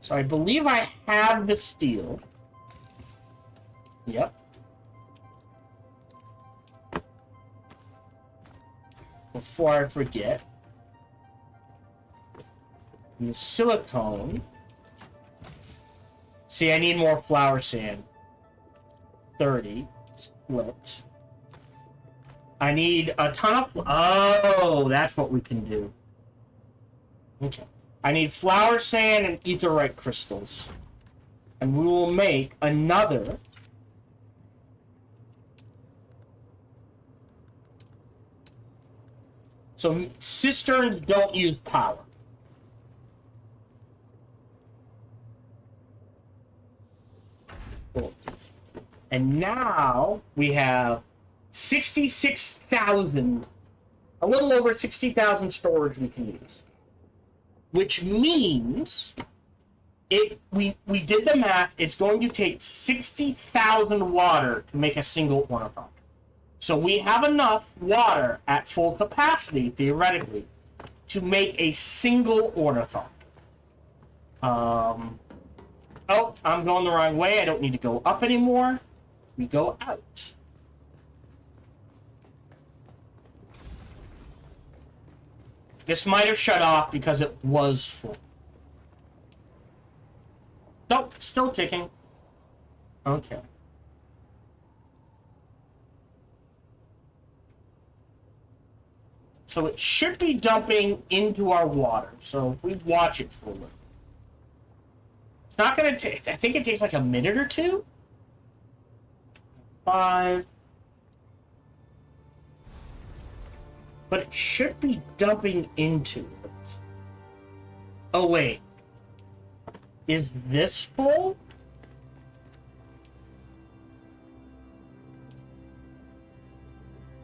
So I believe I have the steel. Yep. Before I forget. And the silicone. See, I need more flour sand. 30. Split. I need a ton of... Oh, that's what we can do. Okay. I need flour sand and etherite crystals. And we will make another... So, cisterns don't use power. Cool. And now we have 66,000, a little over 60,000 storage we can use. Which means, we did the math, it's going to take 60,000 water to make a single ornithopter. So we have enough water at full capacity, theoretically, to make a single ornithopter. Oh, I'm going the wrong way. I don't need to go up anymore. We go out. This might have shut off because it was full. Nope, still ticking. Okay. So it should be dumping into our water. So if we watch it for a little. It's not going to take... I think it takes like a minute or two. 5... But it should be dumping into it. Oh, wait. Is this full?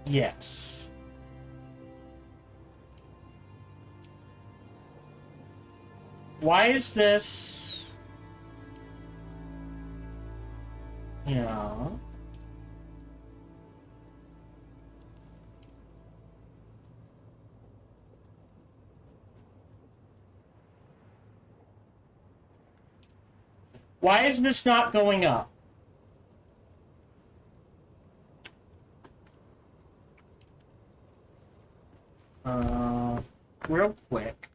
Yes. Why is this? Yeah. Why is this not going up? Real quick.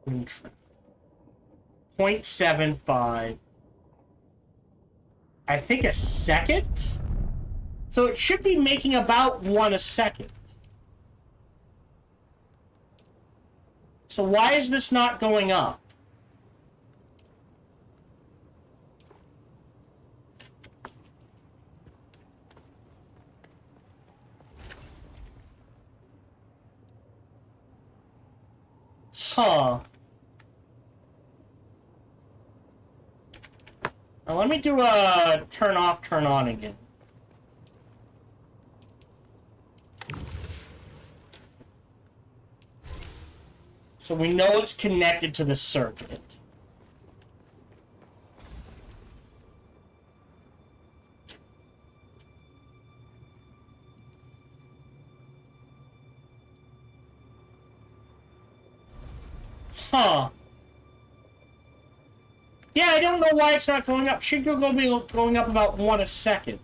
0.75. I think a second? So it should be making about 1 a second. So why is this not going up? Huh. Now let me do a turn off, turn on again. So we know it's connected to the circuit. Huh. Yeah, I don't know why it's not going up. Should be going up about 1 a second.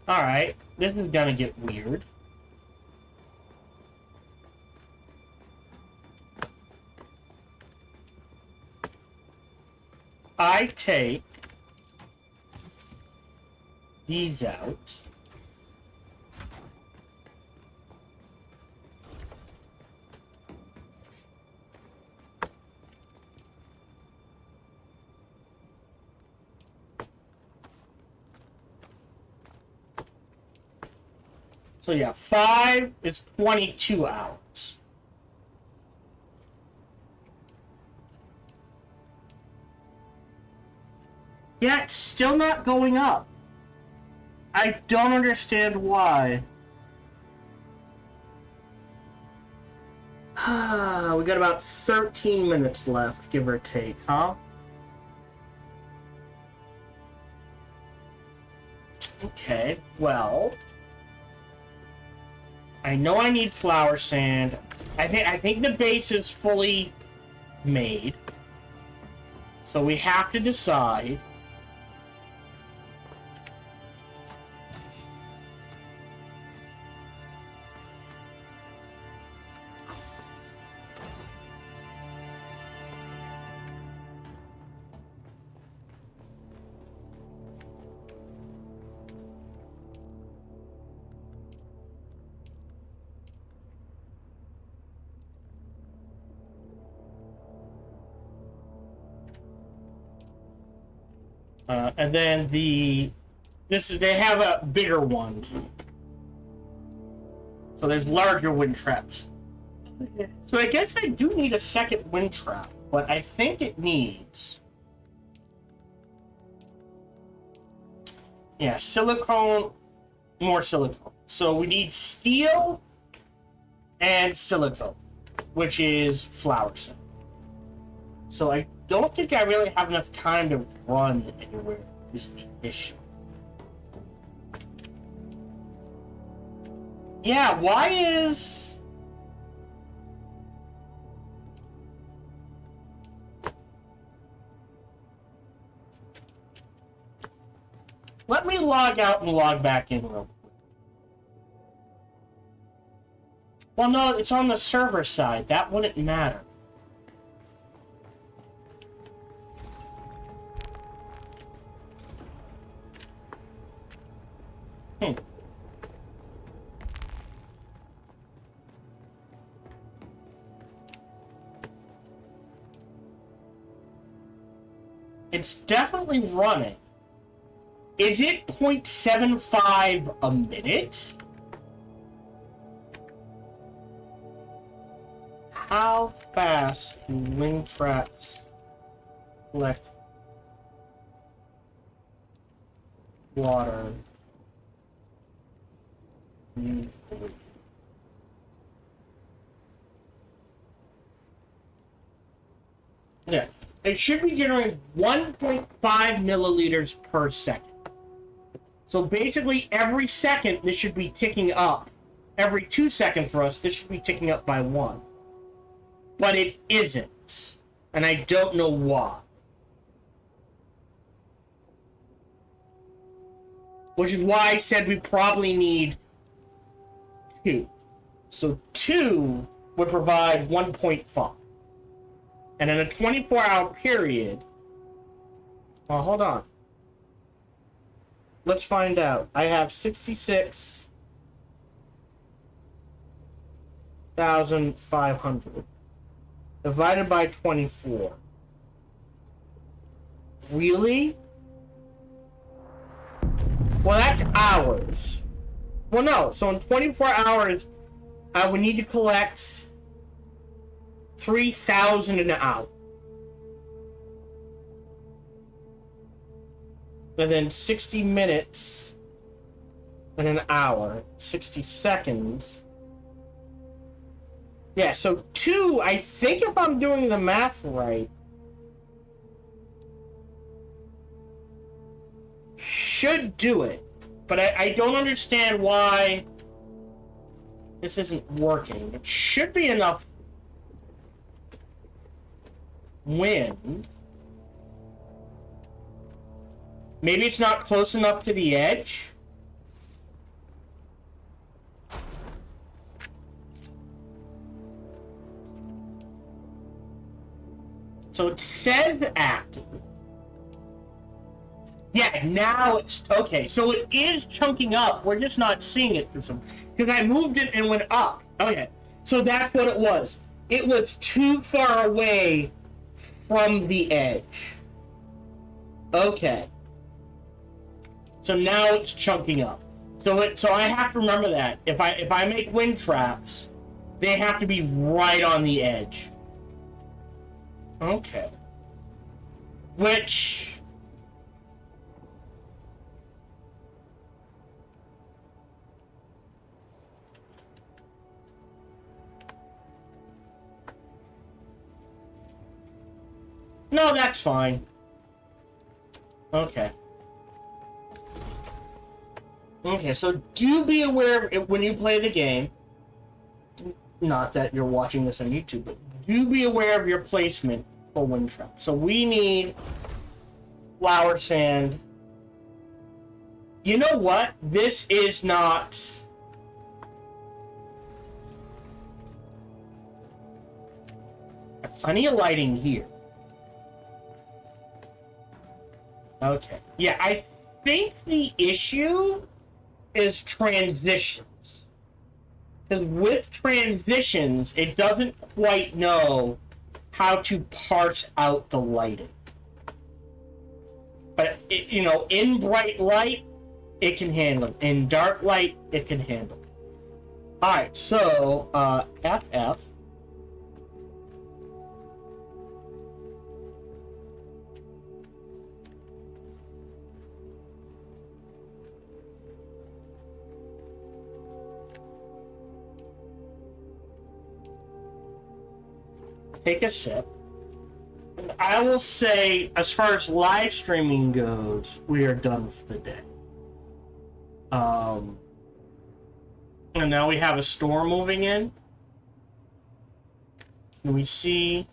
Alright, this is gonna get weird. I take these out. So yeah, 5 is 22 hours. Yeah, it's still not going up. I don't understand why. We got about 13 minutes left, give or take, huh? Okay, well, I know I need flour sand. I think the base is fully made. So we have to decide. And then they have a bigger one. So there's larger wind traps. So I guess I do need a second wind trap, but I think it needs... Yeah, silicone, more silicone. So we need steel and silicone, which is flour sand. So I don't think I really have enough time to run anywhere, is the issue. Yeah, why is... Let me log out and log back in real quick. Well, no, it's on the server side. That wouldn't matter. It's definitely running. Is it 0.75 a minute? How fast do wind traps collect water? Yeah, it should be generating 1.5 milliliters per second. So basically, every second, this should be ticking up. Every 2 seconds for us, this should be ticking up by 1. But it isn't. And I don't know why. Which is why I said we probably need 2. So 2 would provide 1.5. And in a 24-hour period... Oh, hold on. Let's find out. I have 66,500 divided by 24. Really? Well, that's hours. Well, no. So in 24 hours, I would need to collect 3,000 an hour. And then 60 minutes in an hour, 60 seconds. Yeah, so 2, I think if I'm doing the math right, should do it. But I don't understand why this isn't working. It should be enough wind. Maybe it's not close enough to the edge. So it says active. Yeah, now it's... Okay, so it is chunking up. We're just not seeing it for some... Because I moved it and went up. Okay, so that's what it was. It was too far away from the edge. Okay. So now it's chunking up. So I have to remember that. If I make wind traps, they have to be right on the edge. Okay. Which... No, that's fine. Okay. Okay, so do be aware of it when you play the game. Not that you're watching this on YouTube, but do be aware of your placement for wind traps. So we need flower sand. You know what? This is not... Plenty of lighting here. Okay. Yeah, I think the issue is transitions. Because with transitions, it doesn't quite know how to parse out the lighting. But, in bright light, it can handle it. In dark light, it can handle it. Alright, so, FF. Take a sip. And I will say, as far as live streaming goes, we are done for the day. And now we have a storm moving in. And we see...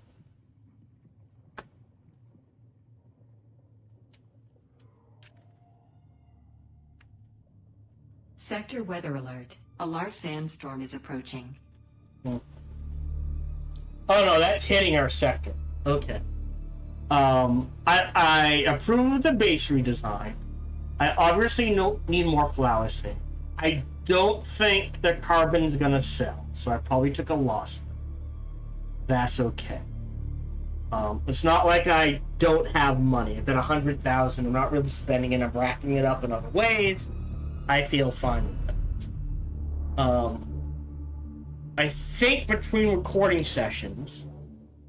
Sector weather alert. A large sandstorm is approaching. Oh no, that's hitting our sector. Okay. I approve of the base redesign. I obviously need more flower sand. I don't think the carbon's gonna sell, so I probably took a loss. That's okay. It's not like I don't have money. I've got 100,000. I'm not really spending it. I'm racking it up in other ways. I feel fine with that. I think between recording sessions,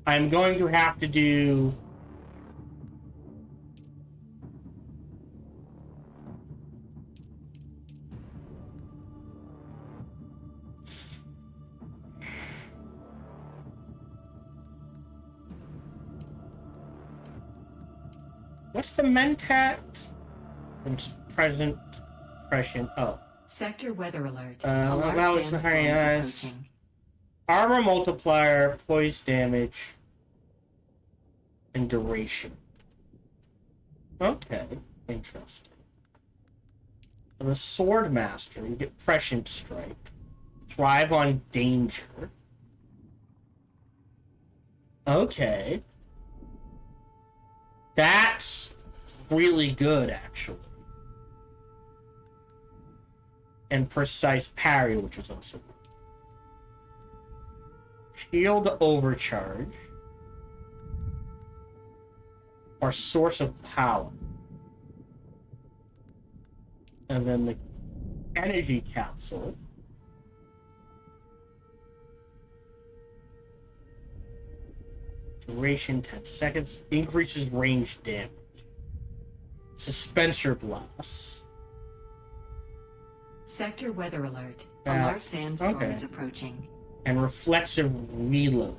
I'm going to have to do... What's the mentat? It's present, prescient. Oh. Sector weather alert. Allow it's the sandstorm high is eyes. approaching. Armor multiplier, poise damage, and duration. Okay, interesting. For the sword master, you get prescient strike. Thrive on danger. Okay. That's really good, actually. And precise parry, which is also good. Shield overcharge. Or source of power. And then the energy capsule. Duration 10 seconds. Increases range damage. Suspensor blast. Sector weather alert. A large sandstorm is approaching. And reflexive reload.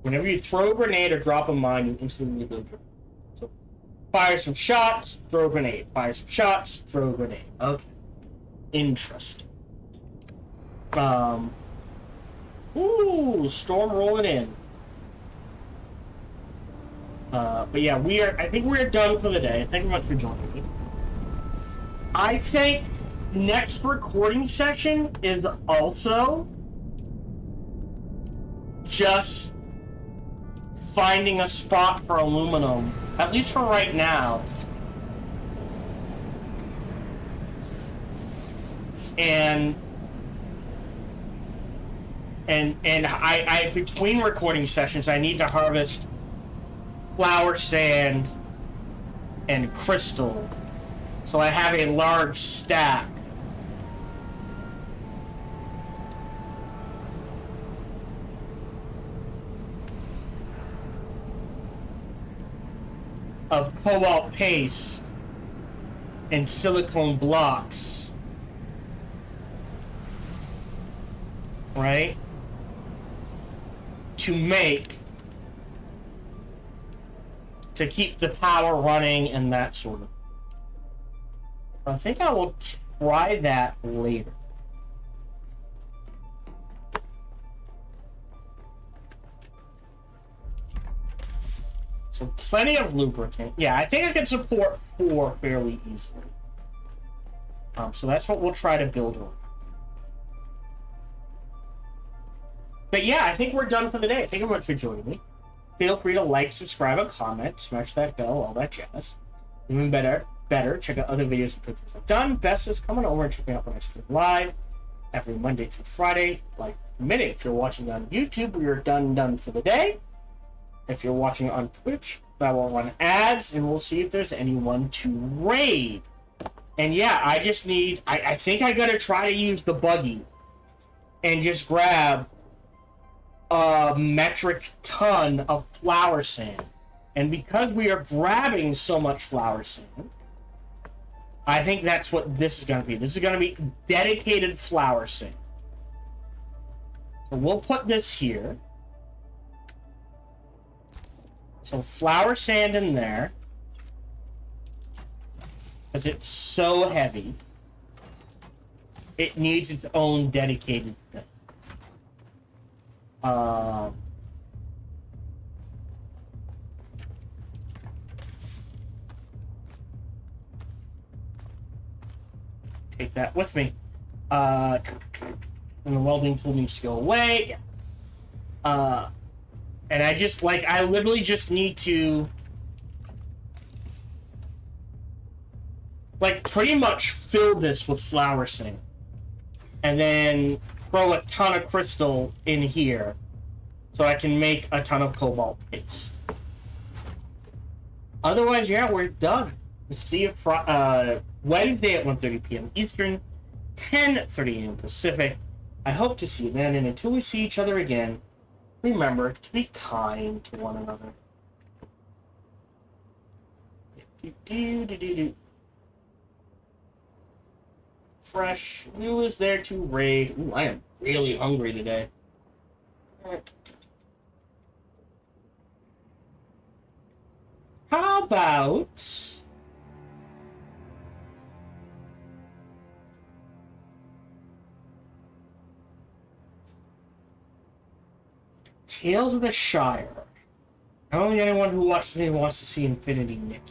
Whenever you throw a grenade or drop a mine, you instantly reload your... So, fire some shots, throw a grenade. Fire some shots, throw a grenade. Okay. Interesting. Ooh, storm rolling in. But yeah, I think we're done for the day. Thank you much for joining me. I think next recording session is also just finding a spot for aluminum, at least for right now. And I between recording sessions, I need to harvest flower sand and crystal, so I have a large stack. Of cobalt paste and silicone blocks, right? To keep the power running and that sort of. I think I will try that later. So plenty of lubricant. Yeah, I think I can support 4 fairly easily. So that's what we'll try to build on. But yeah, I think we're done for the day. Thank you very much for joining me. Feel free to like, subscribe, and comment, smash that bell, all that jazz. Even better, check out other videos and pictures I've done. Best is coming over and check me out when I stream live every Monday through Friday, like minute. If you're watching on YouTube, we are done for the day. If you're watching on Twitch, that will run ads, and we'll see if there's anyone to raid. And yeah, I just need... I think I gotta try to use the buggy and just grab a metric ton of flower sand. And because we are grabbing so much flower sand, I think that's what this is going to be. This is going to be dedicated flower sand. So we'll put this here. So flower sand in there. Because it's so heavy. It needs its own dedicated thing. Take that with me. And the welding tool needs to go away. And I literally just need to pretty much fill this with flower sand. And then throw a ton of crystal in here so I can make a ton of cobalt paste. Otherwise, yeah, we're done. See you Wednesday at 1:30 p.m. Eastern, 10:30 a.m. Pacific. I hope to see you then, and until we see each other again, remember to be kind to one another. Fresh. Who is there to raid? Ooh, I am really hungry today. How about... Tales of the Shire. I don't think anyone who watches me wants to see Infinity Nick.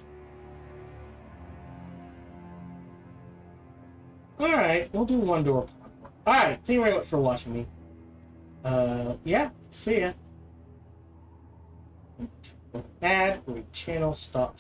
Alright, we'll do one door. Alright, thank you very much for watching me. Yeah, see ya. Add, channel, stop.